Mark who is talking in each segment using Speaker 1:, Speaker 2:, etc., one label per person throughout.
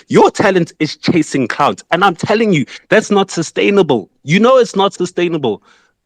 Speaker 1: Your talent is chasing clout. And I'm telling you, that's not sustainable. You know it's not sustainable.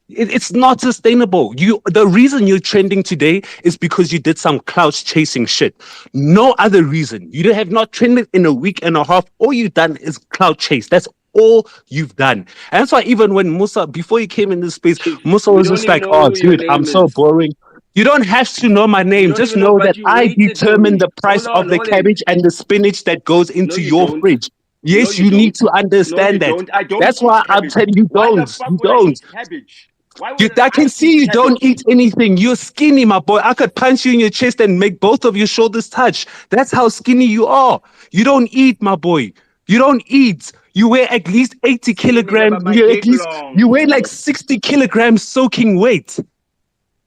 Speaker 1: It's not sustainable. The reason you're trending today is because you did some clout chasing shit. No other reason. You have not trended in a week and a half. All you've done is clout chase. That's all you've done. And that's why even when Musa, before he came in this space, Musa
Speaker 2: We
Speaker 1: was
Speaker 2: don't
Speaker 1: just
Speaker 2: even
Speaker 1: like,
Speaker 2: know
Speaker 1: oh,
Speaker 2: who your
Speaker 1: dude, I'm
Speaker 2: name
Speaker 1: so
Speaker 2: is.
Speaker 1: boring. You don't have to know my
Speaker 2: You
Speaker 1: name.
Speaker 2: don't
Speaker 1: Just
Speaker 2: even know,
Speaker 1: know
Speaker 2: but
Speaker 1: that
Speaker 2: you
Speaker 1: I
Speaker 2: waited for
Speaker 1: determine
Speaker 2: me.
Speaker 1: the price
Speaker 2: Hold
Speaker 1: of
Speaker 2: on,
Speaker 1: the
Speaker 2: hold on.
Speaker 1: cabbage and the spinach that goes
Speaker 2: No,
Speaker 1: into
Speaker 2: you
Speaker 1: your
Speaker 2: don't.
Speaker 1: fridge.
Speaker 2: No,
Speaker 1: Yes,
Speaker 2: you
Speaker 1: you need
Speaker 2: don't.
Speaker 1: to
Speaker 2: No, you
Speaker 1: understand that.
Speaker 2: don't. I don't
Speaker 1: That's
Speaker 2: eat
Speaker 1: why I'm
Speaker 2: cabbage.
Speaker 1: telling you,
Speaker 2: Why the
Speaker 1: don't.
Speaker 2: fuck
Speaker 1: You
Speaker 2: would I
Speaker 1: don't.
Speaker 2: eat cabbage? Why
Speaker 1: You,
Speaker 2: would
Speaker 1: I can
Speaker 2: I
Speaker 1: see
Speaker 2: eat
Speaker 1: you don't
Speaker 2: cabbage?
Speaker 1: eat anything. You're skinny, my boy. I could punch you in your chest and make both of your shoulders touch. That's how skinny you are. You don't eat, my boy. You don't eat. You weigh at least 80
Speaker 2: Skinny, yeah,
Speaker 1: kilograms.
Speaker 2: but my
Speaker 1: You
Speaker 2: dick
Speaker 1: at least you weigh like
Speaker 2: long.
Speaker 1: 60 kilograms soaking weight.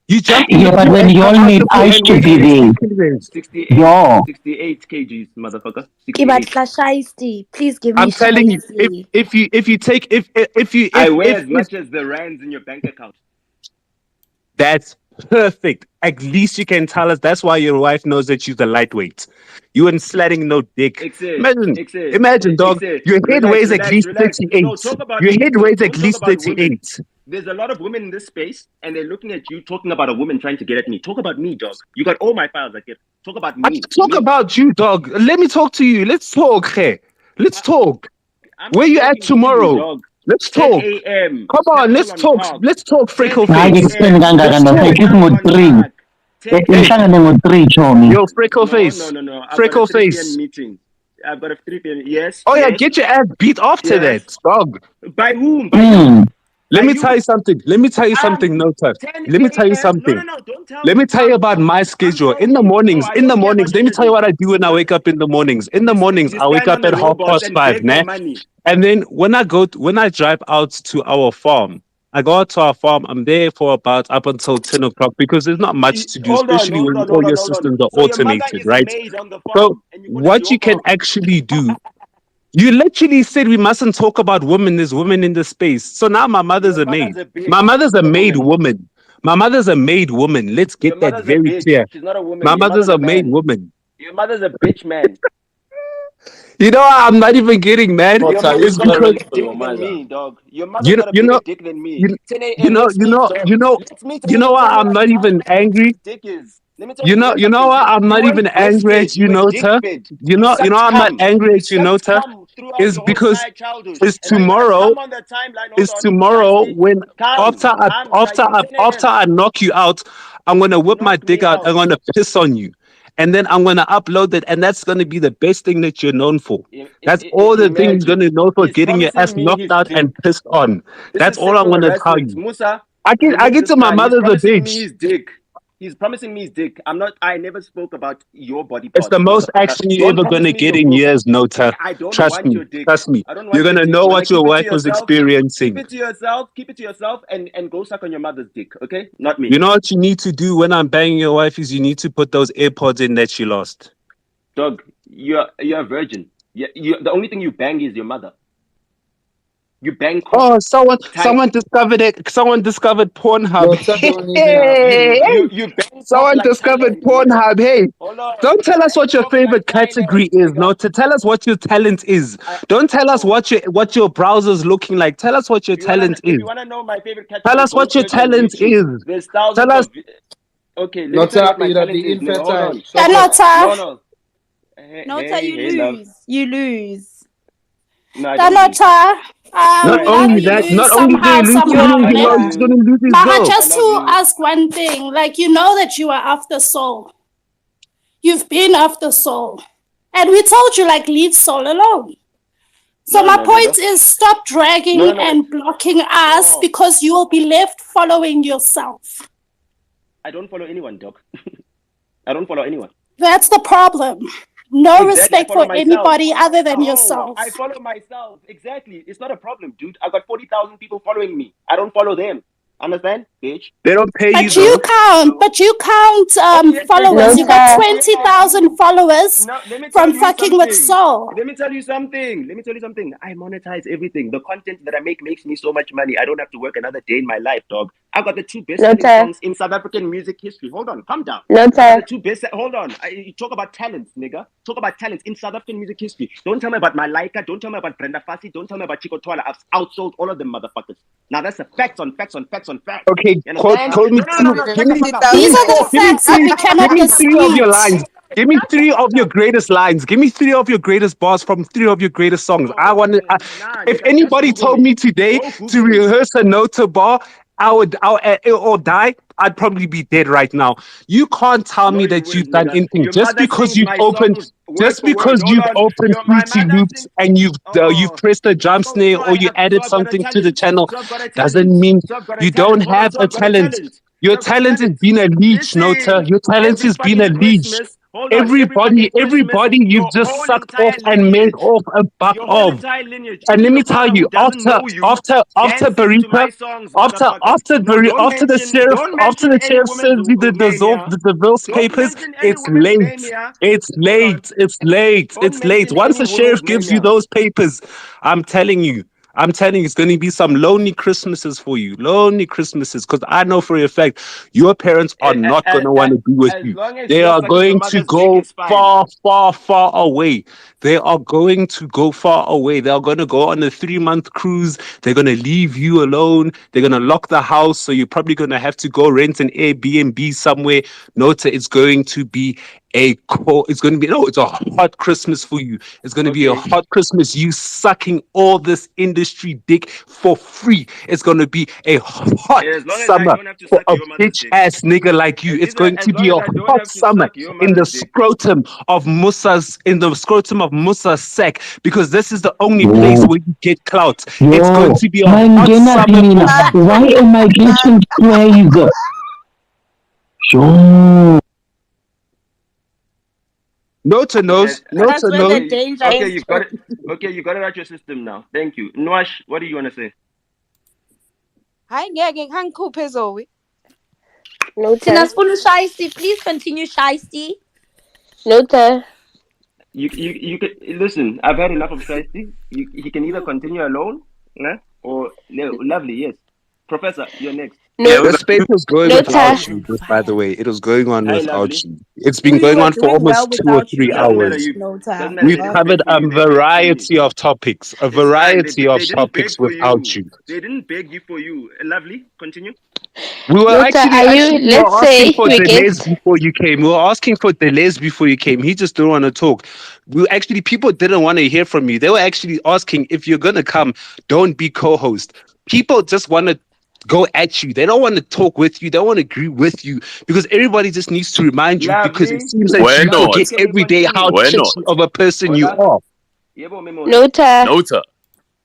Speaker 1: You jump in the
Speaker 3: Yeah, but
Speaker 1: pool
Speaker 3: then
Speaker 1: and
Speaker 3: you
Speaker 1: come
Speaker 3: all
Speaker 1: out
Speaker 3: need
Speaker 1: the pool
Speaker 3: ice
Speaker 1: and
Speaker 3: to
Speaker 1: weigh
Speaker 3: be
Speaker 1: 60
Speaker 3: there.
Speaker 1: kilograms.
Speaker 2: 68.
Speaker 3: Yo,
Speaker 2: 68 kgs, motherfucker.
Speaker 4: Ke
Speaker 2: 68.
Speaker 4: batla shiesty. Please give me
Speaker 1: I'm telling you,
Speaker 4: shiesty.
Speaker 1: if you take if you
Speaker 2: I weigh as
Speaker 1: if
Speaker 2: much as the rands in your bank account.
Speaker 1: that's perfect. At least you can tell us. That's why your wife knows that you're the lightweight. You ain't sliding no dick.
Speaker 2: Excel,
Speaker 1: Imagine,
Speaker 2: Excel,
Speaker 1: imagine, dog.
Speaker 2: Excel.
Speaker 1: Your head
Speaker 2: Relax,
Speaker 1: weighs at
Speaker 2: relax,
Speaker 1: least
Speaker 2: relax. No,
Speaker 1: 38.
Speaker 2: talk about
Speaker 1: Your
Speaker 2: me.
Speaker 1: head
Speaker 2: No,
Speaker 1: weighs at
Speaker 2: don't talk
Speaker 1: least
Speaker 2: about women.
Speaker 1: 38.
Speaker 2: There's a lot of women in this space, and they're looking at you talking about a woman trying to get at me. Talk about me, dog. You got all my files. I get. Talk about
Speaker 1: I
Speaker 2: me.
Speaker 1: can talk
Speaker 2: Me.
Speaker 1: about you, dog. Let me talk to you. Let's talk, hey. Let's
Speaker 2: I,
Speaker 1: talk.
Speaker 2: I'm
Speaker 1: Where
Speaker 2: not
Speaker 1: you at
Speaker 2: talking to you,
Speaker 1: tomorrow?
Speaker 2: dog.
Speaker 1: Let's
Speaker 2: 10
Speaker 1: talk.
Speaker 2: a.m.
Speaker 1: Come on,
Speaker 2: Capital
Speaker 1: let's
Speaker 2: on
Speaker 1: talk.
Speaker 2: Park.
Speaker 1: Let's talk,
Speaker 2: 10
Speaker 1: freckle
Speaker 3: hayi
Speaker 1: face.
Speaker 3: explain
Speaker 2: a.m.
Speaker 1: Let's
Speaker 3: kangaka no
Speaker 1: talk.
Speaker 3: fake
Speaker 2: Capital on
Speaker 3: ngo-3.
Speaker 2: Park. 10
Speaker 1: Hey,
Speaker 3: Ihlangane
Speaker 2: a.m.
Speaker 3: ngo-3 chomi.
Speaker 1: yo, freckle
Speaker 2: No, no,
Speaker 1: face.
Speaker 2: no, no. I've got a
Speaker 1: Freckle
Speaker 2: 3 p.m.
Speaker 1: face.
Speaker 2: meeting. I've got a 3 p.m. Yes,
Speaker 1: Oh yeah,
Speaker 2: yes,
Speaker 1: get your ass beat after
Speaker 2: yes.
Speaker 1: that, dog.
Speaker 2: By whom? By you.
Speaker 3: Hmm.
Speaker 1: Let
Speaker 2: By
Speaker 1: me tell
Speaker 2: you.
Speaker 1: you something. Let me tell you something,
Speaker 2: I'm
Speaker 1: Nota.
Speaker 2: 10
Speaker 1: Let me tell you
Speaker 2: a.m. No, no,
Speaker 1: something.
Speaker 2: no. Don't tell
Speaker 1: Let me
Speaker 2: me.
Speaker 1: tell you about my
Speaker 2: I'm
Speaker 1: schedule. In the
Speaker 2: healthy. No,
Speaker 1: mornings,
Speaker 2: I
Speaker 1: in the
Speaker 2: don't care
Speaker 1: mornings,
Speaker 2: about
Speaker 1: let me tell you
Speaker 2: schedule.
Speaker 1: what I do when I wake up in the mornings. In the mornings,
Speaker 2: You
Speaker 1: I wake
Speaker 2: stand
Speaker 1: up
Speaker 2: on the
Speaker 1: at
Speaker 2: robots
Speaker 1: 5:30,
Speaker 2: and beg for
Speaker 1: nah?
Speaker 2: money.
Speaker 1: And then when I drive out to our farm, I go out to our farm. I'm there for about up until 10 o'clock because there's not much to do,
Speaker 2: Hold on,
Speaker 1: especially
Speaker 2: hold
Speaker 1: when
Speaker 2: on,
Speaker 1: all
Speaker 2: hold on,
Speaker 1: your
Speaker 2: hold on.
Speaker 1: systems are
Speaker 2: So your mother
Speaker 1: automated,
Speaker 2: is a
Speaker 1: right?
Speaker 2: maid on the
Speaker 1: So
Speaker 2: farm, and you call it
Speaker 1: what
Speaker 2: your
Speaker 1: you can
Speaker 2: farm.
Speaker 1: actually do, you literally said we mustn't talk about women. There's women in the space. So now my mother's
Speaker 2: Your
Speaker 1: a
Speaker 2: mother's
Speaker 1: maid.
Speaker 2: a
Speaker 1: My
Speaker 2: bitch.
Speaker 1: mother's
Speaker 2: She's
Speaker 1: a
Speaker 2: not a
Speaker 1: maid
Speaker 2: woman.
Speaker 1: woman. My mother's a maid woman. Let's
Speaker 2: Your
Speaker 1: get that
Speaker 2: mother's a
Speaker 1: very
Speaker 2: bitch.
Speaker 1: clear.
Speaker 2: She's not a woman.
Speaker 1: My
Speaker 2: Your
Speaker 1: mother's
Speaker 2: mother's
Speaker 1: a
Speaker 2: a
Speaker 1: maid
Speaker 2: man.
Speaker 1: woman.
Speaker 2: Your mother's a bitch, man.
Speaker 1: You know what I'm not even getting, man?
Speaker 2: Your
Speaker 5: Nota,
Speaker 2: mother's
Speaker 1: It's
Speaker 5: use
Speaker 2: got a
Speaker 1: because
Speaker 2: bigger
Speaker 5: clearance for
Speaker 2: dick
Speaker 5: your
Speaker 2: than
Speaker 5: mother.
Speaker 2: me, dog. Your mother's
Speaker 1: you know,
Speaker 2: got a
Speaker 1: you
Speaker 2: bigger
Speaker 1: know,
Speaker 2: dick than me.
Speaker 1: you,
Speaker 2: 10
Speaker 1: you
Speaker 2: a.m.
Speaker 1: know,
Speaker 2: Let's
Speaker 1: you
Speaker 2: meet,
Speaker 1: know,
Speaker 2: dog.
Speaker 1: you know,
Speaker 2: Let's meet, and
Speaker 1: you
Speaker 2: then
Speaker 1: know
Speaker 2: you
Speaker 1: what?
Speaker 2: tell me
Speaker 1: I'm not
Speaker 2: how
Speaker 1: even
Speaker 2: big
Speaker 1: angry.
Speaker 2: his dick is. Let me tell you
Speaker 1: You know
Speaker 2: something.
Speaker 1: what? I'm
Speaker 2: You
Speaker 1: not
Speaker 2: weren't
Speaker 1: even angry at
Speaker 2: breastfed.
Speaker 1: you,
Speaker 2: You were dick
Speaker 1: Nota.
Speaker 2: fed.
Speaker 1: You know, I'm not angry
Speaker 2: You
Speaker 1: at you,
Speaker 2: sucked
Speaker 1: Nota.
Speaker 2: cum throughout
Speaker 1: Is
Speaker 2: your whole
Speaker 1: because
Speaker 2: entire childhood,
Speaker 1: it's
Speaker 2: and now you want to
Speaker 1: tomorrow.
Speaker 2: come on the timeline. Hold
Speaker 1: It's
Speaker 2: on,
Speaker 1: tomorrow
Speaker 2: Shiesty.
Speaker 1: when
Speaker 2: Come, come, Shiesty. 10
Speaker 1: after
Speaker 2: a.m.
Speaker 1: I knock you out, I'm gonna whip my
Speaker 2: Knock
Speaker 1: dick
Speaker 2: me
Speaker 1: out. I'm
Speaker 2: out.
Speaker 1: gonna piss on you, and then I'm gonna upload it, and that's gonna be the best thing that you're known for. That's all the thing you're
Speaker 2: Imagine.
Speaker 1: gonna know for
Speaker 2: He's
Speaker 1: getting your ass
Speaker 2: promising me
Speaker 1: knocked
Speaker 2: his
Speaker 1: out
Speaker 2: dick.
Speaker 1: and pissed on.
Speaker 2: This
Speaker 1: That's
Speaker 2: is
Speaker 1: all I'm
Speaker 2: sexual
Speaker 1: gonna tell
Speaker 2: harassment.
Speaker 1: you.
Speaker 2: Musa,
Speaker 1: I
Speaker 2: remove
Speaker 1: get
Speaker 2: this
Speaker 1: to my
Speaker 2: guy. He's
Speaker 1: mother's a
Speaker 2: promising me
Speaker 1: bitch.
Speaker 2: his dick. He's promising me his dick. I never spoke about your body
Speaker 1: It's the
Speaker 2: parts,
Speaker 1: most
Speaker 2: motherfucker.
Speaker 1: action you're
Speaker 2: Don't
Speaker 1: ever
Speaker 2: promise
Speaker 1: gonna
Speaker 2: me
Speaker 1: get
Speaker 2: your
Speaker 1: in
Speaker 2: boobs.
Speaker 1: years, Nota.
Speaker 2: I don't
Speaker 1: Trust
Speaker 2: want
Speaker 1: me.
Speaker 2: your dick.
Speaker 1: Trust me.
Speaker 2: I don't
Speaker 1: You're
Speaker 2: want your
Speaker 1: gonna
Speaker 2: dick.
Speaker 1: know
Speaker 2: Wanna
Speaker 1: what your
Speaker 2: keep it to
Speaker 1: wife was
Speaker 2: yourself? Keep
Speaker 1: experiencing.
Speaker 2: it to yourself. Keep it to yourself and go suck on your mother's dick, okay? Not me.
Speaker 1: You know what you need to do when I'm banging your wife is you need to put those AirPods in that she lost.
Speaker 2: Dog, you're a virgin. The only thing you bang is your mother. You bang
Speaker 1: Oh,
Speaker 2: cock. Time
Speaker 1: someone discovered it. Someone discovered Pornhub.
Speaker 5: Nota don't even have
Speaker 1: Hey,
Speaker 5: children.
Speaker 2: you bang cock
Speaker 1: someone
Speaker 2: like
Speaker 1: discovered
Speaker 2: Thailand, nigga.
Speaker 1: Pornhub. Hey,
Speaker 2: Hold on.
Speaker 1: don't
Speaker 2: You
Speaker 1: tell us
Speaker 2: bang
Speaker 1: what your
Speaker 2: cock like
Speaker 1: favorite category
Speaker 2: Thailand,
Speaker 1: is.
Speaker 2: nigga.
Speaker 1: No, to tell us what your talent is.
Speaker 2: I
Speaker 1: Don't tell us
Speaker 2: oh.
Speaker 1: what your browser's looking like. Tell us what your talent
Speaker 2: If
Speaker 1: is.
Speaker 2: you wanna know my favorite
Speaker 1: Tell
Speaker 2: category,
Speaker 1: us
Speaker 2: go
Speaker 1: what your
Speaker 2: search on
Speaker 1: talent
Speaker 2: YouTube.
Speaker 1: is.
Speaker 2: There's
Speaker 1: Tell
Speaker 2: thousands
Speaker 1: us.
Speaker 2: of Okay, let me tell you
Speaker 5: Nota,
Speaker 2: what my
Speaker 5: you'll
Speaker 2: talent
Speaker 5: be
Speaker 2: is, nigga. Hold
Speaker 5: infertile.
Speaker 2: on.
Speaker 5: Shut up.
Speaker 4: Nota,
Speaker 2: No, no. Hey,
Speaker 4: Nota,
Speaker 2: hey,
Speaker 4: you
Speaker 2: hey, love.
Speaker 4: lose. You lose.
Speaker 2: No, I don't lose.
Speaker 4: Nota,
Speaker 2: No,
Speaker 1: Not
Speaker 2: I don't
Speaker 4: like
Speaker 1: only
Speaker 4: you
Speaker 2: lose.
Speaker 1: that,
Speaker 4: lose
Speaker 1: not only did he
Speaker 4: somehow,
Speaker 1: lose, he's
Speaker 4: somehow,
Speaker 1: gonna,
Speaker 2: I love
Speaker 4: nigga.
Speaker 1: he's gonna
Speaker 2: you.
Speaker 1: lose his
Speaker 4: Maga,
Speaker 1: girl.
Speaker 2: I
Speaker 4: just
Speaker 2: love
Speaker 4: to
Speaker 2: you.
Speaker 4: ask one thing, like you know that you are after soul. You've been after soul. And we told you like leave soul alone. So
Speaker 2: No,
Speaker 4: my
Speaker 2: no,
Speaker 4: point
Speaker 2: nigga.
Speaker 4: is stop
Speaker 2: No,
Speaker 4: dragging
Speaker 2: no.
Speaker 4: and blocking us
Speaker 2: No.
Speaker 4: because you will be left following yourself.
Speaker 2: I don't follow anyone, dog. I don't follow anyone.
Speaker 4: That's the problem. No
Speaker 2: Exactly. I
Speaker 4: respect
Speaker 2: follow
Speaker 4: for
Speaker 2: myself.
Speaker 4: anybody other than
Speaker 2: Oh,
Speaker 4: yourself.
Speaker 2: I follow myself. Exactly. It's not a problem, dude. I got 40,000 people following me. I don't follow them. Understand, bitch?
Speaker 1: They don't pay you
Speaker 4: But you
Speaker 1: though.
Speaker 4: count,
Speaker 2: Oh, yes, they
Speaker 4: followers. You
Speaker 2: do.
Speaker 4: got
Speaker 3: Nota,
Speaker 2: Oh, yes, they
Speaker 4: 20,000
Speaker 2: do.
Speaker 4: followers
Speaker 2: No, let me tell
Speaker 4: from
Speaker 2: you
Speaker 4: fucking with
Speaker 2: something.
Speaker 4: soul.
Speaker 2: Let me tell you something. Let me tell you something. I monetize everything. The content that I make makes me so much money. I don't have to work another day in my life, dog. I got the two best-selling songs in South African music history. Hold on, calm down.
Speaker 3: Nota.
Speaker 2: The two best. Hold on. You talk about talents, nigga. Talk about talents in South African music history. Don't tell me about Malaika. Don't tell me about Brenda Fassie. Don't tell me about Chico Twala. I've outsold all of them motherfuckers. Now that's a facts on facts on facts on facts.
Speaker 1: Okay,
Speaker 2: You understand?
Speaker 1: call me
Speaker 2: No.
Speaker 1: give me
Speaker 4: These are the facts that we cannot
Speaker 1: give me three of your
Speaker 4: dispute.
Speaker 1: lines. Give me three of your greatest lines. Give me three of your greatest bars from three of your greatest songs. I want to. If
Speaker 2: nigga,
Speaker 1: anybody
Speaker 2: just Google
Speaker 1: told
Speaker 2: it.
Speaker 1: me today
Speaker 2: Go Google
Speaker 1: to
Speaker 2: it.
Speaker 1: rehearse a Nota bar, or die. I'd probably be dead right now. You can't tell
Speaker 2: No,
Speaker 1: me
Speaker 2: you
Speaker 1: that you've
Speaker 2: wouldn't,
Speaker 1: done
Speaker 2: nigga.
Speaker 1: anything
Speaker 2: Your
Speaker 1: just
Speaker 2: mother
Speaker 1: because
Speaker 2: sings
Speaker 1: you've
Speaker 2: my
Speaker 1: opened.
Speaker 2: songs word
Speaker 1: Just
Speaker 2: for word.
Speaker 1: because
Speaker 2: Hold
Speaker 1: you've
Speaker 2: on.
Speaker 1: opened
Speaker 2: My
Speaker 1: Fruity
Speaker 2: mother
Speaker 1: Loops
Speaker 2: sings.
Speaker 1: and you've
Speaker 2: Oh,
Speaker 1: pressed a drum
Speaker 2: so
Speaker 1: snare or
Speaker 2: I
Speaker 1: you
Speaker 2: have,
Speaker 1: added
Speaker 2: so I've got a
Speaker 1: something to the
Speaker 2: talent.
Speaker 1: channel
Speaker 2: So I've got a talent.
Speaker 1: doesn't mean
Speaker 2: So I've got a
Speaker 1: you
Speaker 2: talent.
Speaker 1: don't
Speaker 2: Hold on.
Speaker 1: have
Speaker 2: So
Speaker 1: a
Speaker 2: I've got a
Speaker 1: talent.
Speaker 2: talent.
Speaker 1: Your
Speaker 2: So I've got a
Speaker 1: talent has
Speaker 2: talent.
Speaker 1: been a leech, Nota.
Speaker 2: Listen,
Speaker 1: Your talent
Speaker 2: every
Speaker 1: has been a
Speaker 2: fucking
Speaker 1: leech.
Speaker 2: Christmas. Hold on. Every fucking Christmas,
Speaker 1: Everybody, you've
Speaker 2: your
Speaker 1: just
Speaker 2: whole
Speaker 1: sucked off
Speaker 2: entire
Speaker 1: and made
Speaker 2: lineage.
Speaker 1: off a buck
Speaker 2: Your whole
Speaker 1: of.
Speaker 2: entire lineage.
Speaker 1: And let
Speaker 2: Chico
Speaker 1: me tell
Speaker 2: Twala, who
Speaker 1: you,
Speaker 2: doesn't know you,
Speaker 1: after
Speaker 2: dances to
Speaker 1: Barita,
Speaker 2: my songs, motherfucker. No,
Speaker 1: after the sheriff,
Speaker 2: don't
Speaker 1: after
Speaker 2: mention
Speaker 1: the
Speaker 2: any
Speaker 1: sheriff
Speaker 2: woman's
Speaker 1: serves you
Speaker 2: name here.
Speaker 1: the divorce
Speaker 2: Don't
Speaker 1: papers,
Speaker 2: mention any
Speaker 1: it's
Speaker 2: woman's name
Speaker 1: late.
Speaker 2: here.
Speaker 1: It's
Speaker 2: Hold on.
Speaker 1: late. It's late.
Speaker 2: Don't
Speaker 1: It's late.
Speaker 2: mention
Speaker 1: Once
Speaker 2: any
Speaker 1: the sheriff
Speaker 2: woman's name
Speaker 1: gives you
Speaker 2: here.
Speaker 1: those papers, I'm telling you. I'm telling you, it's going to be some lonely Christmases for you. Lonely Christmases. Because I know for a fact your parents are not going to want to be with
Speaker 2: As
Speaker 1: you.
Speaker 2: long as
Speaker 1: They
Speaker 2: you're
Speaker 1: are
Speaker 2: sucking your
Speaker 1: going to
Speaker 2: mother's dick,
Speaker 1: go
Speaker 2: it's fine.
Speaker 1: far, far, far away. They are going to go far away. They are going to go on a 3-month cruise. They're going to leave you alone. They're going to lock the house. So you're probably going to have to go rent an Airbnb somewhere. Nota, it's going to be it's a hot Christmas for you. It's going to be a
Speaker 2: Okay.
Speaker 1: hot Christmas. You sucking all this industry dick for free. It's going to be a hot
Speaker 2: As long as I
Speaker 1: summer
Speaker 2: don't have to
Speaker 1: for
Speaker 2: suck
Speaker 1: a
Speaker 2: your mother's
Speaker 1: bitch
Speaker 2: dick.
Speaker 1: ass nigga like you. It's going
Speaker 2: As
Speaker 1: to
Speaker 2: long
Speaker 1: be
Speaker 2: as
Speaker 1: a
Speaker 2: I don't
Speaker 1: hot
Speaker 2: have to
Speaker 1: summer
Speaker 2: suck your
Speaker 1: in the
Speaker 2: mother's dick.
Speaker 1: scrotum of Musa's sack, because this is the only place where you get clout. It's going to be a hot summer for you.
Speaker 5: Why am I getting praise? Yo.
Speaker 1: Nota knows.
Speaker 4: That's
Speaker 1: Nota
Speaker 4: where
Speaker 1: knows.
Speaker 4: the danger
Speaker 2: Okay,
Speaker 4: is.
Speaker 2: you got it. Okay, you got it out your system now. Thank you. Nwash, what do you want to say?
Speaker 6: Hayi ngeke ngangikhuphe Zoe.
Speaker 3: Nota.
Speaker 7: Thina sifuna uShayesti, please continue Shayesti.
Speaker 3: Nota.
Speaker 2: You can listen. I've had enough of Shiesty. He can either continue alone, nah, or no, lovely. Yes, Professor, you're next.
Speaker 3: No.
Speaker 1: This space was going
Speaker 3: Nota.
Speaker 1: without you, just by the way. It was going on
Speaker 2: Hi,
Speaker 1: without
Speaker 2: lovely.
Speaker 1: you. It's been
Speaker 6: We
Speaker 1: going
Speaker 6: were
Speaker 1: on for
Speaker 6: doing well
Speaker 1: almost 2 or
Speaker 6: without you,
Speaker 1: 3
Speaker 2: It doesn't matter.
Speaker 1: hours.
Speaker 2: You
Speaker 6: Nota.
Speaker 2: doesn't matter.
Speaker 1: We've
Speaker 2: They didn't
Speaker 1: covered
Speaker 2: beg for you.
Speaker 1: a
Speaker 2: They begged for you.
Speaker 1: variety of topics, a
Speaker 2: It's fine.
Speaker 1: variety of
Speaker 2: They didn't beg
Speaker 1: topics
Speaker 2: for
Speaker 1: without
Speaker 2: you.
Speaker 1: you.
Speaker 2: They didn't beg you for you. Lovely. Continue.
Speaker 1: We were
Speaker 3: Nota, are you,
Speaker 1: we were
Speaker 3: let's
Speaker 1: asking
Speaker 3: say
Speaker 1: for
Speaker 3: we get,
Speaker 1: Deleuze before you came. We were asking for Deleuze before you came. He just didn't want to talk. People didn't want to hear from you. They were actually asking, if you're gonna come, don't be co-host. People just want to go at you. They don't want to talk with you. They don't want to agree with you, because everybody just needs to remind you, because it
Speaker 2: Lovely.
Speaker 1: seems that
Speaker 8: Why
Speaker 1: you
Speaker 8: not?
Speaker 1: forget
Speaker 2: Can we
Speaker 1: every day how
Speaker 2: continue?
Speaker 1: shitty of a person you
Speaker 2: Hola.
Speaker 1: are.
Speaker 2: Yebo memory.
Speaker 3: Nota.
Speaker 8: Nota.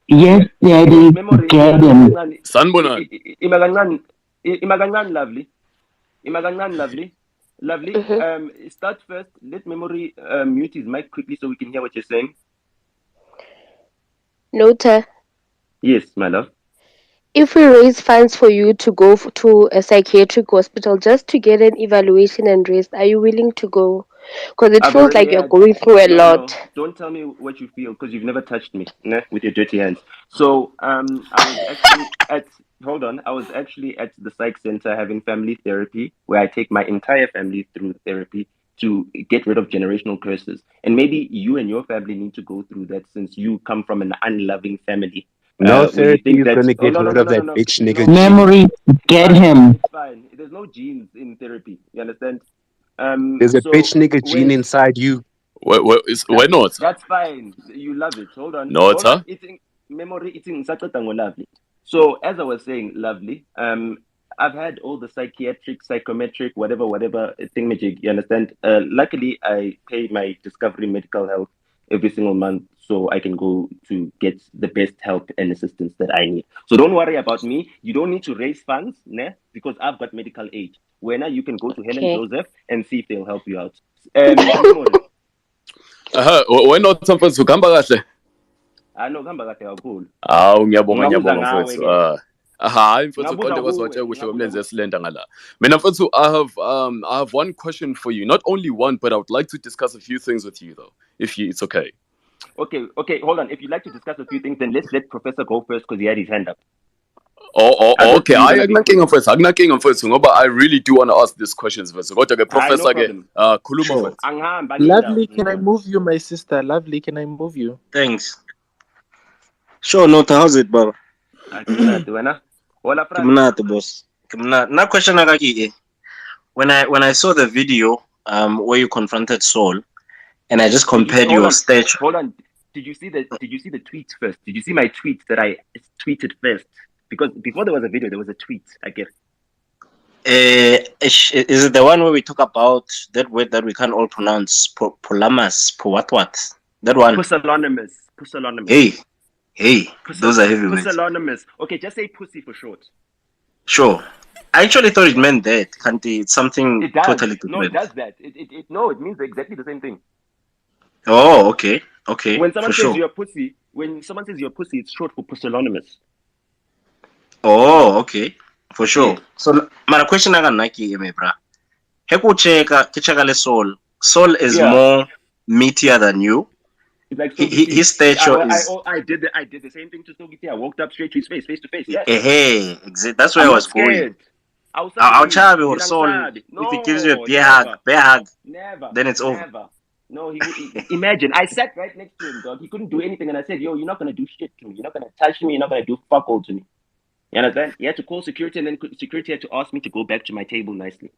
Speaker 5: Yes, Daddy,
Speaker 2: Memory.
Speaker 5: get him.
Speaker 8: Sanbonan.
Speaker 2: Imaganan lovely. Imaganan lovely. Lovely.
Speaker 3: Mm-hmm.
Speaker 2: Start first. Let memory mute his mic quickly so we can hear what you're saying.
Speaker 3: Nota.
Speaker 2: Yes, my love.
Speaker 3: If we raise funds for you to go to a psychiatric hospital just to get an evaluation and rest, are you willing to go? Because it
Speaker 2: I've
Speaker 3: feels
Speaker 2: already
Speaker 3: like you're
Speaker 2: had.
Speaker 3: going through a
Speaker 2: No,
Speaker 3: lot.
Speaker 2: don't tell me what you feel, because you've never touched me, nah, with your dirty hands. So, I was actually at. Hold on. I was actually at the psych center having family therapy, where I take my entire family through therapy to get rid of generational curses. And maybe you and your family need to go through that, since you come from an unloving family.
Speaker 1: No
Speaker 2: Where you
Speaker 1: therapy
Speaker 2: think
Speaker 1: is
Speaker 2: that,
Speaker 1: gonna
Speaker 2: oh
Speaker 1: get
Speaker 2: no no
Speaker 1: rid
Speaker 2: no
Speaker 1: of
Speaker 2: no no
Speaker 1: that
Speaker 2: no
Speaker 1: bitch nigga
Speaker 2: no,
Speaker 1: G.
Speaker 5: Memory, get him.
Speaker 2: it's fine. There's no genes in therapy. You understand?
Speaker 1: There's a
Speaker 2: So
Speaker 1: bitch nigga gene
Speaker 2: when
Speaker 1: inside you.
Speaker 8: Why not?
Speaker 2: that's fine. You love it. Hold on. Hold on.
Speaker 8: Nota.
Speaker 2: It's in memory. It's in Sacretango lovely. So as I was saying, lovely. I've had all the psychiatric, psychometric, whatever thingamajig. You understand? Luckily, I pay my Discovery Medical Health every single month, so I can go to get the best help and assistance that I need. So don't worry about me. You don't need to raise funds, né? Because I've got medical aid. When you can go to Helen
Speaker 3: Okay.
Speaker 2: Joseph and see if they'll help you out. Memory.
Speaker 8: Why not mfethu kuhamba kahle?
Speaker 2: No, kuhamba kahle kakhulu.
Speaker 8: Hawu ngiyabonga
Speaker 2: Ngabuza
Speaker 8: ngiyabonga
Speaker 2: ngawe
Speaker 8: mfethu.
Speaker 2: ke.
Speaker 8: Hayi mfethu
Speaker 2: Ngabuza
Speaker 8: qonde kwazi
Speaker 2: kuwe,
Speaker 8: wathi kuhle
Speaker 2: ngabuza
Speaker 8: kwamlenze
Speaker 2: kuwe.
Speaker 8: esilenda ngala. Mina mfethu I have one question for you. Not only one, but I would like to discuss a few things with you though, if it's okay.
Speaker 2: Okay, hold on. If you'd like to discuss a few things, then let's let Professor go first, because he had his hand up.
Speaker 8: Okay. Akunakinga mfethu ngoba I really do want to ask these questions mfethu. Kodwa ke professor ke
Speaker 2: problem.
Speaker 8: khuluma
Speaker 9: Sure.
Speaker 8: mfethu.
Speaker 9: Lovely, can I move you, my sister? Lovely, can I move you?
Speaker 10: Thanks. Sure, Nota, how's it, Baba?
Speaker 2: Kimnati wena. Hola Frank.
Speaker 10: Kimnati, boss. Kimnati. Na question akaki. When I saw the video where you confronted Saul, and I just compared your stature.
Speaker 2: Hold on. Did you see the tweets first? Did you see my tweet that I tweeted first? Because before there was a video, there was a tweet. I guess.
Speaker 10: Is it the one where we talk about that word that we can't all pronounce? Polamas, what? That one.
Speaker 2: Pusillanimous.
Speaker 10: Hey, those are heavy words.
Speaker 2: Pusillanimous. Okay, just say pussy for short.
Speaker 10: Sure. I actually thought it meant that. Can't it? It's something
Speaker 2: It does.
Speaker 10: totally different.
Speaker 2: No, it does that. It means exactly the same thing.
Speaker 10: Oh, okay.
Speaker 2: When someone
Speaker 10: for
Speaker 2: says
Speaker 10: sure.
Speaker 2: you're pussy, it's short for pusillanimous.
Speaker 10: Oh, okay. For sure.
Speaker 2: Yeah.
Speaker 10: So my question I got Nike, bra. Heku cheka le Saul. Saul is more meatier than you.
Speaker 2: It's like
Speaker 10: his stature is.
Speaker 2: I did the same thing to Sogiti. I walked up straight to his face to face. Yes.
Speaker 10: Hey, that's where I was going. I'll try with Saul. If he gives you a bear hug,
Speaker 2: never,
Speaker 10: then it's over.
Speaker 2: Never. No, he imagine. I sat right next to him, dog. He couldn't do anything, and I said, "Yo, you're not gonna do shit to me. You're not gonna touch me. You're not gonna do fuck all to me." You understand? He had to call security, and then security had to ask me to go back to my table nicely.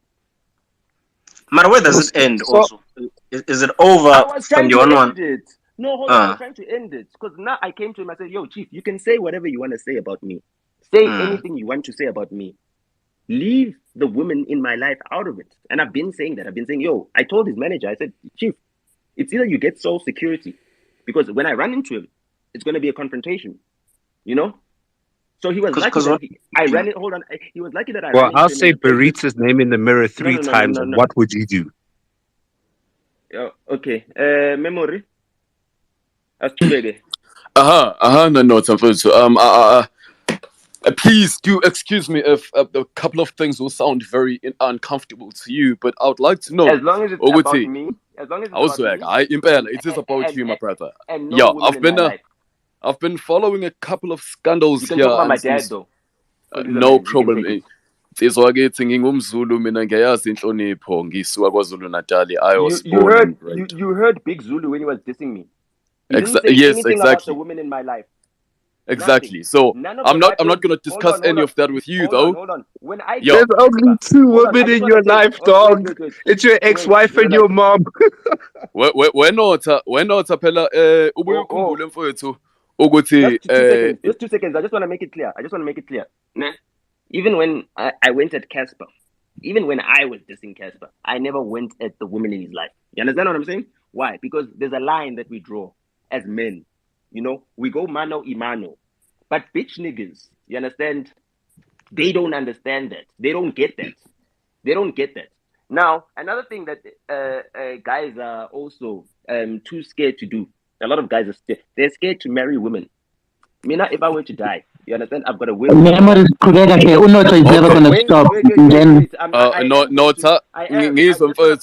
Speaker 10: Matter where does it end? Also, is it over?
Speaker 2: I was trying to end it. No, hold on. I was trying to end it because now I came to him. I said, "Yo, Chief, you can say whatever you want to say about me. Say anything you want to say about me. Leave the women in my life out of it." And I've been saying that. I've been saying, "Yo," I told his manager. I said, "Chief, it's either you get sole security, because when I run into him, it's going to be a confrontation, you know." So he was lucky that I ran it. Hold on, he was lucky that I.
Speaker 1: Well, I'll say Barita's name in the mirror three times. No. What would you do?
Speaker 2: Okay, memory. That's too baby.
Speaker 8: No. Please do excuse me if a couple of things will sound very uncomfortable to you, but I would like to know.
Speaker 2: As long as it's about me. As long as it's about me.
Speaker 8: It is about you, my brother.
Speaker 2: And no
Speaker 8: I've been following a couple of scandals
Speaker 2: you can
Speaker 8: here.
Speaker 2: Talk about my dad though.
Speaker 8: No problem. Insizwa kithi ngingumZulu mina ngiyayazi inhlonipho ngisuka kwaZulu Natal. I was born
Speaker 2: you heard Big Zulu when he was dissing me.
Speaker 8: Yes, exactly.
Speaker 2: About the women in my life.
Speaker 8: Exactly. Nothing. So I'm not going to discuss any of that with you, though.
Speaker 2: Hold on. When
Speaker 1: there's only two women in your life, dog. Wait. It's your ex-wife and your mom.
Speaker 8: We're not phela ubuye ukhumbule mfowethu ukuthi
Speaker 2: just 2 seconds. I just want to make it clear. Nah. Even when I went at Casper, even when I was dissing Casper, I never went at the women in his life. You understand what I'm saying? Why? Because there's a line that we draw as men. You know, we go mano y mano. But bitch niggas, you understand? They don't understand that. They don't get that. Now, another thing that guys are also too scared to do. A lot of guys are scared. They're scared to marry women. I mean, if I were to die, you understand? I've got a will.
Speaker 5: Memories Nota is never going to stop.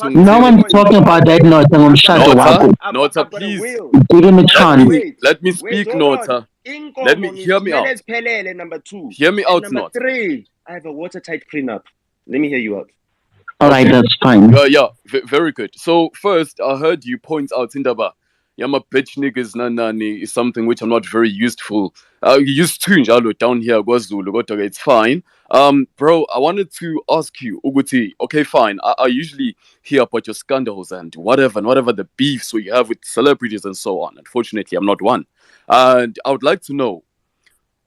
Speaker 5: No one's talking about that,
Speaker 8: Nota, please.
Speaker 5: Give him a chance.
Speaker 8: Let me speak, Nota. Let me hear me out.
Speaker 2: Number 2.
Speaker 8: Hear me out,
Speaker 2: Number 3. I have a watertight prenup. Let me hear you out.
Speaker 5: All right, that's fine.
Speaker 8: Yeah, very good. So first, I heard you point out Indaba. Yama bitch niggas nanani is something which I'm not very used to njalo down here kwaZulu, but it's fine. Bro, I wanted to ask you, Uguti, okay, fine. I usually hear about your scandals and whatever the beefs you have with celebrities and so on. Unfortunately, I'm not one. And I would like to know,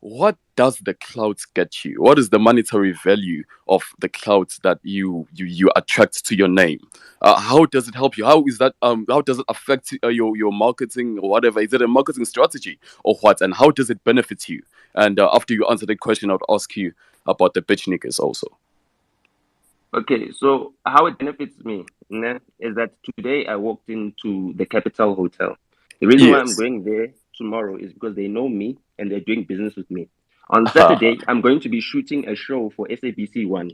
Speaker 8: what does the clout get you? What is the monetary value of the clout that you attract to your name? How does it help you? How is that? How does it affect your marketing or whatever? Is it a marketing strategy or what? And how does it benefit you? And after you answer the question, I would ask you about the bitch niggas also.
Speaker 2: Okay, so how it benefits me is that today I walked into the Capital Hotel. The reason why I'm going there tomorrow is because they know me and they're doing business with me. On Saturday, I'm going to be shooting a show for SABC One,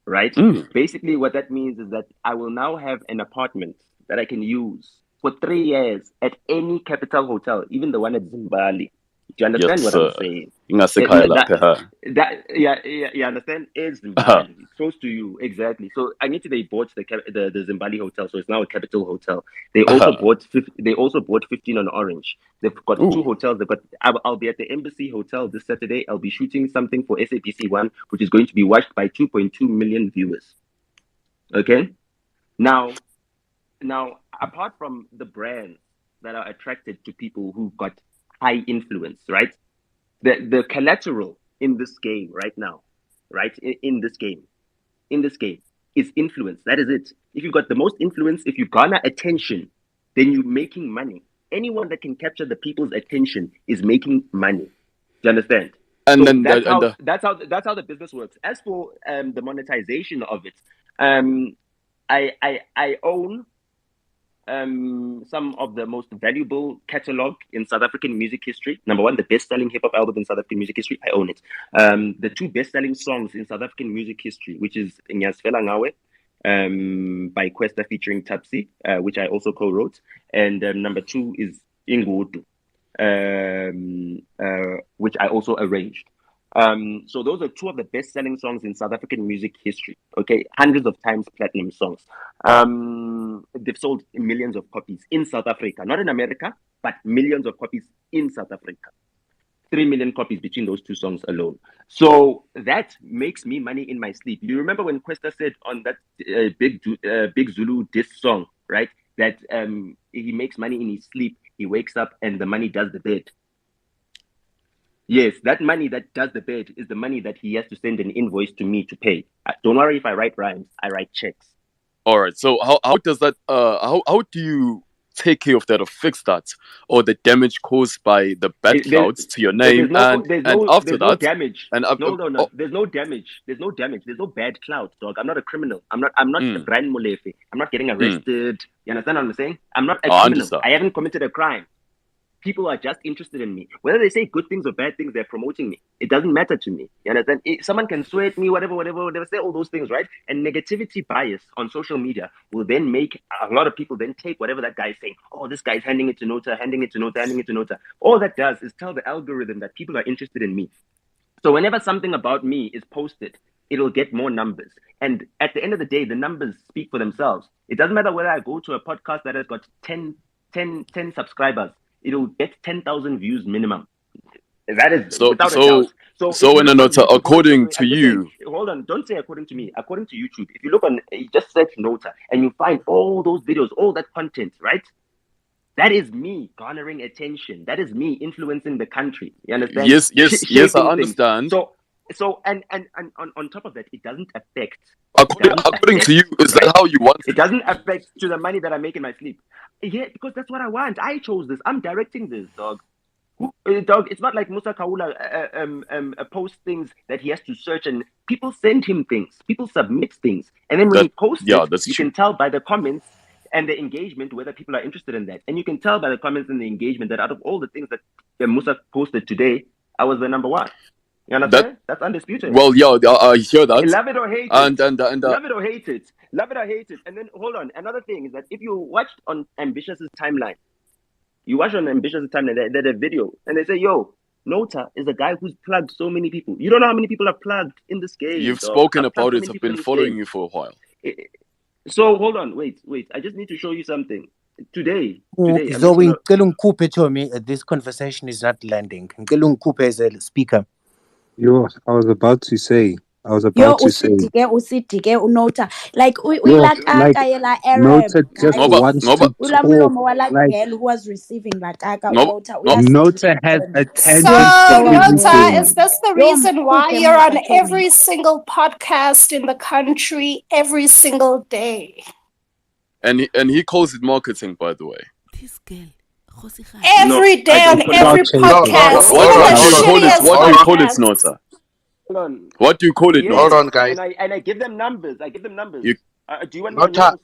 Speaker 2: right? Basically, what that means is that I will now have an apartment that I can use for 3 years at any Capital Hotel, even the one at Zimbali. Do you understand
Speaker 8: Yes,
Speaker 2: what I'm saying?
Speaker 8: Ingasekhaya lapha.
Speaker 2: You understand? It's Zimbabwe, close to you, exactly. So I need to. They bought the Zimbabwe hotel, so it's now a Capital Hotel. They also bought 15 on Orange. They've got 2 hotels. They've got. I'll be at the Embassy Hotel this Saturday. I'll be shooting something for SABC One, which is going to be watched by 2.2 million viewers. Okay, now, apart from the brands that are attracted to people who've got high influence, right? The collateral in this game right now, right? In this game is influence. That is it. If you've got the most influence, if you garner attention, then you're making money. Anyone that can capture the people's attention is making money. Do you understand?
Speaker 8: And
Speaker 2: so
Speaker 8: then
Speaker 2: that's how the business works. As for the monetization of it, I own some of the most valuable catalog in South African music history. Number one, the best-selling hip-hop album in South African music history. I own it. The 2 best-selling songs in South African music history, which is Nyasfela Ngawe, by Kwesta featuring Tapsi, which I also co-wrote, and number 2 is Ingudu, which I also arranged. So those are 2 of the best-selling songs in South African music history. Okay, hundreds of times platinum songs. They've sold millions of copies in South Africa, not in America, but millions of copies in South Africa. 3 million copies between those 2 songs alone. So that makes me money in my sleep. You remember when Kwesta said on that Big Zulu diss song, right? That he makes money in his sleep. He wakes up and the money does the bed. Yes, that money that does the bed is the money that he has to send an invoice to me to pay. Don't worry if I write rhymes. I write checks.
Speaker 8: All right. So how does that? How do you take care of that or fix that or the damage caused by the bad clouds to your name?
Speaker 2: There's no damage.
Speaker 8: And
Speaker 2: no. There's no damage. There's no damage. There's no bad clouds, dog. I'm not a criminal. I'm not Brian Molefe. I'm not getting arrested. You understand what I'm saying? I'm not a criminal. I haven't committed a crime. People are just interested in me. Whether they say good things or bad things, they're promoting me. It doesn't matter to me. You understand? Someone can swear at me, whatever, say all those things, right? And negativity bias on social media will then make a lot of people then take whatever that guy is saying. Oh, this guy's handing it to Nota. All that does is tell the algorithm that people are interested in me. So whenever something about me is posted, it'll get more numbers. And at the end of the day, the numbers speak for themselves. It doesn't matter whether I go to a podcast that has got 10 subscribers. It'll get 10,000 views minimum. That is without a doubt.
Speaker 8: So in a Nota, according to you,
Speaker 2: hold on, don't say according to me. According to YouTube, if you look on, you just search Nota and you find all those videos, all that content, right? That is me garnering attention. That is me influencing the country. You understand?
Speaker 8: Yes, I understand.
Speaker 2: So and on top of that, it doesn't affect.
Speaker 8: According to you, is that how you want it?
Speaker 2: It doesn't affect to the money that I make in my sleep. Yeah, because that's what I want. I chose this. I'm directing this, dog. Dog, it's not like Musa Kaula posts things that he has to search, and people send him things. People submit things, and then when he posts it, you can tell by the comments and the engagement whether people are interested in that. And you can tell by the comments and the engagement that out of all the things that Musa posted today, I was the number 1. You understand? That's undisputed.
Speaker 8: Well, I hear that.
Speaker 2: Love it or hate it.
Speaker 8: And
Speaker 2: love it or hate it. Love it or hate it. And then hold on. Another thing is that if you watched on Ambitious's timeline, there's a video, and they say, "Yo, Nota is a guy who's plugged so many people. You don't know how many people are plugged in this game."
Speaker 8: You've spoken about it. I've been following you for a while.
Speaker 2: So hold on, wait. I just need to show you something. Today.
Speaker 11: Zoe, this conversation is not landing. Is a speaker.
Speaker 1: Yo, I was about to say.
Speaker 7: Usitike Nota. Like we like
Speaker 1: Nota just wants to talk.
Speaker 7: Like girl who was receiving Nota.
Speaker 1: Nota has attention.
Speaker 4: So Nota, is this the reason why you're on every single podcast in the country every single day?
Speaker 8: And he calls it marketing, by the way.
Speaker 12: This girl.
Speaker 4: Every day on every podcast.
Speaker 8: What do you call it, Nota?
Speaker 2: Hold on.
Speaker 8: What do you call it?
Speaker 2: Yes,
Speaker 13: hold on, guys.
Speaker 2: And I give them numbers. Do you want
Speaker 13: Nota?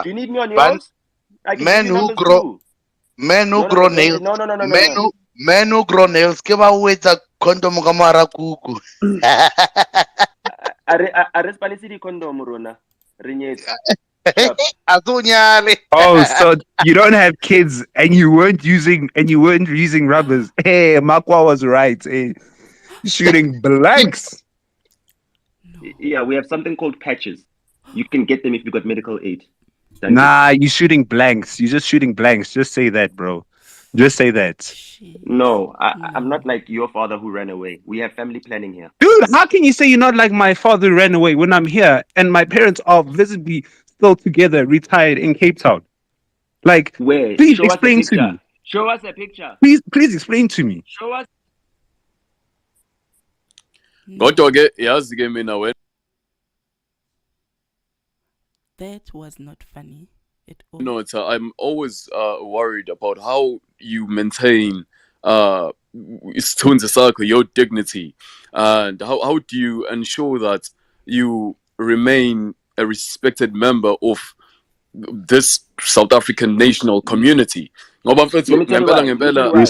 Speaker 2: Do you need me on yours?
Speaker 13: Men who grow nails.
Speaker 2: No.
Speaker 13: Men who grow nails. Give away the condom kamara kuku.
Speaker 2: Are condom rona.
Speaker 1: Oh, so you don't have kids and you weren't using rubbers. Hey, Makwa was right. Hey, shooting blanks.
Speaker 2: Yeah, we have something called patches. You can get them if you got medical aid. Thank you.
Speaker 1: Nah, you shooting blanks. You're just shooting blanks. Just say that, bro. Just say that.
Speaker 2: No, I'm not like your father who ran away. We have family planning here.
Speaker 1: Dude, how can you say you're not like my father who ran away when I'm here and my parents are visibly still together, retired in Cape Town? Like,
Speaker 2: Where?
Speaker 1: please
Speaker 2: Show us a
Speaker 1: explain to
Speaker 2: picture.
Speaker 1: me.
Speaker 2: Show us a picture.
Speaker 1: Please explain to me.
Speaker 2: Show us.
Speaker 8: Kodwa-ke yazi-ke mina wena
Speaker 12: That was not funny at all.
Speaker 8: Nota, I'm always worried about how you maintain isithunzi sakho, your dignity, and how do you ensure that you remain a respected member of this South African national community. Ngoba mfethu ngempela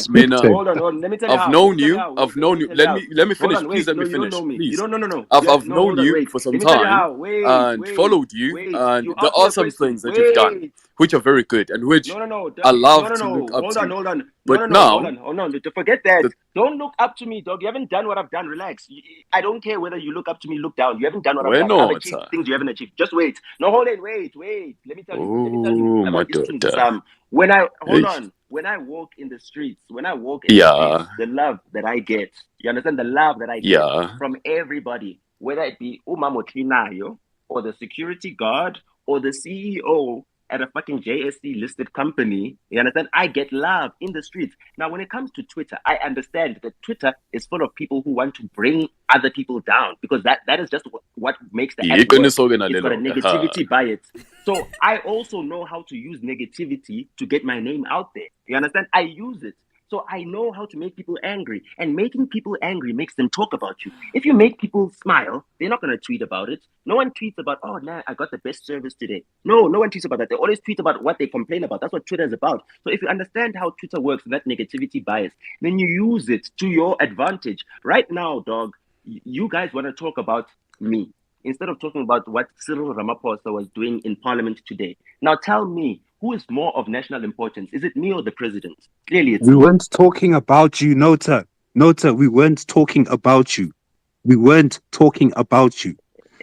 Speaker 8: mina
Speaker 2: Hold on. Let me tell you
Speaker 8: I've
Speaker 2: how.
Speaker 8: known you. Let me finish.
Speaker 2: Hold on,
Speaker 8: Please let me
Speaker 2: you
Speaker 8: finish.
Speaker 2: don't know me.
Speaker 8: Please.
Speaker 2: You don't know.
Speaker 8: I've known
Speaker 2: hold on,
Speaker 8: you
Speaker 2: wait.
Speaker 8: for some
Speaker 2: Let me tell you
Speaker 8: time
Speaker 2: how.
Speaker 8: and followed you, and
Speaker 2: You
Speaker 8: there
Speaker 2: asked me
Speaker 8: are
Speaker 2: a
Speaker 8: some
Speaker 2: question.
Speaker 8: things that you've done which are very good and which I love to look up to.
Speaker 2: Hold on.
Speaker 8: But now,
Speaker 2: Hold on. Forget that. Don't look up to me, dog. You haven't done what I've done. Relax. I don't care whether you look up to me, look down. You haven't done what I've done. I've achieved things you haven't achieved. Just wait. No, hold on. Wait. Let me tell you about this thing, Sam. When I walk in the streets, the love that I get, you understand the love that I get from everybody, whether it be Umamo Trinayo or the security guard or the CEO at a fucking JSC listed company, you understand? I get love in the streets. Now, when it comes to Twitter, I understand that Twitter is full of people who want to bring other people down because that is just what makes the app work. It's got a negativity bias. So I also know how to use negativity to get my name out there. You understand? I use it. So I know how to make people angry, and making people angry makes them talk about you. If you make people smile, they're not going to tweet about it. No one tweets about, oh, nah, I got the best service today. No one tweets about that. They always tweet about what they complain about. That's what Twitter is about. So if you understand how Twitter works, that negativity bias, then you use it to your advantage. Right now, dog, you guys want to talk about me instead of talking about what Cyril Ramaphosa was doing in Parliament today. Now tell me, who is more of national importance? Is it me or the president? Clearly, it's
Speaker 1: We weren't talking about you, Nota. We weren't talking about you.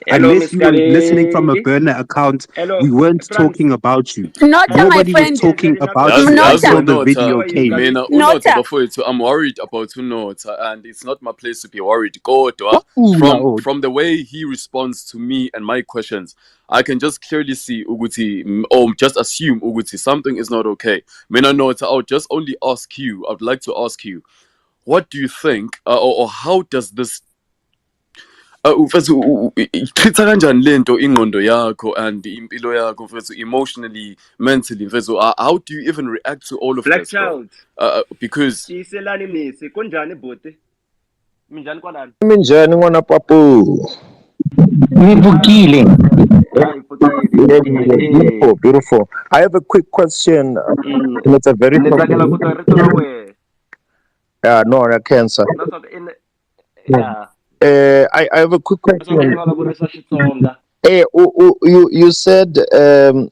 Speaker 2: Hello,
Speaker 1: Unless you were listening from a burner account, we weren't talking about you.
Speaker 6: Nota, my
Speaker 1: Nobody was
Speaker 6: friend.
Speaker 1: talking about you
Speaker 8: Yes,
Speaker 1: until the video
Speaker 8: Nota.
Speaker 1: came.
Speaker 8: Mina,
Speaker 6: Nota.
Speaker 8: before it, I'm worried about Nota, and it's not my place to be worried. Kodwa, from the way he responds to me and my questions, I can just clearly see Uguti, or just assume Uguti, something is not okay. Mina Nota, I would just only ask you, I'd like to ask you, what do you think, or how does this mfethu ichitha kanjani lento ingqondo yakho and impilo yakho mfethu emotionally, mentally mfethu, how do you even react to all of
Speaker 2: Black
Speaker 8: this, bro?
Speaker 2: child.
Speaker 8: Because
Speaker 2: Siyiselani misi kunjani bhuti? Minjani kwalana?
Speaker 14: Minjani ngwana papu?
Speaker 5: Ngivukile.
Speaker 14: Beautiful. I have a quick question. And it's a very
Speaker 2: Ni tsakela ku ta rito ra wena.
Speaker 14: yeah, no, I cancer.
Speaker 2: Yeah.
Speaker 14: I have a quick question. You said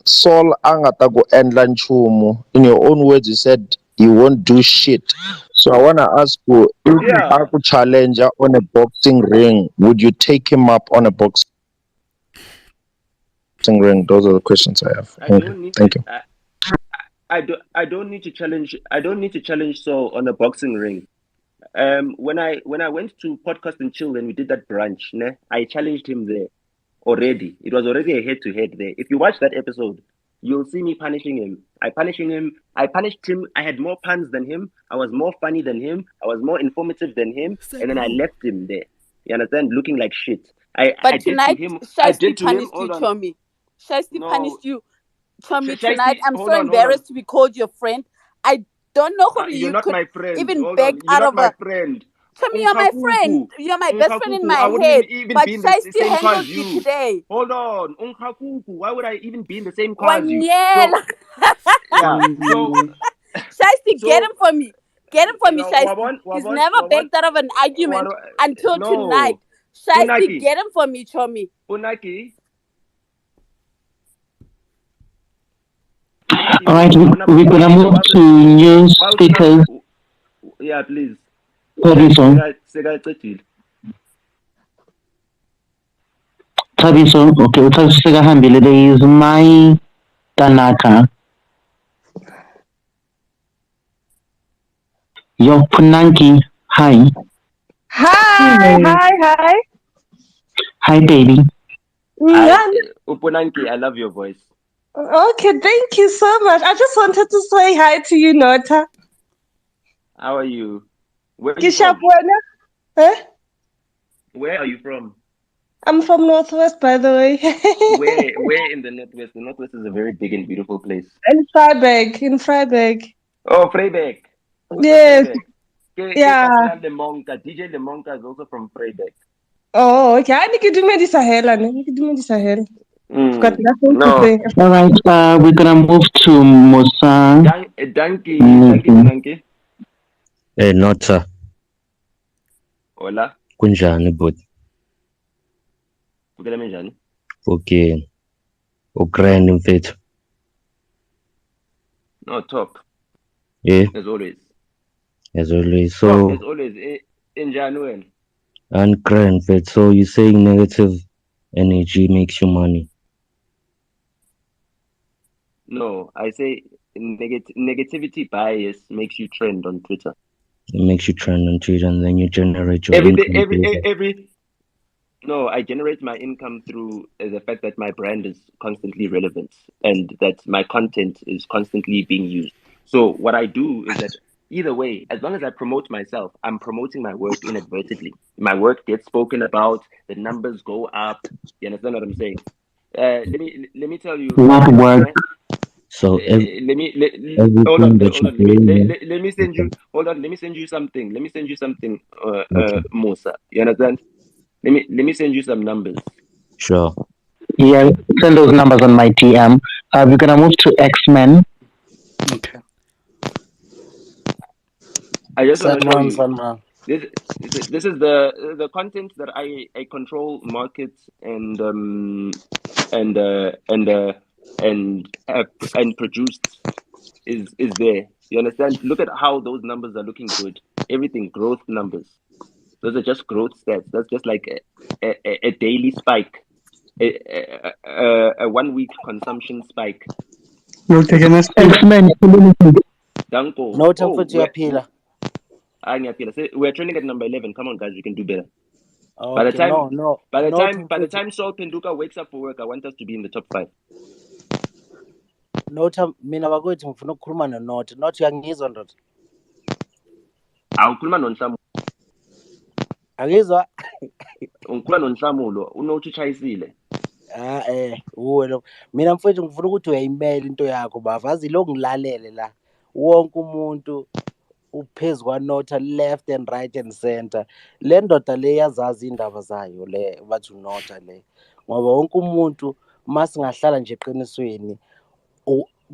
Speaker 14: Saul angata go endla nchumu. In your own words, you said you won't do shit. So I wanna ask you, if I could challenge you on a boxing ring, would you take him up on a boxing ring? Those are the questions I have. Thank you.
Speaker 2: I don't need to challenge Saul on a boxing ring. When I went to Podcast and Chill and we did that brunch, I challenged him there already. It was already a head-to-head there. If you watch that episode, you'll see me punishing him. I punished him. I had more puns than him. I was more funny than him. I was more informative than him. And then I left him there. You understand? Looking like shit.
Speaker 6: But tonight, Shasti punished you, Chomi. Shasti punished you, Chomi, tonight. I'm so embarrassed to be called your friend. I don't know who you
Speaker 2: not
Speaker 6: could
Speaker 2: my friend.
Speaker 6: even beg out of
Speaker 2: my friend.
Speaker 6: Chomi, you're my friend. You're my best friend in my head. But Shasti handled you today.
Speaker 2: Hold on. Why would I even be in the same car as you? So,
Speaker 6: Shasti, get him for me. Get him for me, Shasti. He's never begged out of an argument until tonight. Shasti, get him for me, Chomi.
Speaker 2: Unaki.
Speaker 5: All right, we're gonna move to new speakers.
Speaker 2: Yeah, please.
Speaker 5: Tabiso. Tabiso, okay, utathi sekahambile. There is my Tanaka. Yo Punanki. Hi.
Speaker 15: Hi.
Speaker 5: Hi, baby.
Speaker 2: Upunanki, I love your voice.
Speaker 15: Okay, thank you so much. I just wanted to say hi to you, Nota.
Speaker 2: How are you? Where are you from? Where are you from?
Speaker 15: I'm from Northwest, by the way.
Speaker 2: Where in the Northwest? The Northwest is a very big and beautiful place.
Speaker 15: In Freiburg.
Speaker 2: Oh, Freiburg.
Speaker 15: Yes.
Speaker 2: Yeah. DJ Lemonka is also from Freiburg.
Speaker 15: Oh, okay. I need to do Medisa hell.
Speaker 2: No.
Speaker 5: All right, we're gonna move to Musa.
Speaker 2: Danki.
Speaker 16: Nota.
Speaker 2: Hola.
Speaker 16: Kunjani bhuti?
Speaker 2: Kuphela njani?
Speaker 16: Okay. Ugrand mfethu.
Speaker 2: No, top.
Speaker 16: Yeah.
Speaker 2: As always.
Speaker 16: As always.
Speaker 2: Top,
Speaker 16: So
Speaker 2: as always. In January.
Speaker 16: and grand mfethu. So you're saying negative energy makes you money.
Speaker 2: No, I say negativity bias makes you trend on Twitter.
Speaker 16: It makes you trend on Twitter and then you generate your
Speaker 2: income. No, I generate my income through the fact that my brand is constantly relevant and that my content is constantly being used. So what I do is that either way, as long as I promote myself, I'm promoting my work inadvertently. My work gets spoken about, the numbers go up. You understand what I'm saying? Let me tell you.
Speaker 5: What work?
Speaker 16: So
Speaker 2: let me send you. Hold on. Let me send you something. Musa. You understand? Let me send you some numbers.
Speaker 16: Sure.
Speaker 5: Yeah, send those numbers on my TM. We're gonna move to X-Men.
Speaker 11: Okay.
Speaker 2: I just want to show you. This is the content that I control, market and produced is there. You understand? Look at how those numbers are looking good. Everything growth numbers. Those are just growth stats. That's just like a daily spike, a 1 week consumption spike.
Speaker 5: X-Men.
Speaker 2: Danko.
Speaker 11: Nota mfuthu uyaphila.
Speaker 2: We're trending at number 11. Come on, guys, we can do better.
Speaker 11: Okay,
Speaker 2: by the time Saul Penduka wakes up for work, I want us to be in the top 5.
Speaker 11: Nota mina bakwethu ngifuna ukukhuluma noNota. Nota uyangizwa ndoda?
Speaker 2: Awukhuluma noNhlamulo.
Speaker 11: Angizwa?
Speaker 2: Ngikhuluma noNhlamulo, uNota uchayisile.
Speaker 11: Uwe lo. Mina mfethu ngifuna ukuthi uyayimela into yakho bavazi lokhu ngilalele la. Wonke umuntu uphezu kwaNota left and right and center. Le ndoda le yazazi indaba zayo le bathi uNota le. Ngoba wonke umuntu masingahlala nje eqinisweni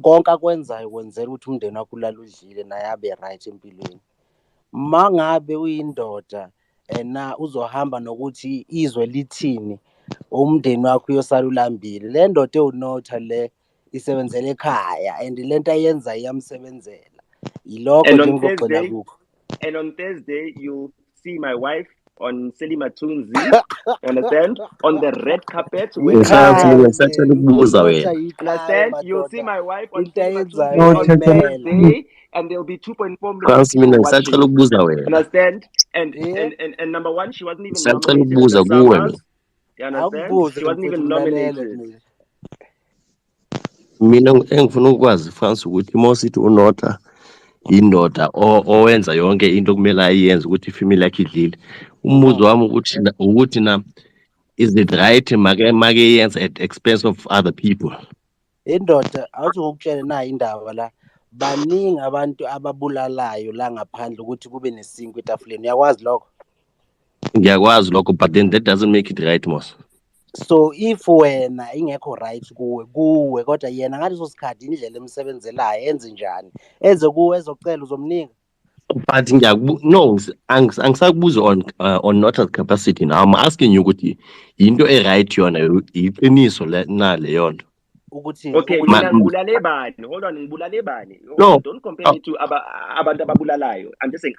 Speaker 11: konke akwenzayo kwenzela ukuthi umndeni wakho ulala udlile naye abe right empilweni. Mangabe uyindoda na uzohamba nokuthi izwe lithini umndeni wakho uyosala ulambile. Le ndoda ewuNota le isebenzela ekhaya and lento ayenza iyamsebenzela. Yilokho nje ngizogcina kukho.
Speaker 2: And on Thursday you'll see my wife on Selima Tunzi. You understand? On the red carpet. Understand? You'll see my wife on Selima Tunzi on Thursday, and there'll be 2.4 million people watching. Understand? And number one, she wasn't even nominated in the Summers. You understand? She wasn't even nominated.
Speaker 14: Mina engifuna ukwazi France ukuthi mosithi uNota indoda owenza yonke into okumele ayenze ukuthi ifamily yakhe idlile. Umbuzo wami ukuthi na is it right make yenza at expense of other people?
Speaker 11: Indoda awuthi ngokutshela na indaba la baningi abantu ababulalayo la ngaphandle ukuthi kube nesinki etafuleni. Uyakwazi lokho?
Speaker 14: Ngiyakwazi lokho, but then that doesn't make it right mos.
Speaker 11: So if wena ingekho right kuwe kodwa yena ngaleso sikhathi indlela emsebenzelayo enze njani enze kuwe ezocela uzomninga.
Speaker 14: But no, angisakubuza on Nota's capacity. Now I'm asking you ukuthi into right yona iqiniso na leyo nto.
Speaker 2: Okay, mina ngibulale bani? Hold on, ngibulale bani? Hold on, don't compare me to abantu ababulalayo. I'm just saying,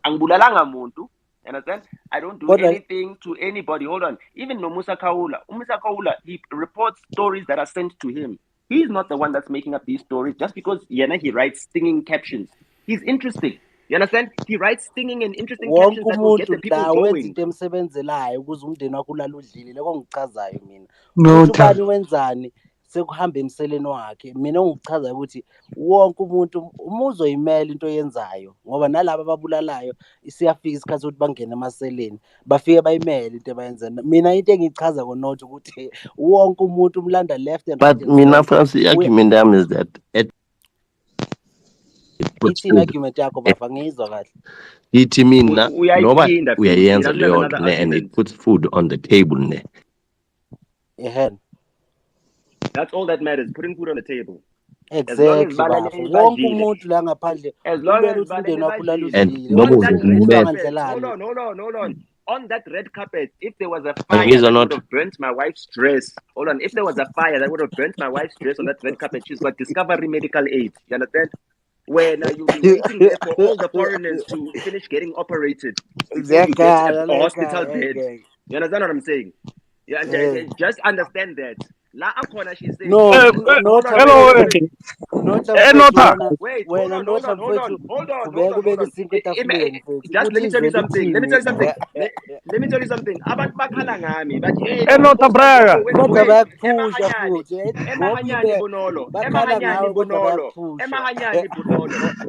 Speaker 2: angibulalanga muntu. Understand? I don't do anything to anybody. Hold on. Even no Musa Kaula. Musa Kaula, he reports stories that are sent to him. He's not the one that's making up these stories just because he writes stinging captions. He's interesting. You understand? He writes stinging and interesting captions that will get the people going.
Speaker 11: Into emsebenzelayo ukuze umndeni wakho ulala udlile loko ngichazayo mina. Ukuthi ubani wenzani sekuhamba emseleni wakhe. Mina ngichaza ukuthi wonke umuntu umuzwe imeli into yenzayo ngoba nalabo ababulalayo isiyafika isikhathi ukuthi bangene emaseleni bafike bayimele into abayenzayo. Mina into engichaza koNota ukuthi wonke umuntu umlanda left and right.
Speaker 17: But mina first argument yami is that
Speaker 11: ithini argument yakho bafa ngizwa kahle.
Speaker 17: Ithi mina noba uyayenza leyo nto and it puts food on the table ne.
Speaker 2: That's all that matters, putting food on the table.
Speaker 11: Exactly. Wonke umuntu la ngaphandle
Speaker 2: umele ukuthi
Speaker 11: umndeni wakho ulala udlile.
Speaker 2: Hold on. On that red carpet, if there was a fire that would have burnt my wife's dress. Hold on. If there was a fire that would have burnt my wife's dress on that red carpet, she's got Discovery Medical Aid. You understand? Where now you'll be waiting there for all the foreigners to finish getting operated. You get a hospital bed. You understand what I'm saying? Yeah, just understand that. La Akona, she's saying.
Speaker 11: No,
Speaker 2: hello. Wait, hold on. Just let me tell you something. Let me tell you something. Abantu bakhala ngami, but hey,
Speaker 18: Nota Braga.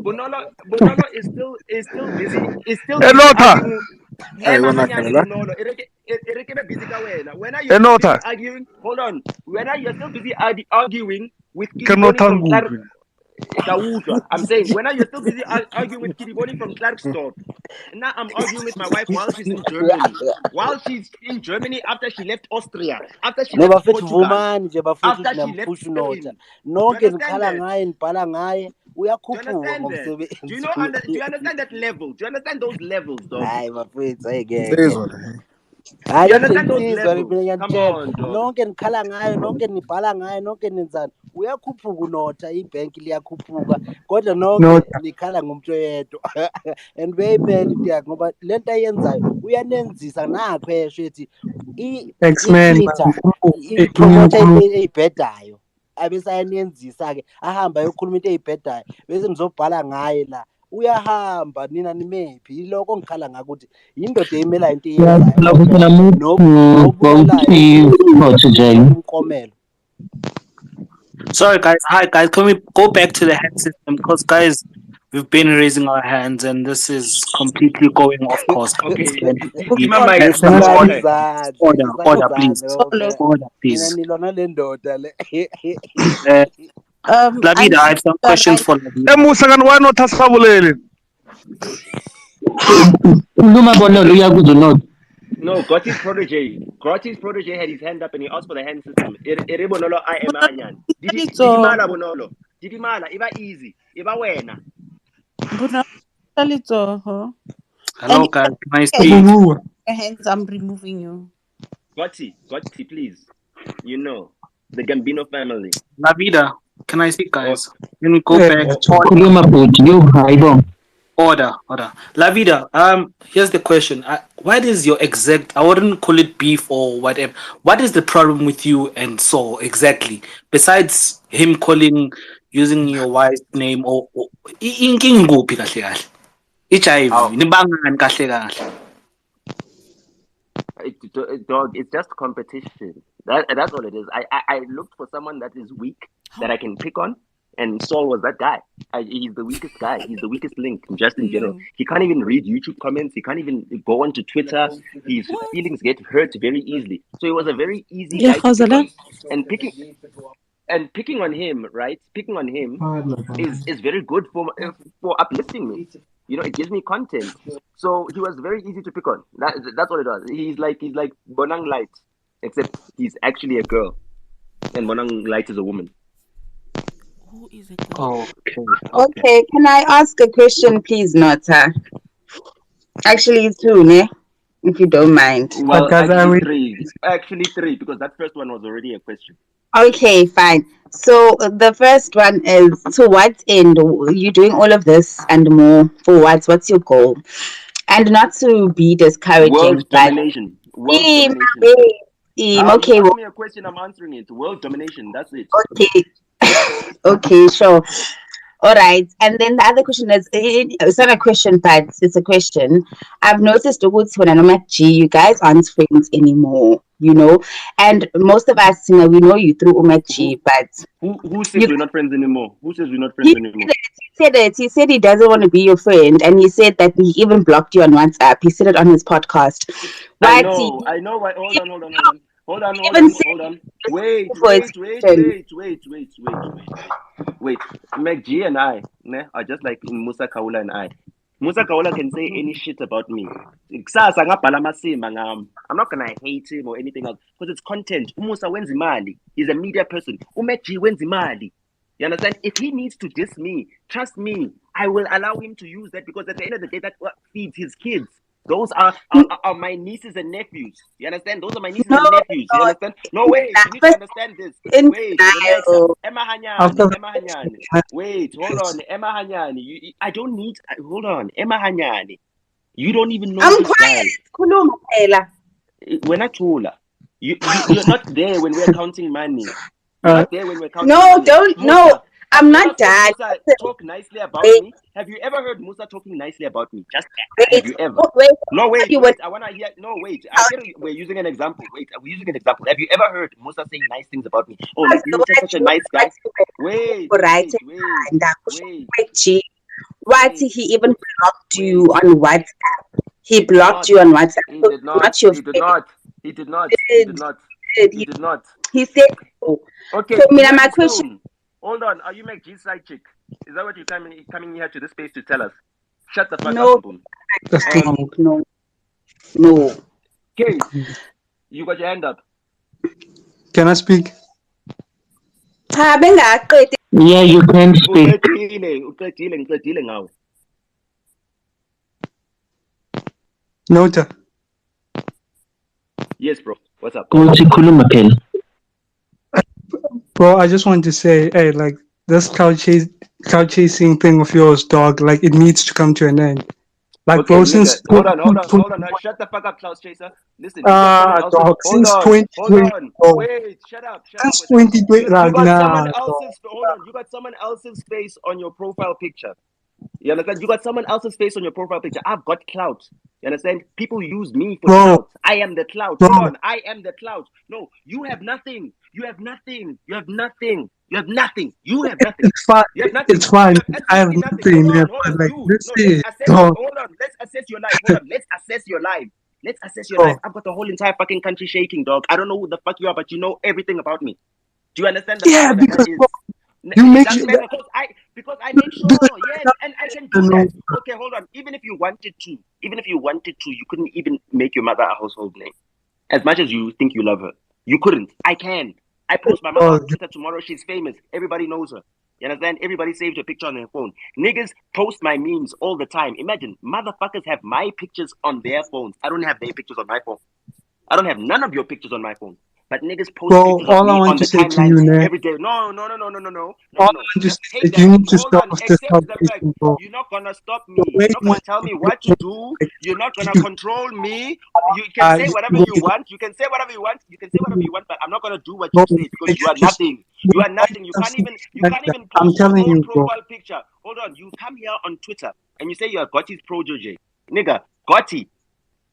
Speaker 2: Bonolo is still busy. Is still busy arguing. When are you busy arguing? Hold on. When are you still busy arguing with Kidiboni from Clarkston? I'm saying, when are you still busy arguing with Kidiboni from Clarkston? Now I'm arguing with my wife while she's in Germany. While she's in Germany after she left Austria, after she left Portugal, after she left Spain. Do you understand that level? Do you understand those levels, dog?
Speaker 11: Hayi insizwa come on nonke nikhala ngayo nonke nibhala ngayo nonke nenzani uyakhuphuka uNota ibank liyakhuphuka kodwa nonke nikhala ngomuntu oyedwa and beyimele into yakhe ngoba lento ayenzayo uyanenzisa nakho esho ethi i-promoter eyibhedayo abese ayanenzisa ke ahamba ayokhuluma into eyibhedayo bese nizobhala ngaye la uyahamba nina nimephi yiloko ngikhala ngakuthi indoda eyimela into iyenzayo.
Speaker 19: Sorry guys, hi guys, can we go back to the hand system because guys we've been raising our hands and this is completely going off course.
Speaker 2: Okay.
Speaker 19: Order please. Order please. Lavida, I have some questions for Lavida.
Speaker 18: Why not asabulele?
Speaker 2: No, Gotti's protege had his hand up and he asked for the hand system. Bonolo, I am Anyan. Didimala Bonolo. Didimala, Iba easy. Iba wena.
Speaker 19: Hello, guys. Can I speak?
Speaker 6: Hands, I'm removing you.
Speaker 2: Gotti, please. You know, the Gambino family.
Speaker 19: Lavida, can I speak, guys? Can we go back? Order. Lavida, here's the question. What is your exact, I wouldn't call it beef or whatever. What is the problem with you and Saul exactly? Besides him using your wife's name or inking nguphi kahle kahle? HIV, nibangani kahle kahle?
Speaker 2: Dog, it's just competition. That's all it is. I looked for someone that is weak that I can pick on. And Saul was that guy. He's the weakest guy. He's the weakest link, just in general. He can't even read YouTube comments. He can't even go onto Twitter. His feelings get hurt very easily. So it was a very easy guy to pick on. And picking on him, right? Picking on him is very good for uplifting me. You know, it gives me content. So he was very easy to pick on. That's what it was. He's like Bonang Light, except he's actually a girl, and Bonang Light is a woman.
Speaker 20: Okay, can I ask a question, please, Nota? Actually, two, ne? If you don't mind.
Speaker 2: Well, actually three, because that first one was already a question.
Speaker 20: Okay, fine. So the first one is, to what end you doing all of this and more? For what? What's your goal? And not to be discouraging,
Speaker 2: World
Speaker 20: but
Speaker 2: domination. World
Speaker 20: team,
Speaker 2: domination. You
Speaker 20: okay,
Speaker 2: asked me a question, I'm answering it. World domination. That's it.
Speaker 20: okay, okay, sure. All right. And then the other question is, it's not a question, but it's a question. I've noticed when I'm at G, you guys aren't friends anymore, you know? And most of us, we know you through G, but
Speaker 2: who says we're not friends anymore? Who says we're not friends
Speaker 20: he
Speaker 2: anymore?
Speaker 20: said it. He said he doesn't want to be your friend, and he said that he even blocked you on WhatsApp. He said it on his podcast.
Speaker 2: I
Speaker 20: Why?
Speaker 2: know. Why. Hold on. Wait.
Speaker 20: For extension.
Speaker 2: McG and I are just like in Musa Kaula and I. Musa Kaula can say any shit about me. I'm not gonna hate him or anything else because it's content. Musa Wenzimali. He's a media person. McG Wenzimali. You understand? If he needs to diss me, trust me, I will allow him to use that because at the end of the day, that's what feeds his kids. Those are my nieces and nephews. You understand? Those are my nieces and nephews. You understand? No, wait. You need to understand this. Wait, relax. Emma Hanyani. Wait, hold on. Emma Hanyani. I don't need. Hold on. Emma Hanyani. You don't even know this girl. We're not taller. You're not there when we're counting money. You're not there when we're counting money.
Speaker 20: No, I'm not that.
Speaker 2: Musa talk nicely about me. Have you ever heard Musa talking nicely about me? Just have you ever? No, wait. I want to hear. No, wait. I get we're using an example. Wait, we're using an example. Have you ever heard Musa saying nice things about me? Oh, Musa such a nice guy. Wait.
Speaker 20: Why did he even blocked you on WhatsApp? He blocked you on WhatsApp.
Speaker 2: He did not. He did not.
Speaker 20: He said so.
Speaker 2: Okay.
Speaker 20: So, my question.
Speaker 2: Hold on. Are you McG's side chick? Is that what you're coming here to this space to tell us? Shut the fuck up, Boom.
Speaker 20: No.
Speaker 2: Okay. You got your hand up.
Speaker 18: Can I speak?
Speaker 5: Yeah, you can speak.
Speaker 18: Nota.
Speaker 2: Yes, bro. What's up?
Speaker 18: Bro, I just wanted to say, hey, like this cloud chasing thing of yours, dog, like it needs to come to an end. Like,
Speaker 2: okay,
Speaker 18: bro,
Speaker 2: nigga,
Speaker 18: since
Speaker 2: hold on. Now, shut the fuck up, Klaus Chaser. Listen, you got someone else's.
Speaker 18: dog,
Speaker 2: Hold
Speaker 18: since
Speaker 2: on.
Speaker 18: 2020,
Speaker 2: Wait, shut up.
Speaker 18: Since 2020,
Speaker 2: you got someone else's. Hold on. You got someone else's face on your profile picture. You understand? You got someone else's face on your profile picture. I've got clout. You understand? People use me for clout. I am the clout. Hold on. I am the clout. No, you have nothing. You have nothing. You have nothing. You have nothing. You have nothing.
Speaker 18: It's fine.
Speaker 2: You have nothing.
Speaker 18: It's fine. I have
Speaker 2: nothing.
Speaker 18: nothing.
Speaker 2: Hold on.
Speaker 18: Like,
Speaker 2: Let's assess. Hold on. Let's assess your life. Hold on. Let's assess your life. Let's assess your life. I've got the whole entire fucking country shaking, dog. I don't know who the fuck you are, but you know everything about me. Do you understand the power that is?
Speaker 18: You make
Speaker 2: sure because I make sure, yes, and I can do that. Okay, hold on. Even if you wanted to, you couldn't even make your mother a household name. As much as you think you love her, you couldn't. I can. I post my mother on Twitter tomorrow. She's famous. Everybody knows her. You understand? Everybody saves her picture on their phone. Niggas post my memes all the time. Imagine, motherfuckers have my pictures on their phones. I don't have their pictures on my phone. I don't have none of your pictures on my phone. But niggas post pictures of me on the timeline every day. No.
Speaker 18: All I want to say is you need to stop this conversation, bro.
Speaker 2: You're not gonna stop me. You're not gonna tell me what to do. You're not gonna control me. You can say whatever you want. You can say whatever you want. But I'm not gonna do what you say because you are nothing. You are nothing. You can't even post your own profile picture. Hold on. You come here on Twitter and you say you're Gotti's protege. Nigga, Gotti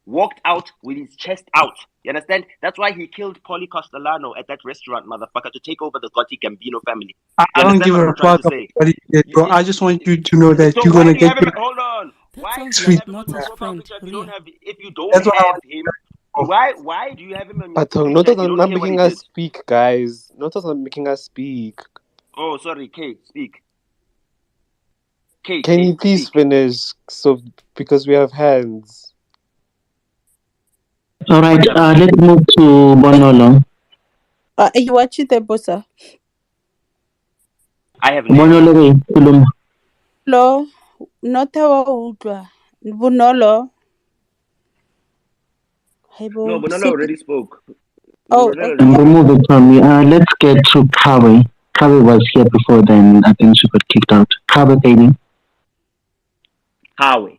Speaker 2: walked out with his chest out. You understand? That's why he killed Paulie Castellano at that restaurant, motherfucker, to take over the Gotti Gambino family.
Speaker 18: I don't give a fuck about what he did, bro. I just want you to know that you're gonna get.
Speaker 2: Hold on. Why do
Speaker 12: you
Speaker 2: have him on your profile picture if you don't have him? Why do you have him on your picture?
Speaker 21: Nota's not making us speak, guys. Nota's not making us speak.
Speaker 2: Oh, sorry, Kay, speak.
Speaker 21: Can you please finish? So because we have hands.
Speaker 5: All right, let's move to Bonolo.
Speaker 6: You watch it, Bossa?
Speaker 2: I have
Speaker 5: Bonolo,
Speaker 6: Hello, Nota Bonolo.
Speaker 2: No, Bonolo already spoke.
Speaker 20: Oh,
Speaker 5: Remove it from me. Let's get to Kawe. Kawe was here before then. I think she got kicked out. Kawe, baby.
Speaker 2: Howie.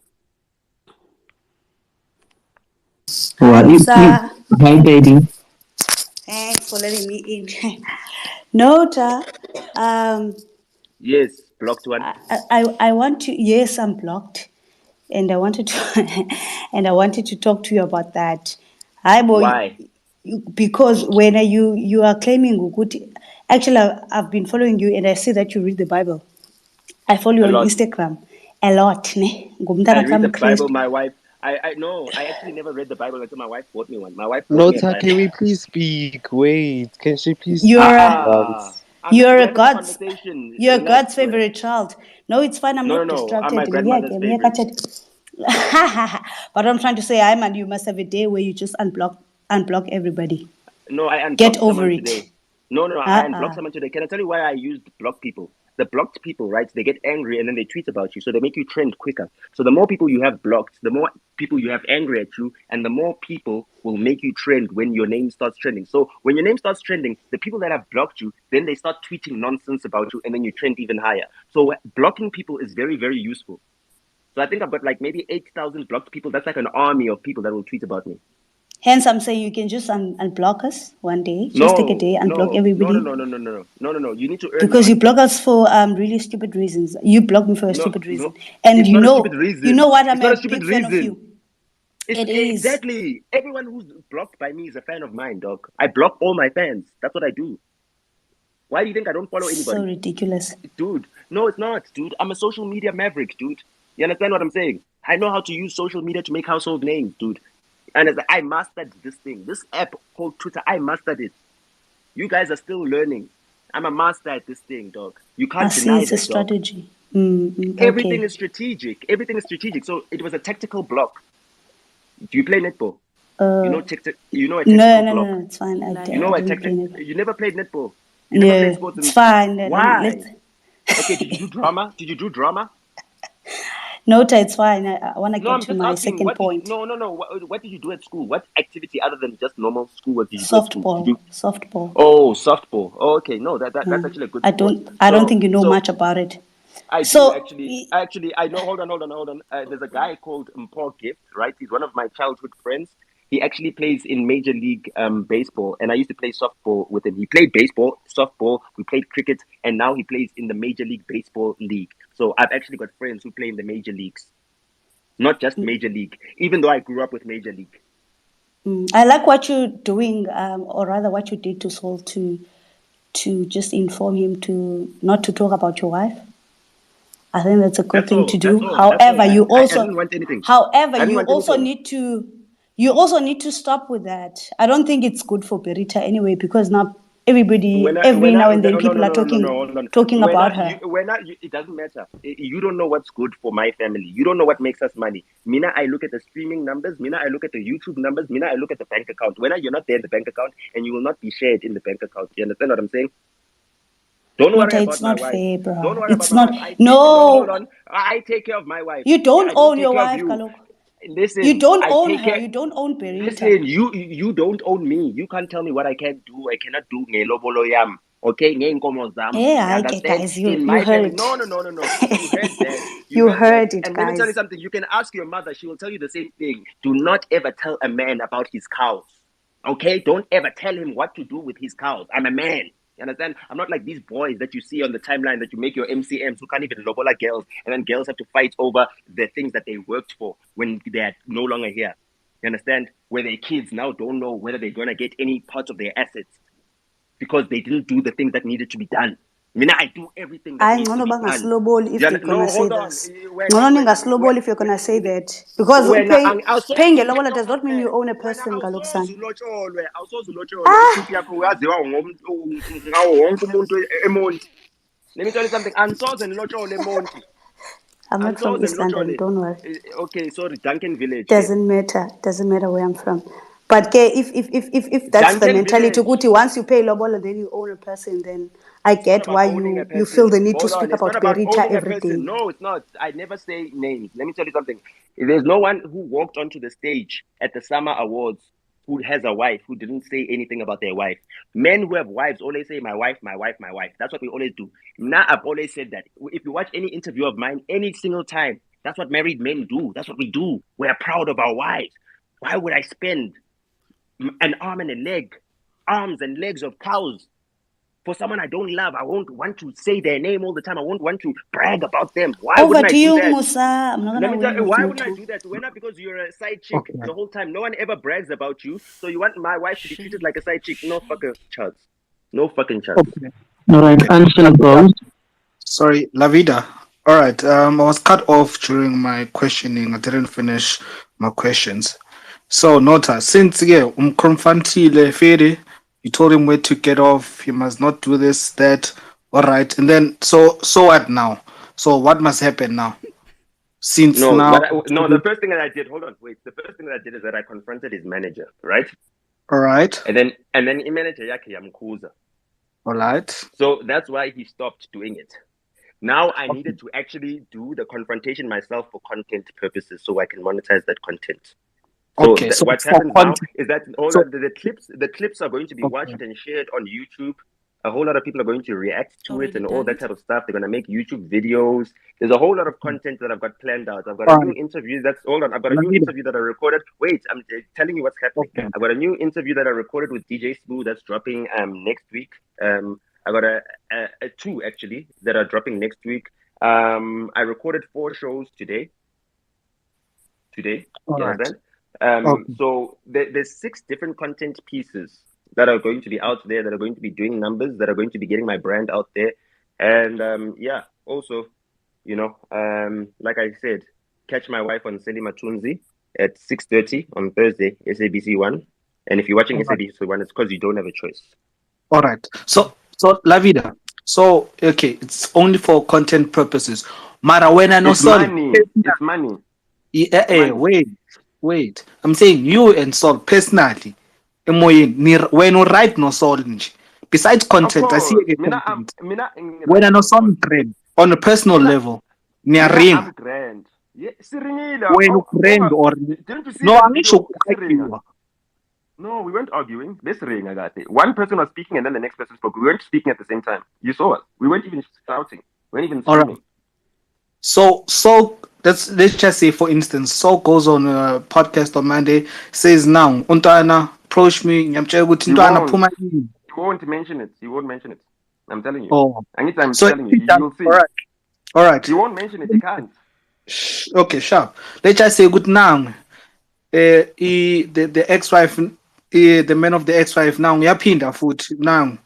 Speaker 5: Hi, baby.
Speaker 3: Thanks for letting me in. Nota,
Speaker 2: Yes, blocked one.
Speaker 3: I want to. Yes, I'm blocked, and I wanted to, and I wanted to talk to you about that. Hi, boy.
Speaker 2: Why?
Speaker 3: Because when you are claiming Guguti, actually I've been following you, and I see that you read the Bible. I follow you
Speaker 2: A
Speaker 3: on
Speaker 2: lot.
Speaker 3: Instagram a lot. Ne?
Speaker 2: I read the Bible. My wife. I know. I actually never read the Bible until my wife bought me one. My wife bought me a
Speaker 21: Nota,
Speaker 2: Bible.
Speaker 21: can we please speak? Wait, can she please
Speaker 3: You're
Speaker 21: speak
Speaker 3: a,
Speaker 21: once?
Speaker 3: you're
Speaker 2: We're
Speaker 3: a
Speaker 2: having a
Speaker 3: God's
Speaker 2: conversation.
Speaker 3: you're
Speaker 2: Relax,
Speaker 3: God's favorite child. No, it's fine. I'm
Speaker 2: No,
Speaker 3: not
Speaker 2: no. I'm my
Speaker 3: distracted.
Speaker 2: grandmother's favorite.
Speaker 3: But what I'm trying to say, Iman, you must have a day where you just unblock everybody.
Speaker 2: No, I
Speaker 3: Get
Speaker 2: unblocked
Speaker 3: over
Speaker 2: someone
Speaker 3: it.
Speaker 2: today. No, I unblocked someone today. Can I tell you why I used block people? The blocked people, right? They get angry and then they tweet about you, so they make you trend quicker. So the more people you have blocked, the more people you have angry at you, and the more people will make you trend when your name starts trending. So when your name starts trending, the people that have blocked you, then they start tweeting nonsense about you, and then you trend even higher. So blocking people is very, very useful. So I think I've got like maybe 8,000 blocked people. That's like an army of people that will tweet about me.
Speaker 3: Hence, I'm saying you can just unblock us one day. Just take a day, unblock everybody.
Speaker 2: No. You need to earn
Speaker 3: Because
Speaker 2: one.
Speaker 3: you block us for really stupid reasons. You block me for a stupid reason, and
Speaker 2: it's not a stupid reason.
Speaker 3: you know what? I'm
Speaker 2: it's not
Speaker 3: a
Speaker 2: a stupid
Speaker 3: big fan of
Speaker 2: reason.
Speaker 3: you.
Speaker 2: It is exactly. Everyone who's blocked by me is a fan of mine, dog. I block all my fans. That's what I do. Why do you think I don't follow anybody?
Speaker 3: So ridiculous,
Speaker 2: dude. No, it's not, dude. I'm a social media maverick, dude. You understand what I'm saying? I know how to use social media to make household names, dude. And I mastered this thing. This app called Twitter, I mastered it. You guys are still learning. I'm a master at this thing, dog. You can't deny
Speaker 3: it's a
Speaker 2: that,
Speaker 3: strategy.
Speaker 2: Everything is strategic. Everything is strategic. So it was a tactical block. Do you play netball? You know a tactical block.
Speaker 3: No, it's fine.
Speaker 2: You know
Speaker 3: I didn't play netball.
Speaker 2: You never played netball. You never played sports.
Speaker 3: It's fine.
Speaker 2: Why? Okay, did you do drama? Did you do drama?
Speaker 3: Nota, it's fine. I want to get to my
Speaker 2: asking,
Speaker 3: second point.
Speaker 2: No. What did you do at school? What activity other than just normal schoolwork did you do at school?
Speaker 3: Softball.
Speaker 2: Oh, softball. Oh, okay, no, that's actually a good sport.
Speaker 3: I don't think you know much about it.
Speaker 2: I do actually. Actually, I know. Hold on. There's a guy called Mpho Gift, right? He's one of my childhood friends. He actually plays in Major League Baseball, and I used to play softball with him. He played baseball, softball, we played cricket, and now he plays in the Major League Baseball league. So I've actually got friends who play in the major leagues, not just Major League, even though I grew up with Major League.
Speaker 3: I like what you're doing, or rather what you did to Saul to just inform him to not to talk about your wife. I think that's a good thing to do. However, you also you also need to stop with that. I don't think it's good for Berita anyway, because now everybody every now and then people are talking about her.
Speaker 2: It doesn't matter. You don't know what's good for my family. You don't know what makes us money. Mina, I look at the streaming numbers. Mina, I look at the YouTube numbers. Mina, I look at the bank account. When you're not there in the bank account, and you will not be shared in the bank account. You understand what I'm saying? Don't worry about my wife.
Speaker 3: Fair, bro.
Speaker 2: Don't worry
Speaker 3: it's
Speaker 2: about
Speaker 3: not,
Speaker 2: my wife.
Speaker 3: No.
Speaker 2: I take care of my wife.
Speaker 3: You don't own your wife, Kalok.
Speaker 2: Listen,
Speaker 3: you don't own her. You don't own Berita.
Speaker 2: Listen, you don't own me. You can't tell me what I can do. I cannot do. Okay,
Speaker 3: I get, guys. You heard.
Speaker 2: No. You heard that.
Speaker 3: You heard it,
Speaker 2: and
Speaker 3: guys.
Speaker 2: let me tell you something. You can ask your mother. She will tell you the same thing. Do not ever tell a man about his cows. Okay? Don't ever tell him what to do with his cows. I'm a man. You understand? I'm not like these boys that you see on the timeline that you make your MCMs who can't even lobola girls, and then girls have to fight over the things that they worked for when they're no longer here. You understand? Where their kids now don't know whether they're going to get any part of their assets because they didn't do the things that needed to be done. I mean, I do everything that needs to be done.
Speaker 3: If you're gonna say this. If you're gonna say that. Because paying a lobola does not mean you own a person, Galuksan.
Speaker 2: Let me tell you something.
Speaker 3: I'm not from East London, don't worry.
Speaker 2: Okay, sorry, Duncan Village.
Speaker 3: Doesn't matter where I'm from. But if that's Duncan the mentality, Village. Once you pay lobola, then you own a person, then I get why you feel the need to speak about Berita every day.
Speaker 2: No, it's not. I never say names. Let me tell you something. There's no one who walked onto the stage at the Summer Awards who has a wife who didn't say anything about their wife. Men who have wives always say, my wife, my wife, my wife. That's what we always do. Now, I've always said that. If you watch any interview of mine, any single time, that's what married men do. That's what we do. We are proud of our wives. Why would I spend an arm and a leg, arms and legs of cows for someone I don't love? I won't want to say their name all the time. I won't want to brag about them. Why
Speaker 3: Over
Speaker 2: wouldn't I
Speaker 3: to
Speaker 2: do
Speaker 3: you,
Speaker 2: that?
Speaker 3: Musa. I'm not
Speaker 2: Let
Speaker 3: gonna
Speaker 2: me tell
Speaker 3: win
Speaker 2: you,
Speaker 3: with
Speaker 2: why
Speaker 3: you
Speaker 2: wouldn't I
Speaker 3: two.
Speaker 2: do that? We're not, because you're a side chick the whole time. No one ever brags about you. So you want my wife to be treated like a side chick? No fucking chance. No fucking chance.
Speaker 5: Okay. All right, answer goes.
Speaker 19: Sorry, Lavida. All right. I was cut off during my questioning. I didn't finish my questions. So, Nota, since confrontile Fede, you told him where to get off. He must not do this, that. All right. And then, so what now? So, what must happen now? Since
Speaker 2: No,
Speaker 19: now.
Speaker 2: the first thing that I did, hold on, wait. The first thing that I did is that I confronted his manager, right?
Speaker 19: All right.
Speaker 2: And then his manager yake yamkhuza.
Speaker 19: All right.
Speaker 2: So that's why he stopped doing it. Now I needed to actually do the confrontation myself for content purposes, so I can monetize that content. So,
Speaker 19: Okay, so
Speaker 2: what
Speaker 19: for
Speaker 2: happens now
Speaker 19: content-
Speaker 2: is that the clips are going to be watched and shared on YouTube. A whole lot of people are going to react to it and all that type of stuff. They're going to make YouTube videos. There's a whole lot of content that I've got planned out. I've got a new interview. Hold on. I've got a new interview that I recorded. Wait, I'm telling you what's happening. I've got a new interview that I recorded with DJ Spoo that's dropping next week. I got a two actually that are dropping next week. I recorded 4 shows today. You understand? So there's 6 different content pieces that are going to be out there, that are going to be doing numbers, that are going to be getting my brand out there. And also, like I said, catch my wife on Seli Matunzi at 6:30 on Thursday, SABC 1. And if you're watching SABC 1, it's because you don't have a choice.
Speaker 19: All right. So Lavida. So okay, it's only for content purposes. Mara when I know
Speaker 2: It's money. It's money.
Speaker 19: Yeah, wait. I'm saying you and Sol personally. When you write no Sol nje. Besides content, I see it. When I know Sol grand on a personal level.
Speaker 2: I'm grand. Yeah,
Speaker 19: when you grand or
Speaker 2: didn't you see
Speaker 19: no,
Speaker 2: that
Speaker 19: I'm
Speaker 2: video?
Speaker 19: sure.
Speaker 2: No, we weren't arguing. This ring, I got it. One person was speaking and then the next person spoke. We weren't speaking at the same time. You saw us. We weren't even shouting. We weren't even screaming.
Speaker 19: Right. So let's just say, for instance, Saul goes on a podcast on Monday, says now, Untana, approach me,
Speaker 2: He won't mention it. He won't mention it. I'm telling you.
Speaker 19: Oh.
Speaker 2: Anytime I'm
Speaker 19: So
Speaker 2: telling you, you'll see.
Speaker 19: All right.
Speaker 2: He won't mention it. He can't.
Speaker 19: Okay, sharp. Let's just say good now. The ex-wife, the man of the ex-wife now, uyaphinda futhi now.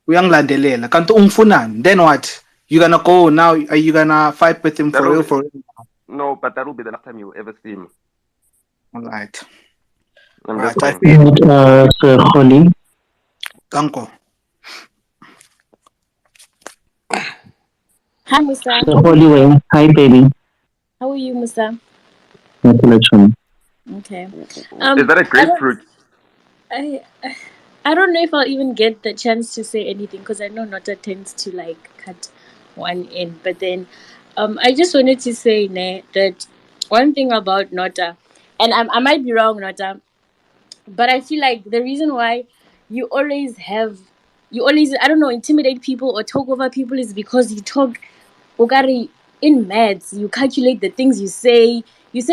Speaker 19: Uyangilandelela. Kanti umfunani. Then what? You're gonna go now? Are you gonna fight with him for real?
Speaker 2: No, but that will be the last time you ever see him.
Speaker 19: All right.
Speaker 5: Sir Holly.
Speaker 19: Kanko.
Speaker 9: Hi, Musa.
Speaker 5: Sir Holly, hi, baby.
Speaker 9: How are you, Musa? Okay.
Speaker 2: Is that a grapefruit?
Speaker 9: I don't know if I'll even get the chance to say anything because I know Nota tends to like cut one in. But then I just wanted to say that one thing about Nota, and I might be wrong, Nota, but I feel like the reason why you always I don't know, intimidate people or talk over people is because you talk Ogari in maths. You calculate the things you say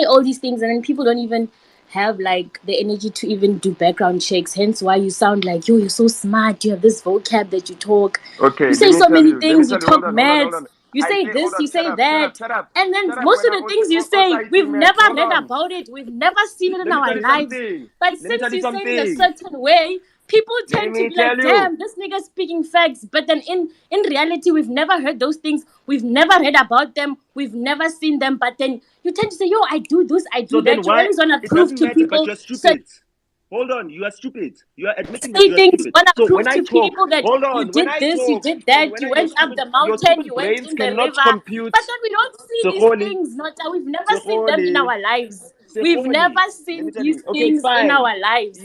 Speaker 9: all these things, and then people don't even have like the energy to even do background checks. Hence why you sound like you're so smart, you have this vocab that you talk.
Speaker 2: Okay,
Speaker 9: you say so many things, you talk
Speaker 2: hold
Speaker 9: maths,
Speaker 2: on.
Speaker 9: you say this, you say that, and then
Speaker 2: Shut up.
Speaker 9: most of
Speaker 2: When
Speaker 9: the
Speaker 2: I
Speaker 9: things you
Speaker 2: also
Speaker 9: say we've
Speaker 2: maths,
Speaker 9: never
Speaker 2: hold
Speaker 9: read
Speaker 2: on.
Speaker 9: about it, we've never seen it in
Speaker 2: Let me
Speaker 9: our
Speaker 2: tell you
Speaker 9: lives.
Speaker 2: something.
Speaker 9: But
Speaker 2: Let me
Speaker 9: since
Speaker 2: tell you
Speaker 9: you say it a
Speaker 2: something.
Speaker 9: certain way, people
Speaker 2: Let
Speaker 9: tend to
Speaker 2: me
Speaker 9: be like,
Speaker 2: tell you.
Speaker 9: damn, this nigga's speaking facts. But then in reality, we've never heard those things. We've never read about them. We've never seen them. But then you tend to say, yo, I do this, I do
Speaker 2: So
Speaker 9: that.
Speaker 2: then
Speaker 9: You
Speaker 2: why?
Speaker 9: always want to
Speaker 2: It
Speaker 9: prove
Speaker 2: doesn't
Speaker 9: to
Speaker 2: matter, but
Speaker 9: people.
Speaker 2: you're stupid. Hold on, you are stupid. You are admitting that
Speaker 9: Say
Speaker 2: you are
Speaker 9: things,
Speaker 2: stupid.
Speaker 9: want to
Speaker 2: So
Speaker 9: prove
Speaker 2: when I
Speaker 9: to
Speaker 2: talk,
Speaker 9: people that
Speaker 2: hold
Speaker 9: you
Speaker 2: on. When
Speaker 9: did
Speaker 2: I
Speaker 9: this, you
Speaker 2: talk,
Speaker 9: did
Speaker 2: and
Speaker 9: that, you went up the
Speaker 2: your
Speaker 9: mountain,
Speaker 2: stupid
Speaker 9: you went
Speaker 2: brains
Speaker 9: in the
Speaker 2: cannot
Speaker 9: river.
Speaker 2: compute.
Speaker 9: But then we don't see these
Speaker 2: Seholi.
Speaker 9: things, not we've never seen them in our lives. We've never seen these things in our lives.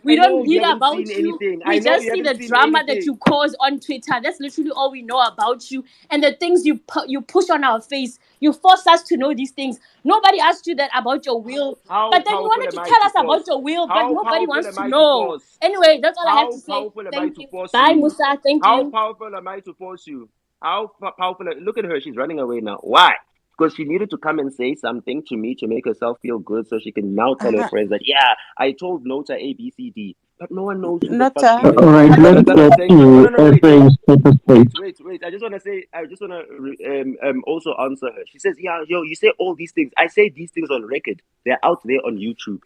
Speaker 9: We don't read about you. We just see the drama that you cause on Twitter. That's literally all we know about you, and the things you push on our face. You force us to know these things. Nobody asked you that about your will, but then you wanted to tell us about your will, but nobody wants to know. Anyway, that's all I have to say. Thank you. Bye, Musa. Thank you.
Speaker 2: How powerful am I to force you? How powerful? Look at her. She's running away now. Why? Because she needed to come and say something to me to make herself feel good, so she can now tell her friends that, yeah, I told Nota A, B, C, D. But no one knows who the fuck she is.
Speaker 5: All right,
Speaker 2: You
Speaker 5: let's
Speaker 2: understand what I'm
Speaker 5: get
Speaker 2: saying?
Speaker 5: to
Speaker 2: No,
Speaker 5: Ephraim's
Speaker 2: wait. I just want to also answer her. She says, yeah, yo, you say all these things. I say these things on record. They're out there on YouTube.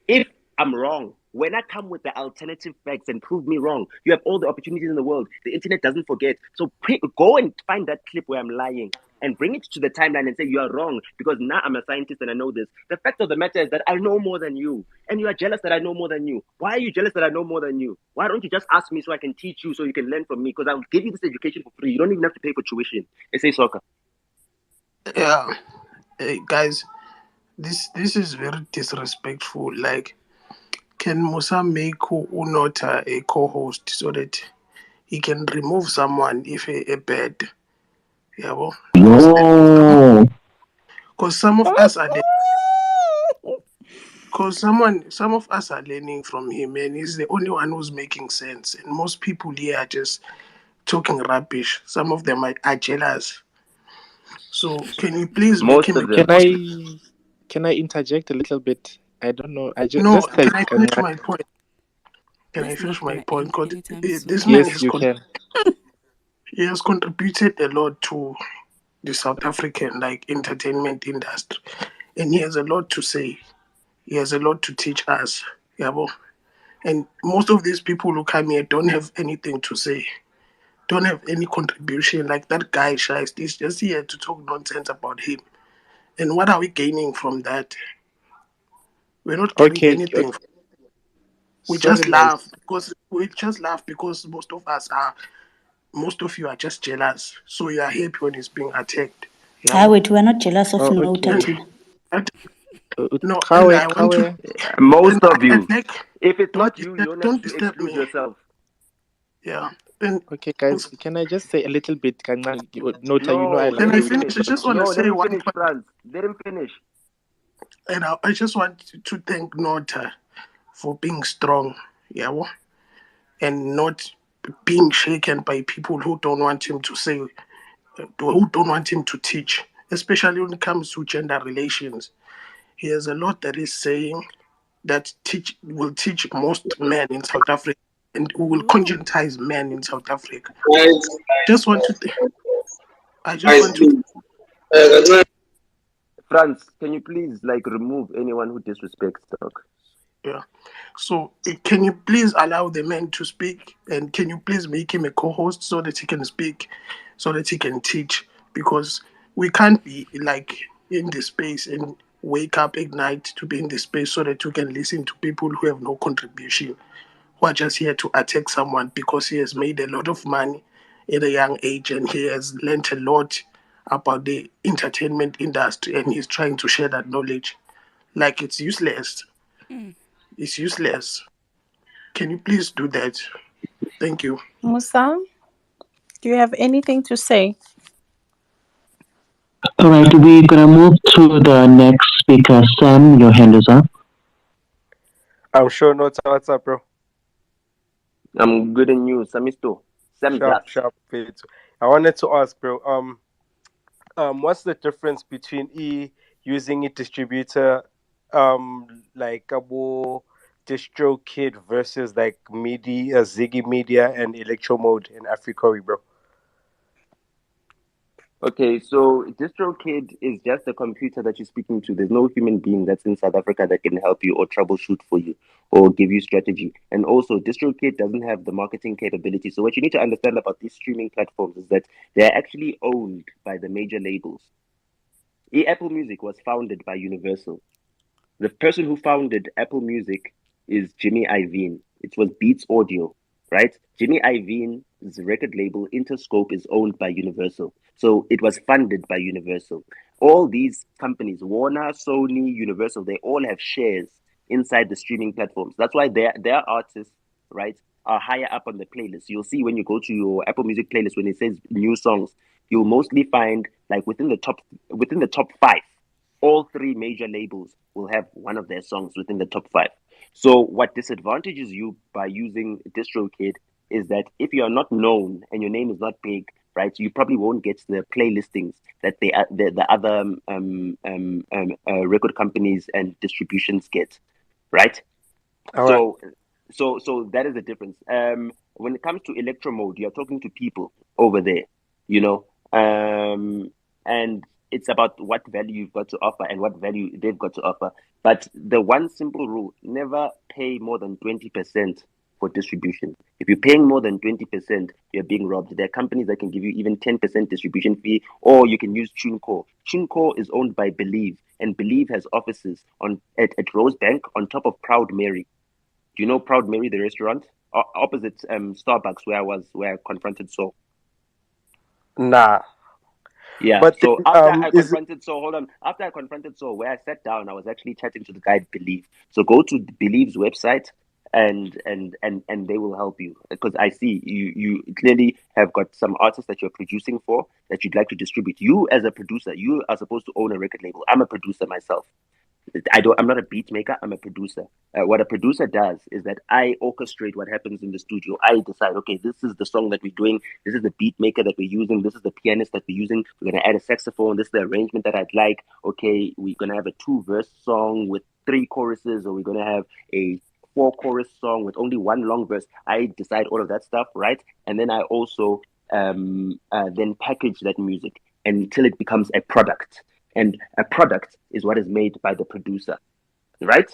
Speaker 2: If I'm wrong, when I come with the alternative facts and prove me wrong, you have all the opportunities in the world. The internet doesn't forget. So go and find that clip where I'm lying and bring it to the timeline and say you are wrong because now I'm a scientist and I know this. The fact of the matter is that I know more than you and you are jealous that I know more than you. Why are you jealous that I know more than you? Why don't you just ask me so I can teach you so you can learn from me? Because I'll give you this education for free. You don't even have to pay for tuition. SA Soccer.
Speaker 10: Yeah. Hey, guys, this is very disrespectful. Like, can Musa make Unota a co-host so that he can remove someone if a bad? Yeah, well, because some of us are some of us are learning from him, and he's the only one who's making sense. And most people here are just talking rubbish. Some of them are jealous. So can you please make him?
Speaker 21: Can I interject a little bit? I don't know.
Speaker 10: No.
Speaker 21: Just like
Speaker 10: Can I finish my point? Can I finish my point? Because this man
Speaker 21: yes, you can.
Speaker 10: He has contributed a lot to the South African entertainment industry, and he has a lot to say. He has a lot to teach us. Yabo. And most of these people who come here don't have anything to say, don't have any contribution. Like that guy, Shiest, is just here to talk nonsense about him. And what are we gaining from that? We're not getting anything. We just laugh because most of you are just jealous. So you are happy when it's being attacked.
Speaker 3: Ah, wait, we're not jealous of Nota.
Speaker 10: No, and I want to.
Speaker 2: Most of you. If it's not you, you don't have to exclude yourself.
Speaker 10: Yeah.
Speaker 21: Okay, guys, can I just say a little bit? Nota, you know I love
Speaker 10: Can I
Speaker 21: you.
Speaker 10: finish? I just want to say one
Speaker 2: finish, Franz. Let him finish.
Speaker 10: And I just want to thank Nota for being strong, yeah, and not being shaken by people who don't want him to say, who don't want him to teach, especially when it comes to gender relations. He has a lot that he's saying that will teach most men in South Africa and will conscientize men in South Africa. Just want to. I just want to.
Speaker 2: Franz, can you please remove anyone who disrespects Doc?
Speaker 10: Yeah. So can you please allow the man to speak, and can you please make him a co-host so that he can speak, so that he can teach? Because we can't be in the space and wake up at night to be in the space so that you can listen to people who have no contribution, who are just here to attack someone because he has made a lot of money at a young age and he has learned a lot about the entertainment industry and he's trying to share that knowledge. It's useless. It's useless. Can you please do that? Thank you.
Speaker 7: Musa, do you have anything to say?
Speaker 5: All right, we're gonna move to the next speaker. Sam, your hand is up.
Speaker 21: I'm sure Nota, what's up, bro?
Speaker 2: I'm good in you, Samisto.
Speaker 21: Sharp. I wanted to ask, bro. What's the difference between using a distributor, like Abo DistroKid versus media, Ziggy Media and Electro Mode in Africa, bro?
Speaker 2: Okay, so DistroKid is just a computer that you're speaking to. There's no human being that's in South Africa that can help you or troubleshoot for you or give you strategy. And also, DistroKid doesn't have the marketing capability. So what you need to understand about these streaming platforms is that they're actually owned by the major labels. Apple Music was founded by Universal. The person who founded Apple Music is Jimmy Iovine. It was Beats Audio, right? Jimmy Iovine's record label Interscope is owned by Universal. So it was funded by Universal. All these companies, Warner, Sony, Universal, they all have shares inside the streaming platforms. That's why their artists, right, are higher up on the playlist. You'll see when you go to your Apple Music playlist, when it says new songs, you'll mostly find like within the top five, all three major labels will have one of their songs within the top five. So what disadvantages you by using DistroKid is that if you are not known and your name is not big, right, you probably won't get the playlistings that the other record companies and distributions get, right?
Speaker 21: All right.
Speaker 2: So that is the difference. When it comes to electro mode, you're talking to people over there, you know, and it's about what value you've got to offer and what value they've got to offer. But the one simple rule: never pay more than 20% for distribution. If you're paying more than 20%, you're being robbed. There are companies that can give you even 10% distribution fee, or you can use TuneCore. TuneCore is owned by Believe, and Believe has offices at Rosebank on top of Proud Mary. Do you know Proud Mary, the restaurant? Opposite Starbucks, where I confronted Saul.
Speaker 21: Nah.
Speaker 2: Yeah.
Speaker 21: But
Speaker 2: so
Speaker 21: then,
Speaker 2: after I
Speaker 21: is it,
Speaker 2: confronted Saul, hold on. After I confronted Saul, where I sat down, I was actually chatting to the guy at Believe. So go to Believe's website and they will help you, because I see you clearly have got some artists that you're producing for that you'd like to distribute. You as a producer, you are supposed to own a record label. I'm a producer myself. I'm not a beat maker. I'm a producer. What a producer does is that I orchestrate what happens in the studio. I decide, okay, this is the song that we're doing. This is the beat maker that we're using. This is the pianist that we're using. We're going to add a saxophone. This is the arrangement that I'd like. Okay, we're going to have a 2-verse song with 3 choruses, or we're going to have a 4-chorus song with only 1 long verse. I decide all of that stuff, right? And then I also then package that music until it becomes a product. And a product is what is made by the producer, right?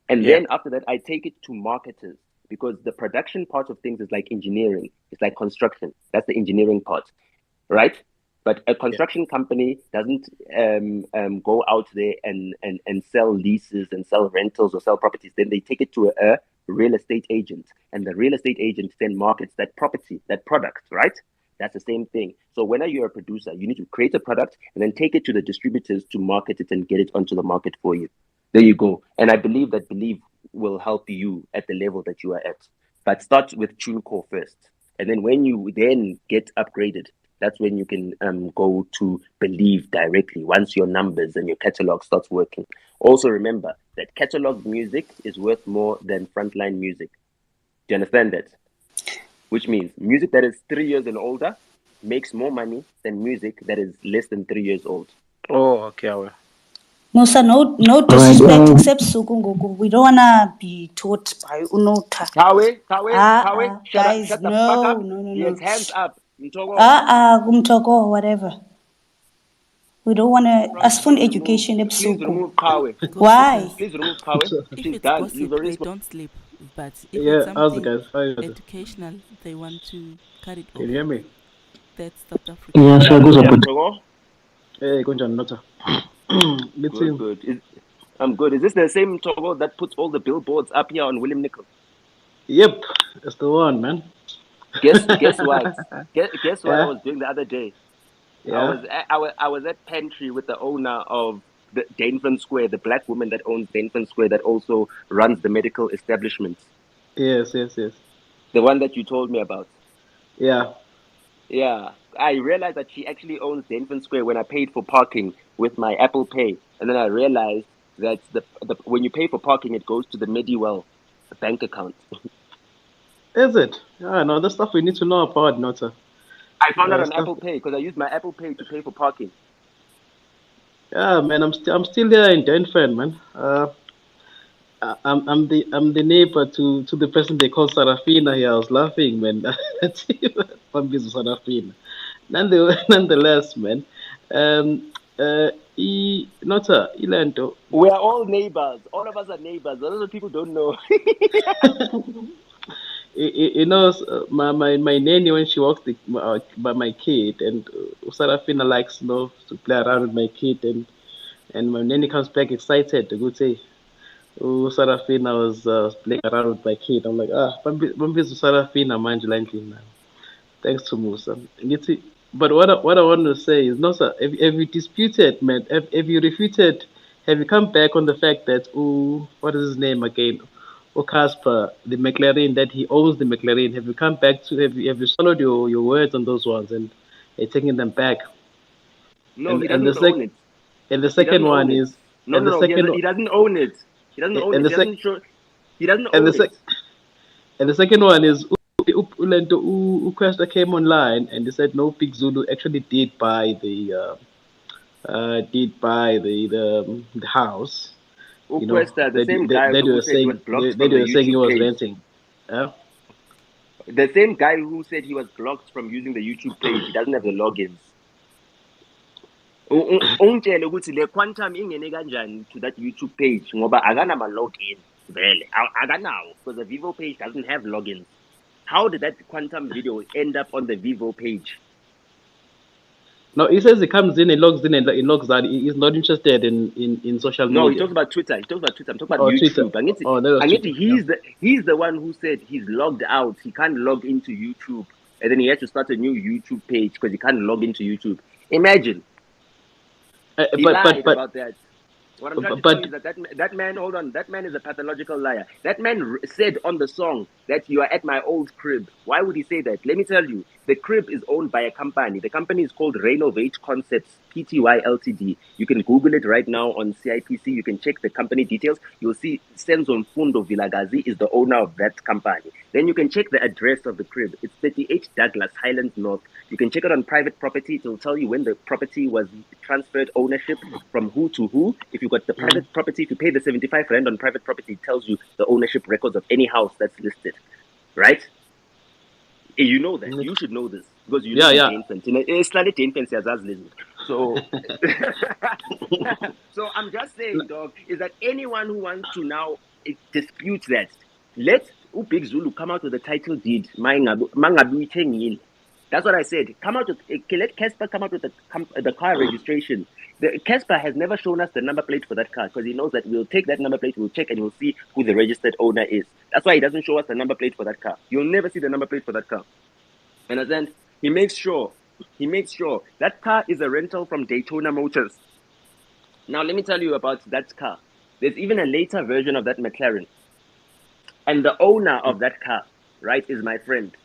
Speaker 2: And then after that, I take it to marketers, because the production part of things is like engineering. It's like construction. That's the engineering part, right? But a construction company doesn't go out there and sell leases and sell rentals or sell properties. Then they take it to a real estate agent, and the real estate agent then markets that property, that product, right? That's the same thing. So when you're a producer, you need to create a product and then take it to the distributors to market it and get it onto the market for you. There you go. And I believe that Believe will help you at the level that you are at. But start with TuneCore first. And then when you then get upgraded, that's when you can go to Believe directly once your numbers and your catalog starts working. Also remember that catalog music is worth more than frontline music. Do you understand that? Which means music that is 3 years and older makes more money than music that is less than 3 years old.
Speaker 21: Oh, okay. Well.
Speaker 3: Musa, no disrespect, except Sukungoku. We don't wanna be taught by Nota.
Speaker 2: Kawe,
Speaker 3: guys,
Speaker 2: shut the fuck up.
Speaker 3: No.
Speaker 2: Yes, hands up. Mtogo.
Speaker 3: Kumtoko, whatever. We don't wanna ask for education.
Speaker 2: Please remove Kawe.
Speaker 3: Why?
Speaker 2: Please remove Kawe.
Speaker 12: If
Speaker 2: She's
Speaker 12: it's
Speaker 2: done.
Speaker 12: gossip, they don't sleep. But if
Speaker 4: Yeah,
Speaker 12: it's
Speaker 4: how's it,
Speaker 12: something
Speaker 4: guys? How you guys?
Speaker 12: educational, they want to cut it off.
Speaker 4: Can you hear me?
Speaker 12: That's South Africa.
Speaker 5: Yes, I go support.
Speaker 4: Hey, Kunjan Nota.
Speaker 2: Good. I'm good. Is this the same Togo that puts all the billboards up here on William Nicol?
Speaker 4: Yep, that's the one, man.
Speaker 2: Guess what? Guess what I was doing the other day?
Speaker 4: Yeah.
Speaker 2: I was at Pantry with the owner of the Dainfern Square, the black woman that owns Dainfern Square, that also runs the medical establishment.
Speaker 4: Yes.
Speaker 2: The one that you told me about.
Speaker 4: Yeah.
Speaker 2: Yeah. I realized that she actually owns Dainfern Square when I paid for parking with my Apple Pay. And then I realized that the when you pay for parking, it goes to the Mediwell bank account.
Speaker 4: Is it? Yeah, no, that's stuff we need to know about, Nota.
Speaker 2: I found out on Apple Pay because I used my Apple Pay to pay for parking.
Speaker 4: Yeah, man, I'm still there in Denford, man. I'm the neighbor to the person they call Sarafina here. I was laughing, man. From this Sarafina. Nonetheless, man. Nota, Ilando.
Speaker 2: We are all neighbors. All of us are neighbors. A lot of people don't know.
Speaker 4: You know, my nanny, when she walks by my kid, and Sarafina likes to play around with my kid, and my nanny comes back excited to go say, "Oh, Sarafina was playing around with my kid." I'm like, Bambi Sarafina, Manjula. Thanks to Musa. But what I want to say is, no, sir. Have you disputed, man? Have you refuted? Have you come back on the fact that, what is his name again? Casper, the McLaren, that he owns the McLaren. Have you come back to, have you swallowed your words on those ones and taking them back?
Speaker 2: No, he
Speaker 4: And the
Speaker 2: doesn't own it.
Speaker 4: and the
Speaker 2: He
Speaker 4: second
Speaker 2: doesn't own
Speaker 4: one
Speaker 2: it.
Speaker 4: is,
Speaker 2: No,
Speaker 4: and
Speaker 2: no,
Speaker 4: the
Speaker 2: no.
Speaker 4: second
Speaker 2: He doesn't own it. He doesn't own
Speaker 4: and
Speaker 2: it.
Speaker 4: the
Speaker 2: He
Speaker 4: sec
Speaker 2: doesn't show. He doesn't
Speaker 4: and the
Speaker 2: own
Speaker 4: sec
Speaker 2: it.
Speaker 4: and the second one is, Ulento Ukwesta came online and he said no, Big Zulu actually did buy the house. You know
Speaker 2: Ukwesta, the
Speaker 4: that
Speaker 2: same guy
Speaker 4: that you
Speaker 2: who
Speaker 4: were
Speaker 2: said he
Speaker 4: saying
Speaker 2: was blocked
Speaker 4: that
Speaker 2: from
Speaker 4: you
Speaker 2: the
Speaker 4: were saying he
Speaker 2: YouTube
Speaker 4: was
Speaker 2: page.
Speaker 4: renting. Yeah.
Speaker 2: The same guy who said he was blocked from using the YouTube page. He doesn't have the logins. Ungitshele ukuthi le quantum ingene kanjani to that YouTube page ngoba akanama logins vele akanawo because the Vivo page doesn't have logins. How did that quantum video end up on the Vivo page?
Speaker 4: No, he says he comes in and logs in and he logs out. He's not interested in social
Speaker 2: No, he
Speaker 4: media
Speaker 2: talks about Twitter. He talks about Twitter. I'm talking about
Speaker 4: or Twitter.
Speaker 2: YouTube.
Speaker 4: Oh, that was Twitter.
Speaker 2: He's the one who said he's logged out. He can't log into YouTube, and then he had to start a new YouTube page because he can't log into YouTube. Imagine. He lied about that. What I'm trying to tell you is that man, hold on, that man is a pathological liar. That man said on the song that you are at my old crib. Why would he say that? Let me tell you, the crib is owned by a company. The company is called Renovate Concepts Pty Ltd. You can Google it right now on CIPC. You can check the company details. You'll see Senzon Fundo Vilagazi is the owner of that company. Then you can check the address of the crib. It's 38 Douglas, Highlands North. You can check it on private property. It will tell you when the property was transferred ownership from who to who. If you got the private property, if you pay the 75 rand on private property, it tells you the ownership records of any house that's listed, right? You know that. You should know this because you live in Dainfant. It's like Dainfant as listen. So, so I'm just saying, dog, is that anyone who wants to now dispute that, let Big Zulu come out with the title deed. That's what I said. Come out with let Casper come out with the car registration. Casper has never shown us the number plate for that car because he knows that we'll take that number plate, we'll check, and we'll see who the registered owner is. That's why he doesn't show us the number plate for that car. You'll never see the number plate for that car. And then he makes sure that car is a rental from Daytona Motors. Now let me tell you about that car. There's even a later version of that McLaren. And the owner of that car, right, is my friend.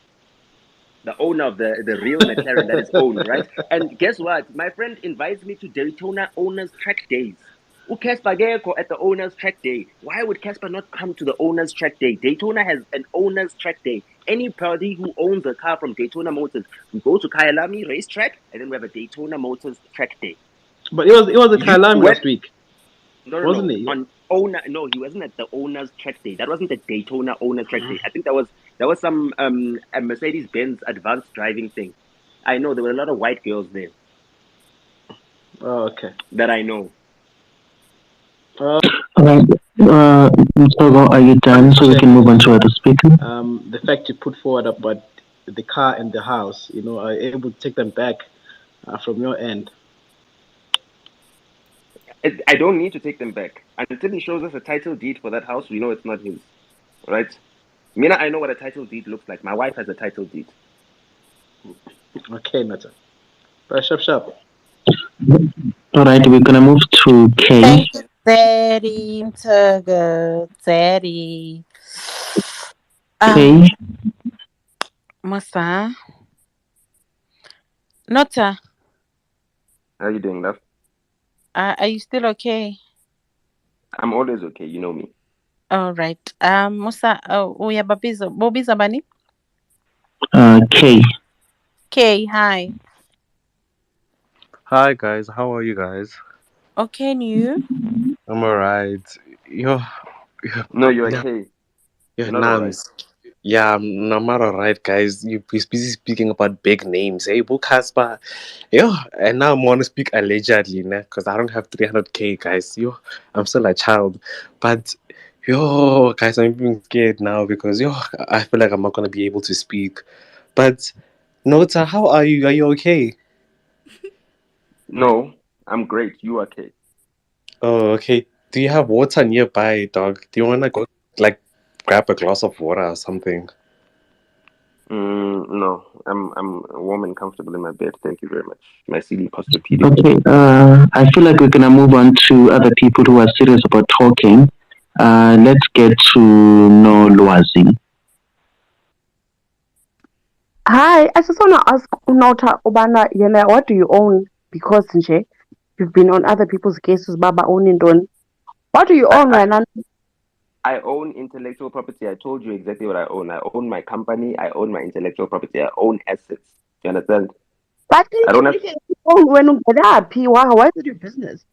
Speaker 2: The owner of the real McLaren that is owned, right? And guess what? My friend invites me to Daytona Owners Track Days. Casper at the Owners Track Day. Why would Casper not come to the Owners Track Day? Daytona has an Owners Track Day. Any party who owns a car from Daytona Motors, we go to Kyalami Racetrack, and then we have a Daytona Motors Track Day.
Speaker 4: But it was a Kyalami last week.
Speaker 2: No,
Speaker 4: wasn't he?
Speaker 2: On owner, no, he wasn't at the Owners Track Day. That wasn't the Daytona Owners Track Day. I think that was some a Mercedes Benz advanced driving thing. I know there were a lot of white girls there.
Speaker 4: Oh, okay.
Speaker 2: That I know.
Speaker 5: Alright, Mr. Are you done so we can move on to other speakers?
Speaker 4: The fact you put forward about the car and the house, are you able to take them back from your end?
Speaker 2: I don't need to take them back. Until he shows us a title deed for that house, we know it's not his. Right? Mina, I know what a title deed looks like. My wife has a title deed.
Speaker 4: Okay, Nota. Sharp.
Speaker 5: Alright, we're gonna move to K.
Speaker 7: Thank you, Daddy. Daddy.
Speaker 5: K.
Speaker 7: Musa. Nota.
Speaker 2: How are you doing, love?
Speaker 7: Are you still okay?
Speaker 2: I'm always okay. You know me.
Speaker 7: All right. Musa, Bobiza bani?
Speaker 5: K.
Speaker 7: K, hi.
Speaker 13: Hi guys, how are you guys?
Speaker 7: Okay, and you?
Speaker 13: I'm alright.
Speaker 2: No, you're okay.
Speaker 13: You're not alright. Yeah, I'm not alright, guys. You're busy speaking about big names. Hey, Casper. And now I'm gonna speak allegedly, because I don't have 300k, guys. I'm still a child. But guys, I'm being scared now because I feel like I'm not gonna be able to speak. But Nota, how are you? Are you okay?
Speaker 2: No, I'm great. You are okay?
Speaker 13: Oh, okay. Do you have water nearby, dog? Do you wanna go grab a glass of water or something?
Speaker 2: No, I'm warm and comfortable in my bed. Thank you very much. My CD Posturepedic.
Speaker 5: Okay, I feel like we're gonna move on to other people who are serious about talking. Let's get to No Lwazi.
Speaker 1: Hi, I just want to ask Nota Obana, yena, what do you own? Because nje, you've been on other people's cases, Baba owning don. What do you own, wena?
Speaker 2: I own intellectual property. I told you exactly what I own. I own my company. I own my intellectual property. I own assets. You understand?
Speaker 1: But
Speaker 2: I don't have.
Speaker 1: when why is it your business?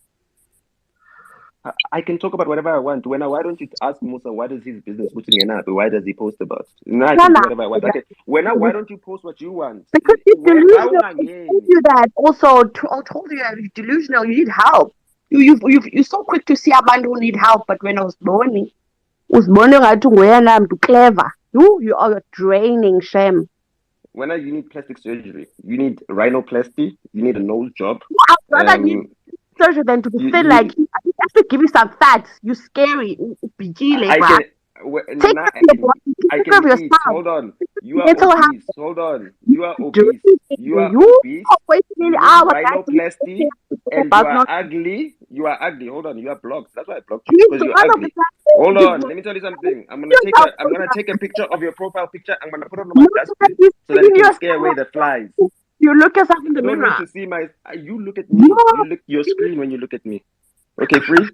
Speaker 2: I can talk about whatever I want. Why don't you ask Musa what is his business putting in up? Why does he post about? No, I can do whatever I want. Okay. Why don't you post what you want?
Speaker 1: Because you're delusional. I told you that also. I told you that you're delusional. You need help. You're so quick to see abantu who need help, but when I was born ngathi nguyena mntu clever. You are draining, shame.
Speaker 2: When you need plastic surgery, you need rhinoplasty, you need a nose job.
Speaker 1: I'd rather need surgery than to be thin like you. I have to give you some fat. You scary.
Speaker 2: I can eat. Hold on. You are obese. Hold on. You are obese. You are obese. You need rhinoplasty and you are ugly. You are ugly. Hold on. You are blocked. That's why I blocked you because you're ugly. Hold on. Let me tell you something. I'm gonna take a picture of your profile picture. I'm gonna put it on my dustbin so that it can scare away the flies.
Speaker 1: You look yourself in the mirror.
Speaker 2: Don't need to see my. You look at me. You look your screen when you look at me. Okay, free.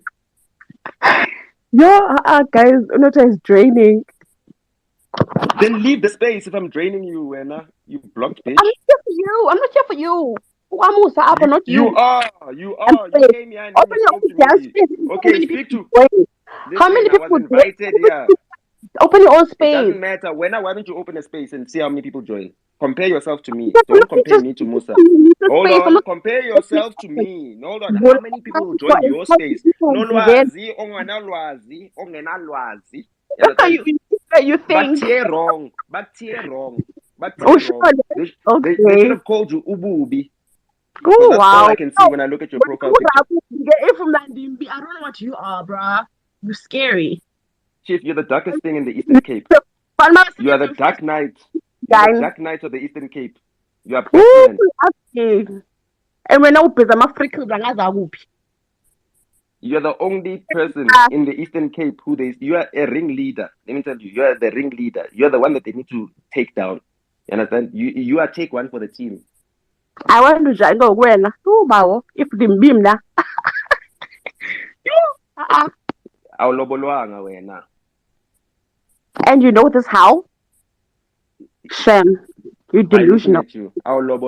Speaker 1: Guys, Nota is draining.
Speaker 2: Then leave the space if I'm draining you, Anna. You blocked bitch.
Speaker 1: I'm not here for you. I'm not here for you. Not you.
Speaker 2: You are. You came here and then you spoke to me. Okay, speak to.
Speaker 1: How many people
Speaker 2: I was invited here.
Speaker 1: Open your own space.
Speaker 2: It doesn't matter. Why don't you open a space and see how many people join? Compare yourself to me. Don't compare me to Musa. Hold on. Compare yourself to me. Hold on. How many people will join your space? No lwazi, ongena lwazi.
Speaker 1: You think?
Speaker 2: But wrong. They should have called you Ububi.
Speaker 1: Oh,
Speaker 2: that's
Speaker 1: wow.
Speaker 2: all I can see when I look at your profile picture.
Speaker 1: I don't know what you are, bruh. You're scary.
Speaker 2: Chief, you're the darkest thing in the Eastern Cape. You are the Dark Knight. You're the Dark Knight of the Eastern Cape. You are Batman.
Speaker 1: And when I'm African,
Speaker 2: you're the only person in the Eastern Cape you are a ringleader. Let me tell you, you are the ringleader. You're the one that they need to take down. You understand? You are take one for the team.
Speaker 1: I want to go when if the beam na. And you know this how? Shem, you're delusional.
Speaker 2: Okay, that's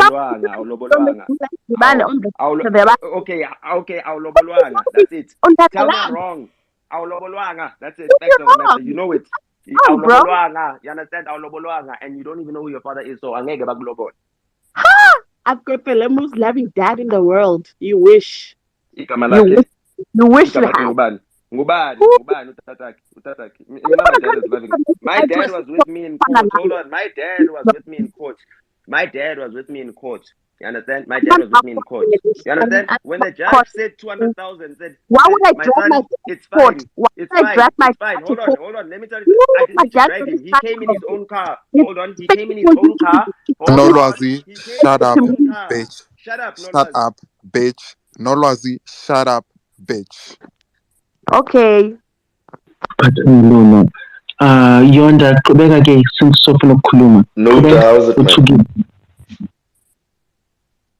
Speaker 2: it. Tell me I'm wrong. That's it. Fact of the matter. You know it. You understand? And you don't even know who your father is. So
Speaker 1: I've got the most loving dad in the world. You wish. You wish you had.
Speaker 2: My dad was with me in court. Hold on. My dad was with me in court. You understand? My dad was with me in court. You understand? When the judge said 200,000,
Speaker 1: why would I drive my
Speaker 2: it's fine. It's fine. Hold on. Let me tell you. I didn't need to drive him. He came in his own car. Hold on. He came in his own car.
Speaker 22: No Lwazi, shut up, bitch.
Speaker 2: Shut up,
Speaker 22: bitch. No Lwazi, shut up, bitch.
Speaker 1: Okay.
Speaker 5: But no. Yonda kubeka ke singizofuna ukukhuluma.
Speaker 17: Nota, how's it, man?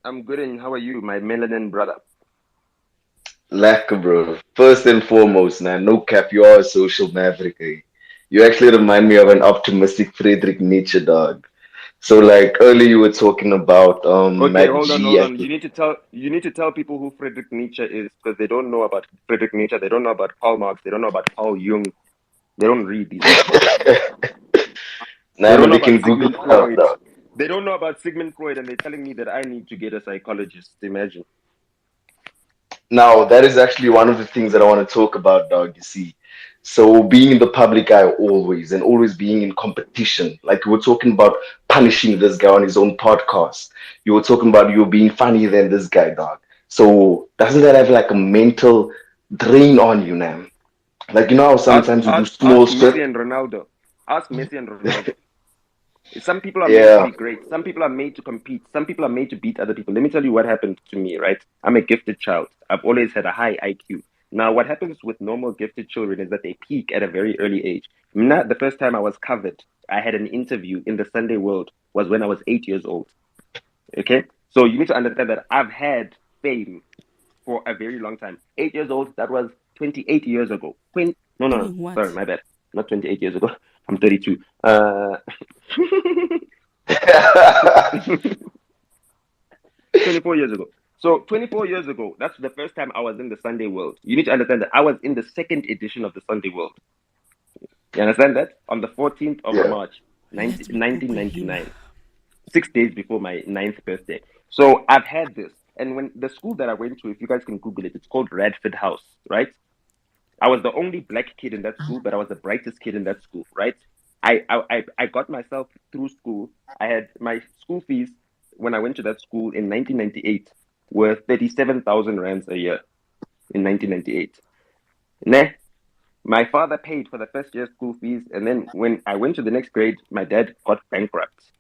Speaker 2: I'm good, and how are you, my melanin brother?
Speaker 17: Lacquer, bro. First and foremost, man, no cap, you are a social maverick. Eh? You actually remind me of an optimistic Friedrich Nietzsche, dog. So, like earlier, you were talking about
Speaker 2: Okay, hold on. You need to tell people who Friedrich Nietzsche is because they don't know about Friedrich Nietzsche. They don't know about Karl Marx. They don't know about Carl Jung. They don't read these people. They don't know about Sigmund Freud. They don't know about Sigmund Freud, and they're telling me that I need to get a psychologist. Imagine.
Speaker 17: Now, that is actually one of the things that I want to talk about, dog, you see. So being in the public eye always and always being in competition. Like we were talking about punishing this guy on his own podcast. You were talking about you being funnier than this guy, dog. So doesn't that have like a mental drain on you, man? Like you know how sometimes you do small
Speaker 2: stuff. Ask Messi and Ronaldo. Some people are made to be great. Some people are made to compete. Some people are made to beat other people. Let me tell you what happened to me, right? I'm a gifted child. I've always had a high IQ. Now, what happens with normal gifted children is that they peak at a very early age. Not the first time I was covered, I had an interview in the Sunday World was when I was 8 years old. Okay? So you need to understand that I've had fame for a very long time. 8 years old, that was 28 years ago. No, sorry, my bad. Not 28 years ago. I'm 32. 24 years ago. So 24 years ago, that's the first time I was in the Sunday World. You need to understand that I was in the second edition of the Sunday World. You understand that? On the 14th of March, 1999. 6 days before my 9th birthday. So I've had this. And when the school that I went to, if you guys can Google it, it's called Radford House, right? I was the only black kid in that school, but I was the brightest kid in that school, right? I got myself through school. I had my school fees when I went to that school in 1998 were 37,000 rands a year in 1998. Nah, my father paid for the first year's school fees, and then when I went to the next grade, my dad got bankrupt.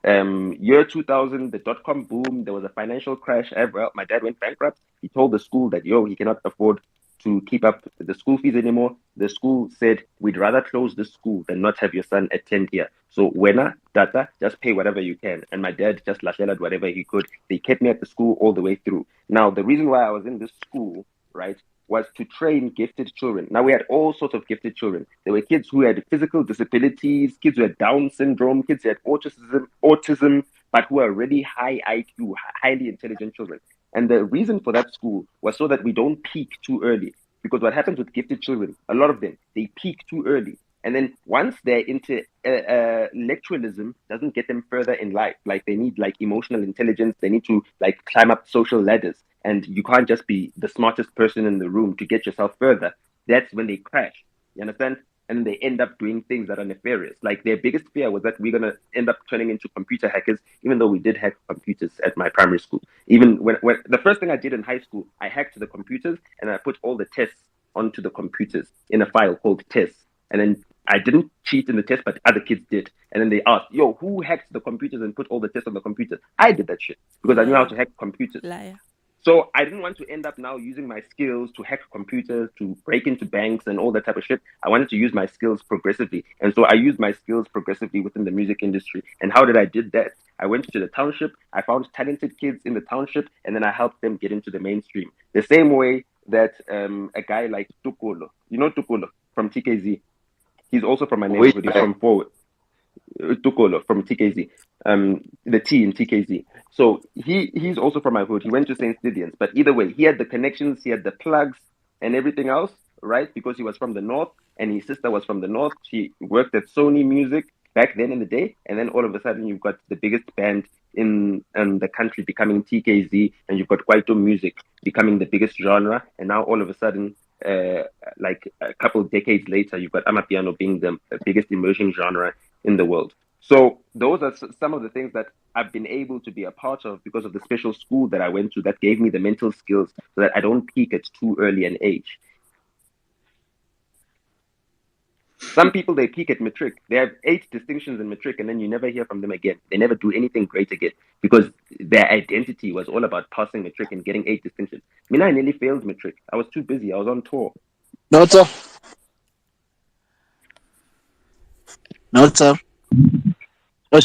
Speaker 2: Year 2000, the dot-com boom, there was a financial crash. Well, my dad went bankrupt. He told the school that, he cannot afford to keep up the school fees anymore. The school said, we'd rather close the school than not have your son attend here. So wena, data, just pay whatever you can. And my dad just lashed whatever he could. They kept me at the school all the way through. Now, the reason why I was in this school, right, was to train gifted children. Now, we had all sorts of gifted children. There were kids who had physical disabilities, kids who had Down syndrome, kids who had autism, but who are really high IQ, highly intelligent children. And the reason for that school was so that we don't peak too early. Because what happens with gifted children, a lot of them, they peak too early. And then once they're into intellectualism, doesn't get them further in life. Like they need like emotional intelligence. They need to like climb up social ladders. And you can't just be the smartest person in the room to get yourself further. That's when they crash. You understand? And they end up doing things that are nefarious. Like their biggest fear was that we're going to end up turning into computer hackers, even though we did hack computers at my primary school. Even when the first thing I did in high school, I hacked the computers and I put all the tests onto the computers in a file called tests. And then I didn't cheat in the test, but other kids did. And then they asked, who hacked the computers and put all the tests on the computers? I did that shit because I knew how to hack computers.
Speaker 12: Liar.
Speaker 2: So I didn't want to end up now using my skills to hack computers, to break into banks and all that type of shit. I wanted to use my skills progressively. And so I used my skills progressively within the music industry. And how did I did that? I went to the township. I found talented kids in the township, and then I helped them get into the mainstream. The same way that a guy like Tukolo, Tukolo from TKZ, he's also from my neighborhood. He's from Forward. Tukolo from TKZ, the T in TKZ. So he's also from my hood. He went to St. Stithians, but either way, he had the connections, he had the plugs and everything else, right? Because he was from the north and his sister was from the north. She worked at Sony Music back then in the day, and then all of a sudden you've got the biggest band in the country becoming TKZ, and you've got Kwaito Music becoming the biggest genre, and now all of a sudden like a couple of decades later, you've got Amapiano being the biggest emerging genre in the world. So those are some of the things that I've been able to be a part of because of the special school that I went to that gave me the mental skills so that I don't peak at too early an age. Some people, they peak at matric. They have 8 distinctions in matric and then you never hear from them again. They never do anything great again because their identity was all about passing matric and getting 8 distinctions. I nearly failed matric. I was too busy. I was on tour.
Speaker 8: Nota.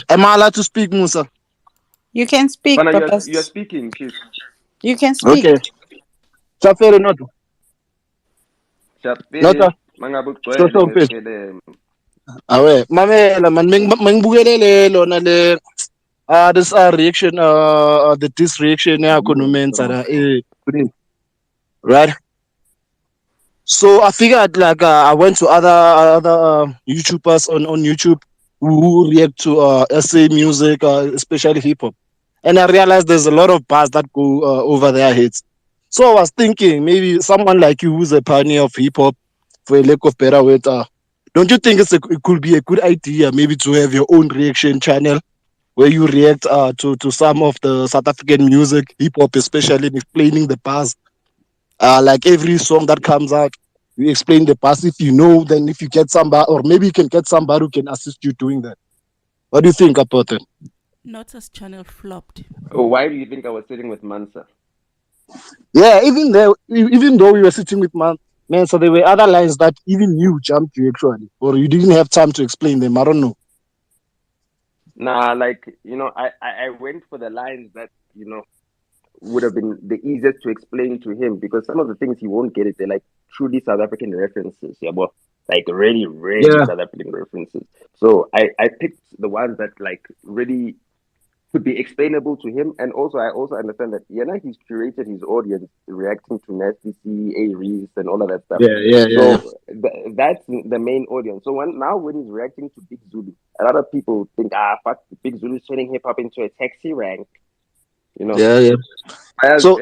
Speaker 8: Am I allowed to speak, Musa?
Speaker 7: You can speak,
Speaker 2: Pana, you're speaking, please.
Speaker 7: You can speak.
Speaker 8: Okay. Chapere Nota. Nota. Awe, mamela man mengbukelele lona le this reaction the this reaction yakho no menza la right. So I figured like I went to other YouTubers on YouTube who react to SA music, especially hip hop, and I realized there's a lot of bars that go over their heads. So I was thinking maybe someone like you who's a pioneer of hip hop, for a lack of better word, don't you think it could be a good idea maybe to have your own reaction channel where you react to some of the South African music, hip hop especially, explaining the bars? Like every song that comes out, you explain the past. If you know, then if you get somebody, or maybe you can get somebody who can assist you doing that. What do you think about it?
Speaker 12: Nota's channel flopped.
Speaker 2: Oh, why do you think I was sitting with Mansa?
Speaker 8: Yeah, even though we were sitting with man, so there were other lines that even you jumped to actually, or you didn't have time to explain them. I don't know.
Speaker 2: Nah, like, I went for the lines that, would have been the easiest to explain to him, because some of the things he won't get it. They're like truly South African references. Yeah, but like really, really
Speaker 8: Yeah.
Speaker 2: South African references. So I picked the ones that like really could be explainable to him. And also, I also understand that, he's curated his audience reacting to Nasty C, A Reese, and all of that stuff.
Speaker 8: Yeah.
Speaker 2: So that's the main audience. So when he's reacting to Big Zulu, a lot of people think, fuck, Big Zulu's turning hip hop into a taxi rank.
Speaker 8: Yeah.
Speaker 2: So,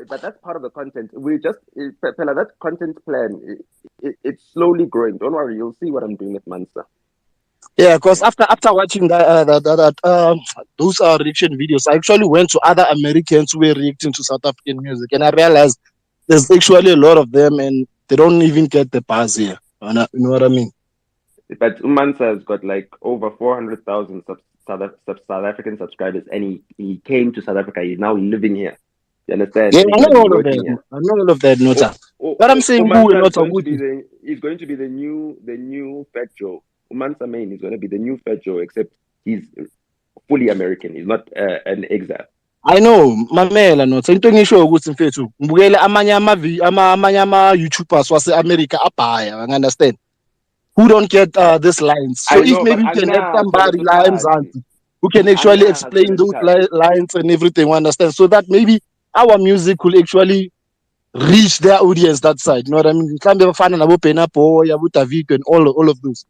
Speaker 2: but that's part of the content. We just, Pella, that content plan, it's slowly growing. Don't worry, you'll see what I'm doing with Mansa.
Speaker 8: Yeah, because after watching those reaction videos, I actually went to other Americans who were reacting to South African music, and I realized there's actually a lot of them, and they don't even get the buzz here. You know what I mean?
Speaker 2: But Mansa has got like over 400,000 South African subscribers, and he came to South Africa. He's now living here. You understand?
Speaker 8: Yeah,
Speaker 2: And
Speaker 8: I
Speaker 2: he's
Speaker 8: know
Speaker 2: going to be
Speaker 8: all of
Speaker 2: working
Speaker 8: that.
Speaker 2: here.
Speaker 8: I know all of that, Nota. But I'm saying who
Speaker 2: Umansa
Speaker 8: Nota
Speaker 2: is going to be the new Fat Joe. Umansa Main is going to be the new Fat Joe, except he's fully American. He's not an exile.
Speaker 8: I know, mamela Nota. Into engisho ukuthi mfethu ngibukele amanye YouTubers wase-America abhaya, I understand. Who don't get these lines. So if maybe you can have somebody lines who can actually explain those lines and everything, you understand? So that maybe our music will actually reach their audience that side. You know what I mean? Can't ever find an Pena Boy, Davico, and all of those.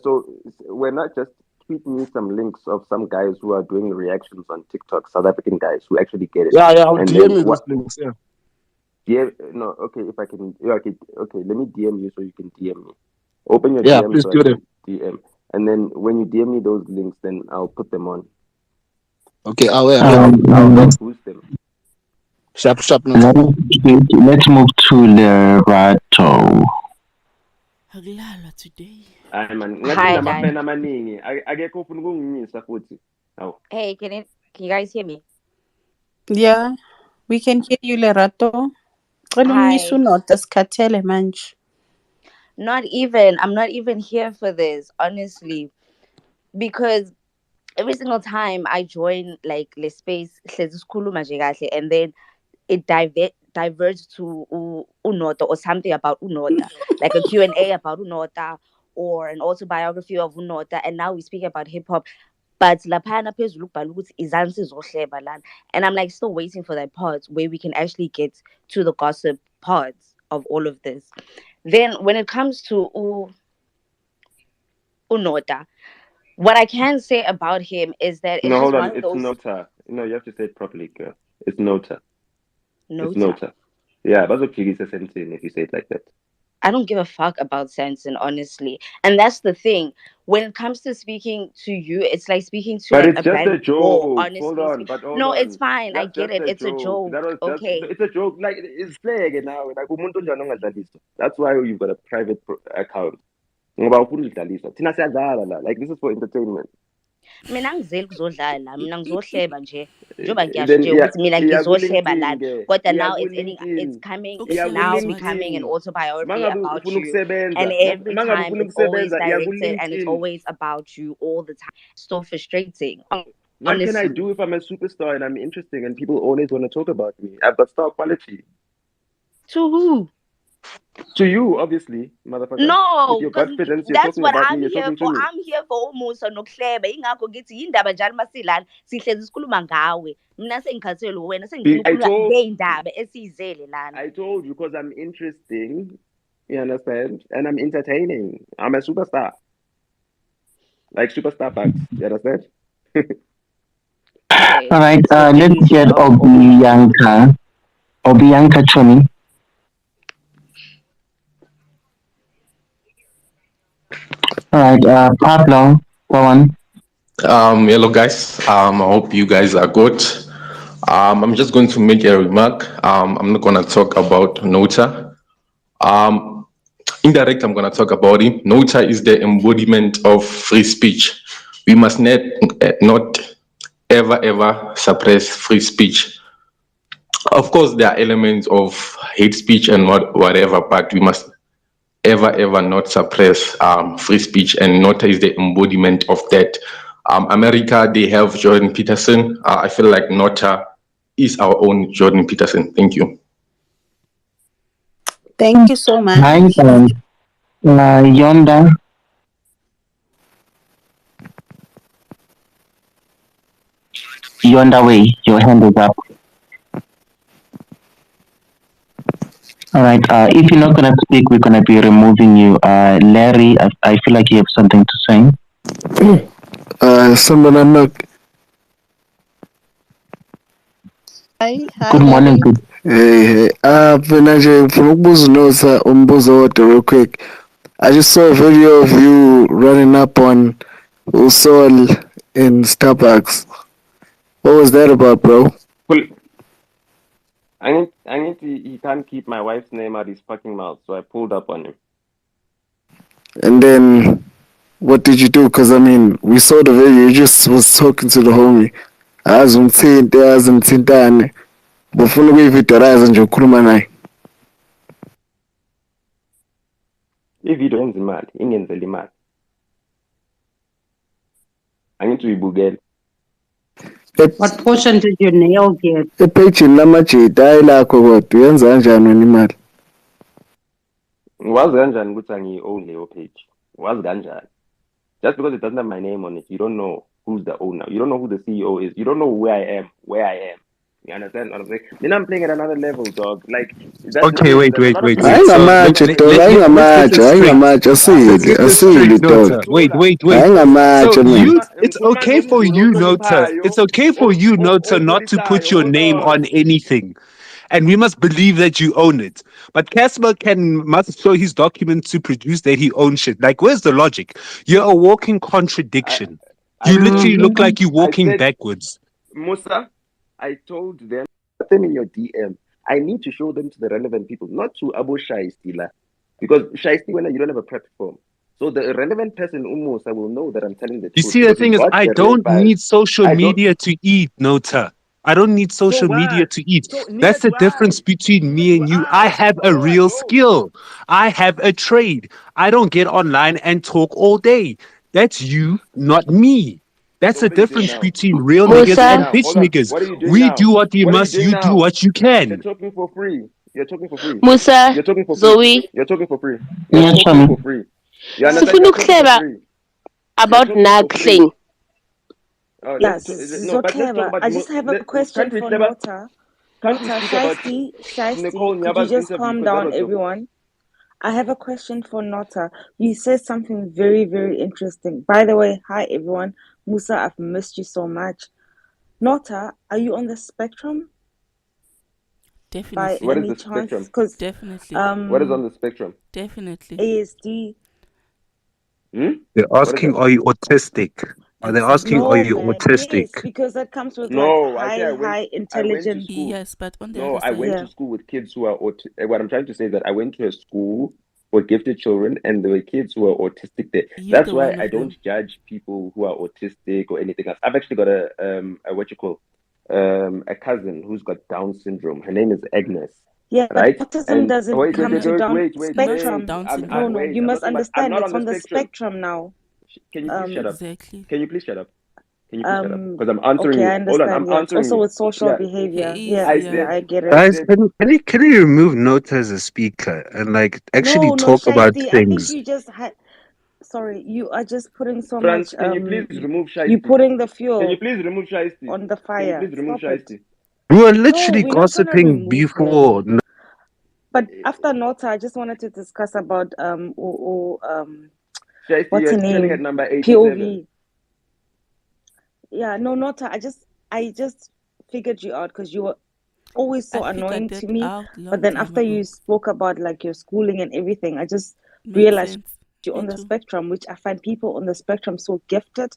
Speaker 2: So we're not just tweet me some links of some guys who are doing reactions on TikTok, South African guys who actually get it.
Speaker 8: Yeah, I'll DM you those links, yeah.
Speaker 2: Yeah, no, okay, if I can, okay, let me DM you so you can DM me. Open your
Speaker 8: DM
Speaker 2: DM
Speaker 8: so I can
Speaker 2: DM. And then when you DM me those links, then I'll put them on.
Speaker 8: Okay, I'll
Speaker 2: boost them.
Speaker 5: Sharp. Let's move to Lerato.
Speaker 12: Today.
Speaker 7: Hi, guys. Hey, can you guys hear me?
Speaker 6: Yeah, we can hear you, Lerato.
Speaker 7: Hi.
Speaker 6: Manje.
Speaker 7: I'm not even here for this, honestly, because every single time I join like the space, and then it diverges to Unota or something about Unota, like a Q&A about Unota or an autobiography of Unota, and now we speak about hip hop. But laphana phezulu kubhalwe ukuthi izansi zohleba lana, and I'm like still waiting for that part where we can actually get to the gossip parts of all of this. Then when it comes to Unota, what I can say about him is that it's
Speaker 2: hold
Speaker 7: just
Speaker 2: on.
Speaker 7: one of
Speaker 2: It's
Speaker 7: those.
Speaker 2: Nota. No, you have to say it properly, girl. It's Nota.
Speaker 7: Nota.
Speaker 2: It's Nota. Yeah, but if you say it like that.
Speaker 7: I don't give a fuck about Sanson, honestly. And that's the thing. When it comes to speaking to you, it's like speaking to
Speaker 2: But
Speaker 7: like
Speaker 2: it's
Speaker 7: a
Speaker 2: just
Speaker 7: blank
Speaker 2: a joke.
Speaker 7: wall, honestly.
Speaker 2: Hold on, but hold
Speaker 7: no,
Speaker 2: on.
Speaker 7: it's fine.
Speaker 2: That's
Speaker 7: I get it. It's a joke.
Speaker 2: That was just,
Speaker 7: okay.
Speaker 2: it's a joke. Like, it's flag now. Like, that's why you've got a private account. Like, this is for entertainment.
Speaker 7: Mina ngizeli kuzodlala mina ngizohleba nje njengoba ngiyasho nje ukuthi mina ngizohleba lana kodwa now it's coming it's now becoming an autobiography about you, and every time it's always directed and it's always about you all the time. So frustrating.
Speaker 2: What can I do if I'm a superstar and I'm interesting and people always want to talk about me? I've got star quality.
Speaker 7: To who?
Speaker 2: To you, obviously, motherfucker.
Speaker 7: No,
Speaker 2: because
Speaker 7: that's what I'm here for. I'm here for umusa nokuhleba. Ingakho ngithi yindaba njalo masilana sihlezi sikhuluma ngawe. Mina sengikhathele wena sengifuna ukukhuluma ngeindaba esizele lana.
Speaker 2: I told you because I'm interesting. You understand? And I'm entertaining. I'm a superstar. Like superstar bucks. You understand?
Speaker 7: Okay.
Speaker 5: All right, let's get Obianka Chomi. All right, Pablo, go on.
Speaker 15: Hello guys. I hope you guys are good. I'm just going to make a remark. I'm not going to talk about Nota. Indirect, I'm going to talk about it. Nota is the embodiment of free speech. We must not ever suppress free speech. Of course, there are elements of hate speech and whatever, but we must ever not suppress free speech, and Nota is the embodiment of that. America, they have Jordan Peterson. I feel like Nota is our own Jordan Peterson. Thank you.
Speaker 6: Thank you so much.
Speaker 5: Hi, Yonda. Yonda way, your hand is up. All right. If you're not gonna speak, we're gonna be removing you. Larry, I feel like you have something to say.
Speaker 8: Someone I'm not.
Speaker 6: Hi,
Speaker 5: Good morning. Good.
Speaker 8: Hey. Mina nje ngifuna ukubuza uNosa umbuzo owodwa real quick. I just saw a video of you running up on Usol in Starbucks. What was that about, bro?
Speaker 2: He can't keep my wife's name out his fucking mouth, so I pulled up on him.
Speaker 8: And then, what did you do? Because, I mean, we saw the video, you just was talking to the homie. Azimthintane. Bufuna ukuyividarayiza nje ukhuluma naye.
Speaker 2: Ividiyo yenza imali, ingenzela imali. Angithi uyibukele.
Speaker 14: What portion did your nail get?
Speaker 8: Epagini lamajida hayi lakho kodwa uyenza kanjani wena imali?
Speaker 2: Wazi kanjani ukuthi angiyi-own leyo page? Wazi kanjani? Just because it doesn't have my name on it, you don't know who's the owner. You don't know who the CEO is. You don't know where I am. You understand what I'm saying? Then I'm playing at another level, dog. Like that's
Speaker 15: okay, wait. So let's get it's okay for you, Nota. It's okay for you, Nota, not to put your name on anything. And we must believe that you own it. But Casper must show his documents to produce that he owns shit. Like, where's the logic? You're a walking contradiction. You literally look like you're walking backwards.
Speaker 2: Musa, I told them, put them in your DM. I need to show them to the relevant people, not to Abu Shaistila. Because Shaistila, you don't have a platform. So the relevant person, Musa, will know that I'm telling the truth.
Speaker 15: You see, the thing is, I don't need social media to eat, Nota. I don't need social media to eat. That's the difference between me and you. I have a real skill. I have a trade. I don't get online and talk all day. That's you, not me. That's the difference between real niggas and bitch niggas. We do what we must. You do what you can.
Speaker 2: You're talking for free.
Speaker 1: Musa,
Speaker 2: You're talking for free.
Speaker 1: Zoe.
Speaker 2: You're talking for free.
Speaker 1: Sifuna ukuhleba about nothing.
Speaker 16: Yes, so clever. I just have a question for Nota. Shiesty, could you just calm down, everyone? I have a question for Nota. You said something very, very interesting. By the way, hi, everyone. Musa, I've missed you so much. Nota, are you on the spectrum?
Speaker 6: Definitely.
Speaker 2: What is the spectrum?
Speaker 6: Definitely.
Speaker 2: What is on the spectrum?
Speaker 6: Definitely.
Speaker 16: ASD.
Speaker 15: They're asking, are you autistic? Are they asking, are you autistic?
Speaker 16: Yes, because that comes with high intelligence.
Speaker 6: Yes, but on the
Speaker 2: other
Speaker 6: side.
Speaker 2: I went to school with kids who are what I'm trying to say is that I went to a school for gifted children, and there were kids who are autistic there. That's why I don't judge people who are autistic or anything else. I've actually got a cousin who's got Down syndrome. Her name is Agnes.
Speaker 16: Yeah,
Speaker 2: right?
Speaker 16: but autism doesn't come to Down spectrum. No, you must understand it's on the spectrum now.
Speaker 2: Can you please shut up? Exactly. Can you please shut up? Because I'm answering you.
Speaker 16: I understand.
Speaker 2: Hold on, I'm answering
Speaker 16: also
Speaker 2: you.
Speaker 16: with social behavior. I get it.
Speaker 15: Guys, can you remove Nota as a speaker and like actually talk about things?
Speaker 16: I think you just had. Sorry, you are just putting so
Speaker 2: Franz,
Speaker 16: much.
Speaker 2: Can you please remove Shiesty?
Speaker 16: You're putting the fuel.
Speaker 2: Can you please remove Shiesty?
Speaker 16: On the fire.
Speaker 2: Can you please remove Shiesty?
Speaker 15: We were literally gossiping before.
Speaker 16: But after Nota, I just wanted to discuss about
Speaker 2: Shiesty,
Speaker 16: what's her name?
Speaker 2: At number 87.
Speaker 16: POV. Yeah, no, Nota. I just figured you out because you were always so annoying to me. But then after you spoke about like your schooling and everything, I just realized you're on the spectrum, which I find people on the spectrum so gifted.